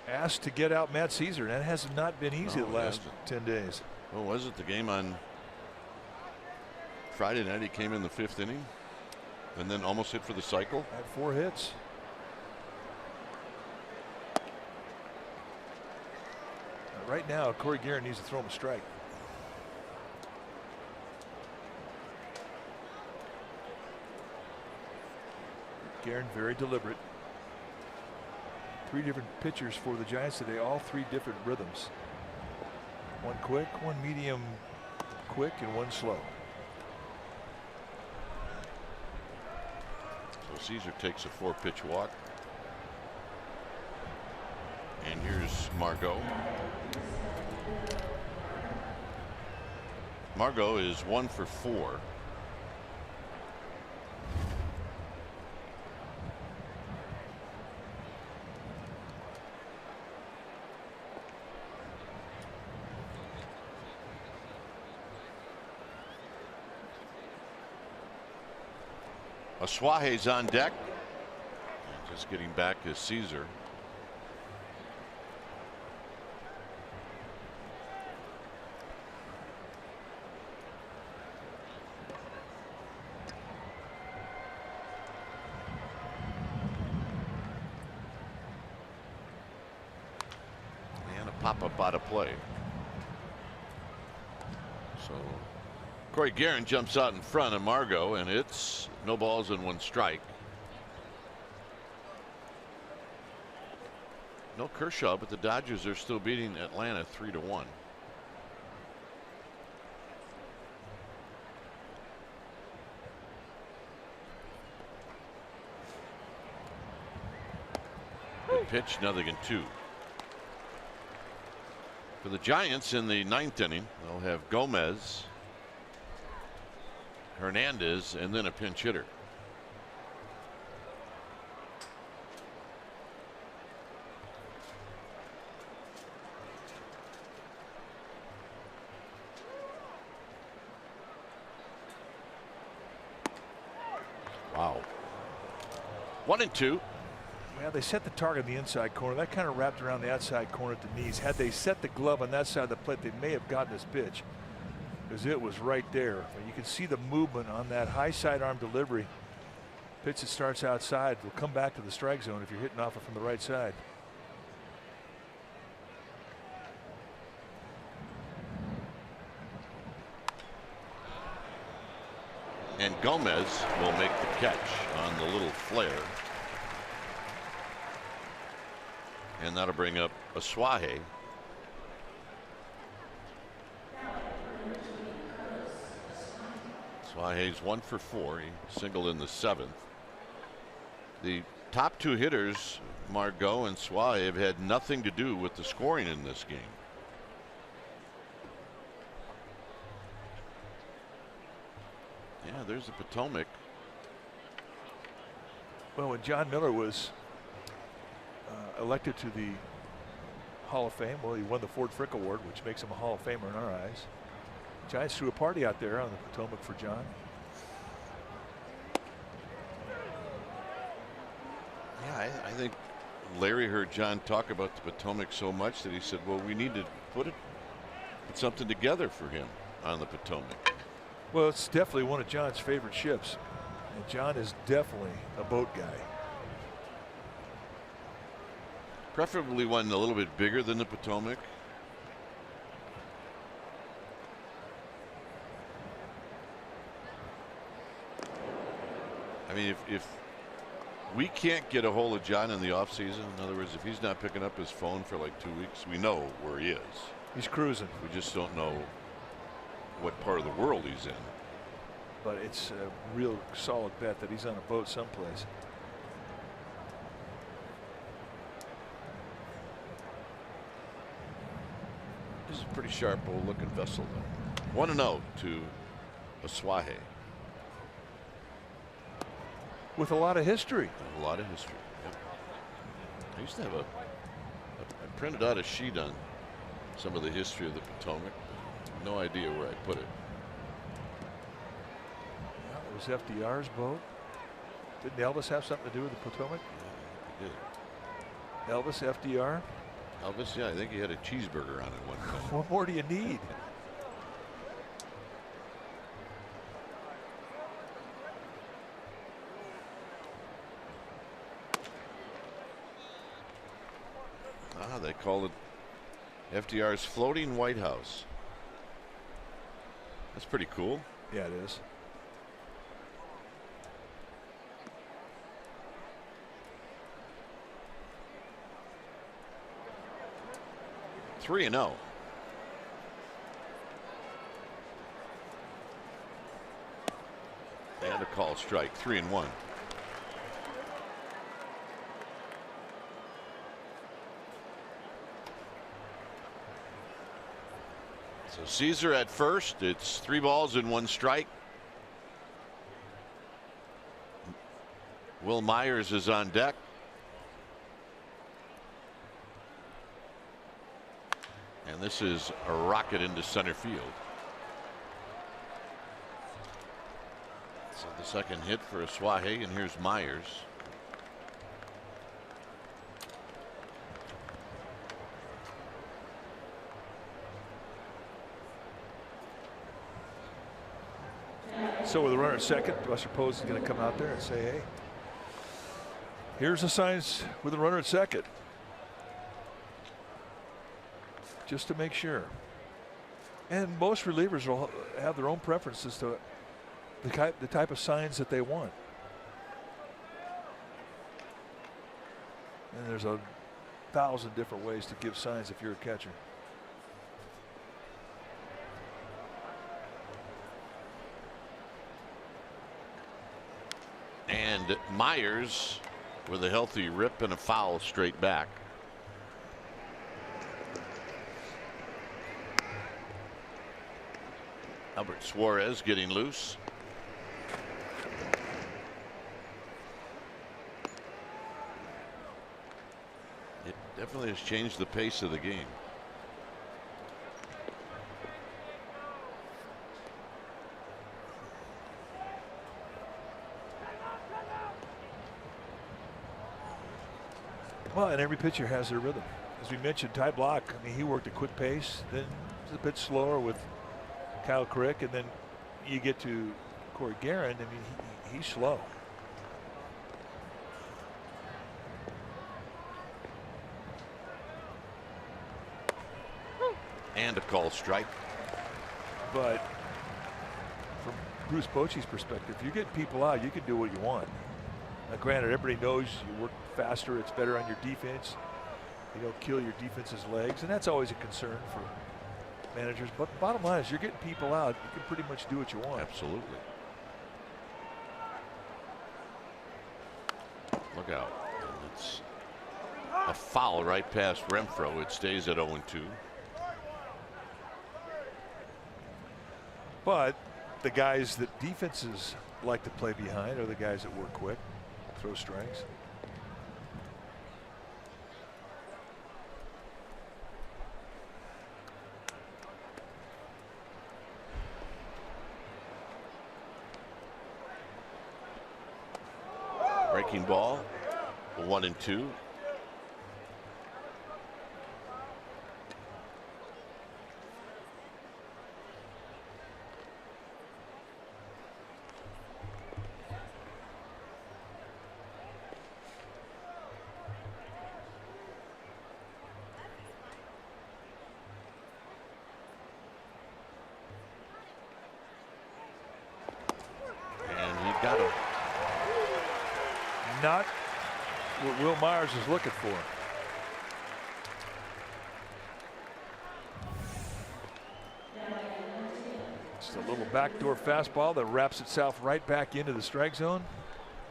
Asked to get out Matt Caesar, and that has not been easy the last 10 days. Oh, was it the game on Friday night? He came in the 5th inning and then almost hit for the cycle. Had 4 hits. Right now, Corey Guerin needs to throw him a strike. Guerin very deliberate. 3 different pitchers for the Giants today, all 3 different rhythms. 1 quick, 1 medium quick, and 1 slow. So Caesar takes a 4-pitch walk. And here's Margot. Margot is 1 for 4. Suahe's on deck. And just getting back is Caesar. And a pop-up out of play. So Corey Guerin jumps out in front of Margot, and it's no balls and 1 strike. No Kershaw, but the Dodgers are still beating Atlanta 3-1. Good pitch, 0-2. For the Giants in the 9th inning, they'll have Gomez, Hernandez, and then a pinch hitter. Wow. 1-2. Well, they set the target in the inside corner. That kind of wrapped around the outside corner at the knees. Had they set the glove on that side of the plate, they may have gotten this pitch, because it was right there. But you can see the movement on that high sidearm delivery. Pitch that starts outside will come back to the strike zone if you're hitting off it from the right side. And Gomez will make the catch on the little flare. And that'll bring up Suahe. Suahe's 1 for 4. He singled in the 7th. The top 2 hitters, Margot and Suahe, have had nothing to do with the scoring in this game. Yeah, there's the Potomac. Well, when John Miller was elected to the Hall of Fame, well, he won the Ford Frick Award, which makes him a Hall of Famer in our eyes. Giants threw a party out there on the Potomac for John. Yeah, I think Larry heard John talk about the Potomac so much that he said, well, we need to put something together for him on the Potomac. Well, it's definitely one of John's favorite ships. And John is definitely a boat guy. Preferably one a little bit bigger than the Potomac. I mean, if we can't get a hold of John in the offseason, in other words, if he's not picking up his phone for like 2 weeks, we know where he is. He's cruising. We just don't know what part of the world he's in. But it's a real solid bet that he's on a boat someplace. This is a pretty sharp old looking vessel though. 1-0 to Aswahe. With a lot of history. A lot of history. Yep. I used to have I printed out a sheet on some of the history of the Potomac. No idea where I put it. Well, it was FDR's boat. Didn't Elvis have something to do with the Potomac? Yeah, he did. Elvis, FDR. Elvis, yeah, I think he had a cheeseburger on it one time. What more do you need? They call it FDR's floating White House. That's pretty cool. Yeah, it is. Three and 0. And a call strike. 3-1. So Caesar at first. It's 3 balls and 1 strike. Will Myers is on deck. And this is a rocket into center field. So the second hit for Aswahe, and here's Myers. So with a runner at second, Buster Posey is going to come out there and say, hey, here's the signs with a runner at second. Just to make sure. And most relievers will have their own preferences to the type of signs that they want. And there's 1,000 different ways to give signs if you're a catcher. And Myers with a healthy rip and a foul straight back. Albert Suarez getting loose. It definitely has changed the pace of the game. Well, and every pitcher has their rhythm. As we mentioned, Ty Block, I mean, he worked a quick pace, then a bit slower with Kyle Crick, and then you get to Corey Guerin. I mean, he's slow. And a call strike. But from Bruce Bochy's perspective, you get people out, you can do what you want. Now, granted, everybody knows you work faster, it's better on your defense. You don't kill your defense's legs, and that's always a concern for managers. But bottom line is, you're getting people out, you can pretty much do what you want. Absolutely. Look out. And it's a foul right past Renfroe. It stays at 0-2. But the guys that defenses like to play behind are the guys that work quick, throw strikes. Breaking ball, 1-2. shadow. Not what Will Myers is looking for. Just a little backdoor fastball that wraps itself right back into the strike zone.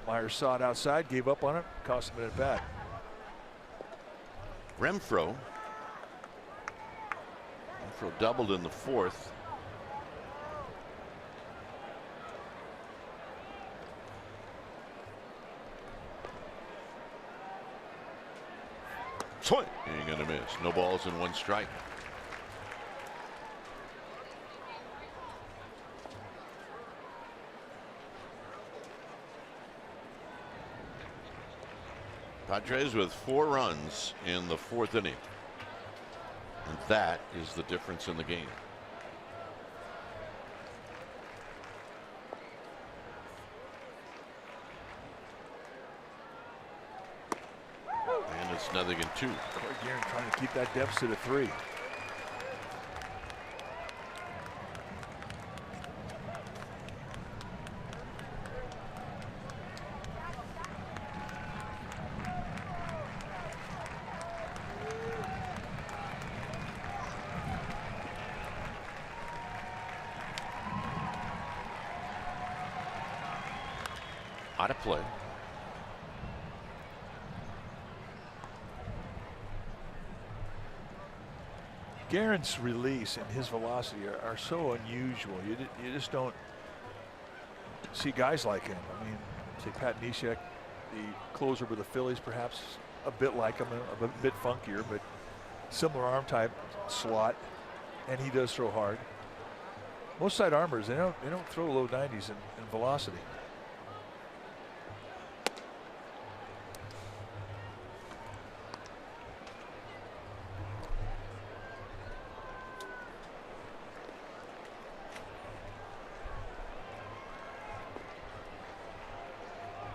Myers saw it outside, gave up on it, cost him an at-bat. Renfroe doubled in the fourth. Swing. Ain't gonna miss. No balls and one strike. Padres with 4 runs in the 4th inning. And that is the difference in the game. And it's 0-2. Corey Guerin trying to keep that deficit at 3. Out of play. Guerin's release and his velocity are so unusual. You just don't see guys like him. I mean, say Pat Neshek, the closer with the Phillies, perhaps a bit like him, a bit funkier, but similar arm type slot, and he does throw hard. Most side armors, they don't throw low 90s in velocity.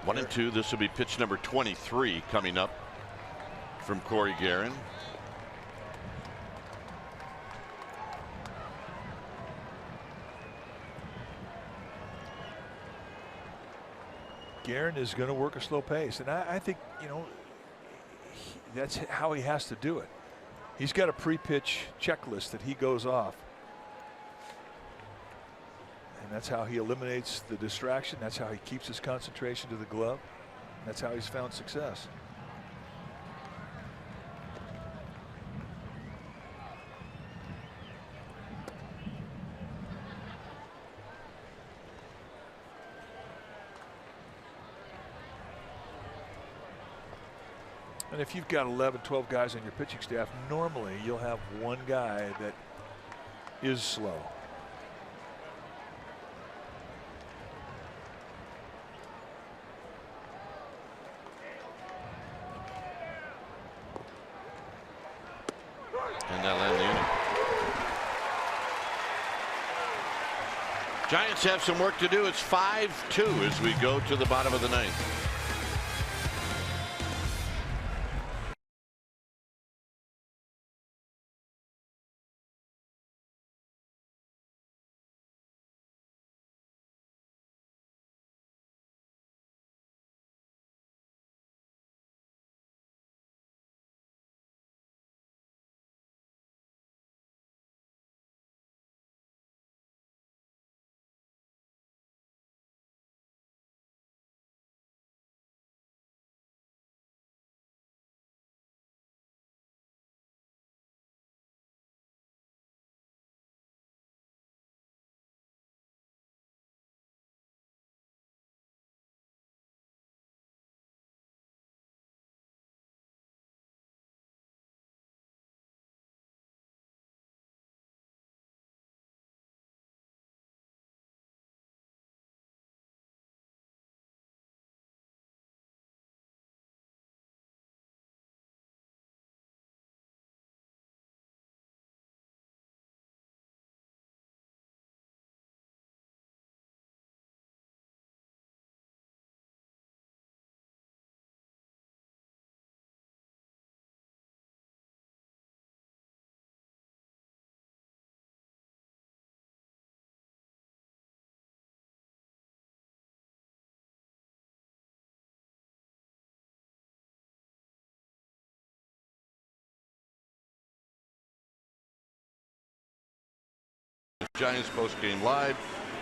One and two. This will be pitch number 23 coming up from Corey Guerin. Guerin is going to work a slow pace, and I think, that's how he has to do it. He's got a pre-pitch checklist that he goes off, and that's how he eliminates the distraction. That's how he keeps his concentration to the glove. That's how he's found success. And if you've got 11, 12 guys on your pitching staff, normally you'll have one guy that is slow. And that'll end the inning. Giants have some work to do. It's 5-2 as we go to the bottom of the ninth. Giants post-game live.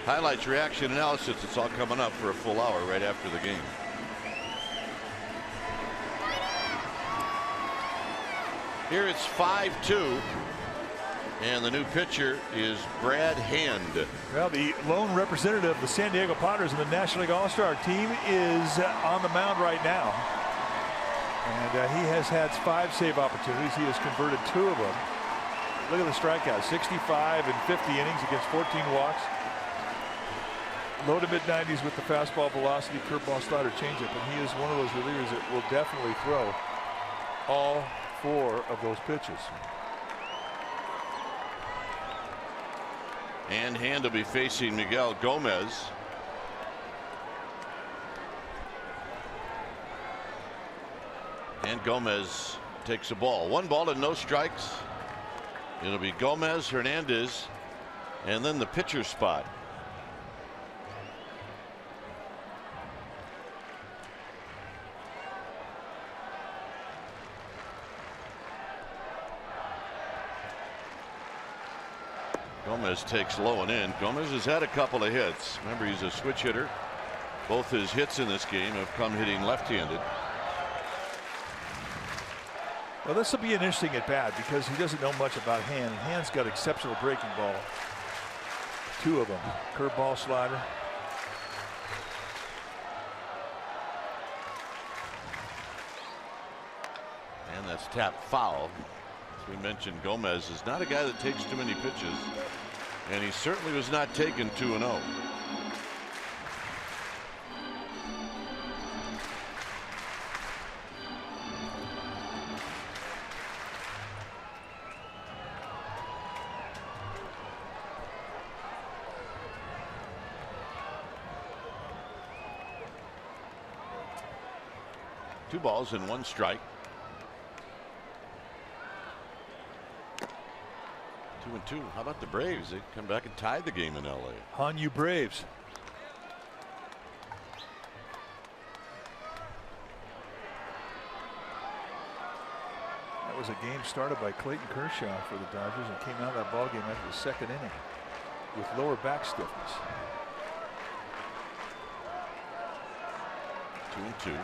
Highlights, reaction, analysis. It's all coming up for a full hour right after the game. Here it's 5-2. And the new pitcher is Brad Hand. Well, the lone representative of the San Diego Padres in the National League All-Star team is on the mound right now. And he has had 5 save opportunities. He has converted 2 of them. Look at the strikeouts, 65 and 50 innings against 14 walks. Low to mid 90s with the fastball velocity, curveball, slider, changeup. And he is one of those relievers that will definitely throw all 4 of those pitches. And Hand will be facing Miguel Gomez. And Gomez takes a ball. 1 ball and no strikes. It'll be Gomez, Hernandez, and then the pitcher spot. Gomez takes low and in. Gomez has had a couple of hits. Remember, he's a switch hitter. Both his hits in this game have come hitting left-handed. Well, this will be an interesting at bat because he doesn't know much about Hand. Hand's got exceptional breaking ball. 2 of them. Curveball, slider. And that's tapped foul. As we mentioned, Gomez is not a guy that takes too many pitches. And he certainly was not taken 2-0. Two balls and 1 strike. 2-2. How about the Braves? They come back and tied the game in LA. On you Braves. That was a game started by Clayton Kershaw for the Dodgers and came out of that ball game after the 2nd inning with lower back stiffness. 2-2.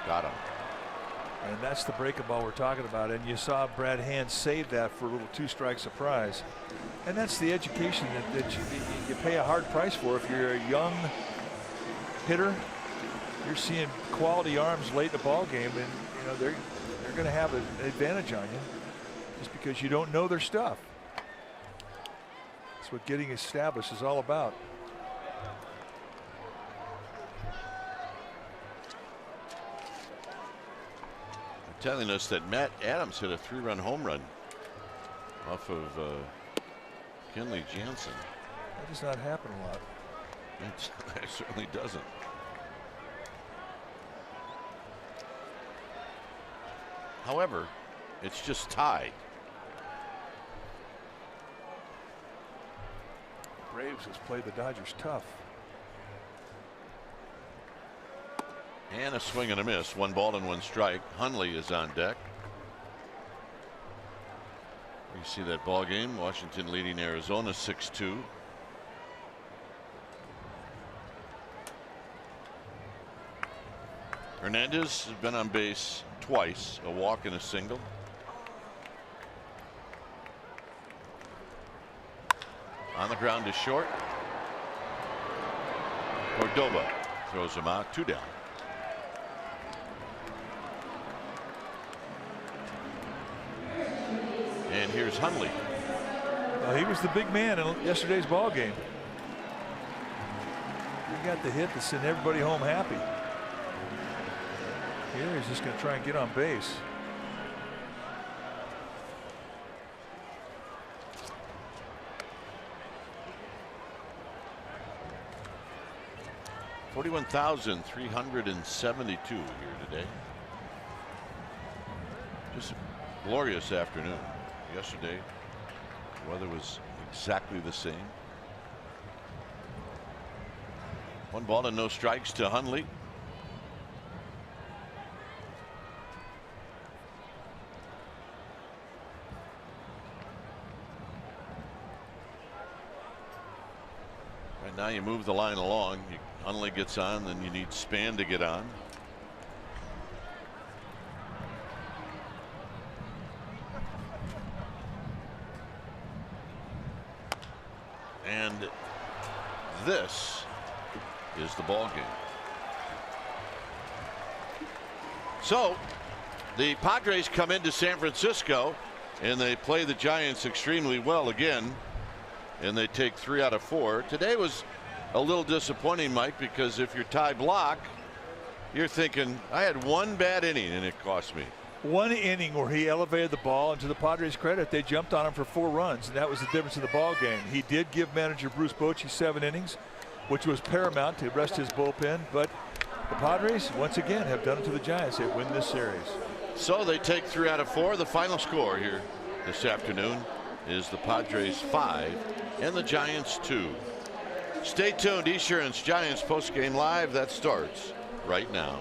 Got him. And that's the breaking ball we're talking about. And you saw Brad Hand save that for a little 2-strike surprise. And that's the education that you pay a hard price for. If you're a young hitter, you're seeing quality arms late in the ball game, and you know they're going to have an advantage on you just because you don't know their stuff. That's what getting established is all about. Telling us that Matt Adams hit a 3-run home run off of Kenley Jansen. That does not happen a lot. It certainly doesn't. However, it's just tied. Braves has played the Dodgers tough. And a swing and a miss. 1 ball and 1 strike. Hundley is on deck. You see that ball game. Washington leading Arizona 6-2. Hernandez has been on base twice, a walk and a single. On the ground to short. Cordoba throws him out. 2 down. And here's Hundley. He was the big man in yesterday's ball game. He got the hit to send everybody home happy. Here he's just going to try and get on base. $41,372 here today. Just a glorious afternoon. Yesterday, the weather was exactly the same. 1 ball and no strikes to Hundley. Now you move the line along. Hundley gets on, then you need Span to get on. And this is the ball game. So the Padres come into San Francisco and they play the Giants extremely well again, and they take 3 out of 4. Today was a little disappointing, Mike, because if you're Ty Blach, you're thinking, I had one bad inning and it cost me. One inning where he elevated the ball, and to the Padres' credit, they jumped on him for 4 runs, and that was the difference in the ball game. He did give manager Bruce Bochy 7 innings, which was paramount to rest his bullpen, but the Padres once again have done it to the Giants. They win this series. So they take 3 out of 4. The final score here this afternoon is the Padres 5 and the Giants 2. Stay tuned. Esurance Giants postgame live. That starts right now.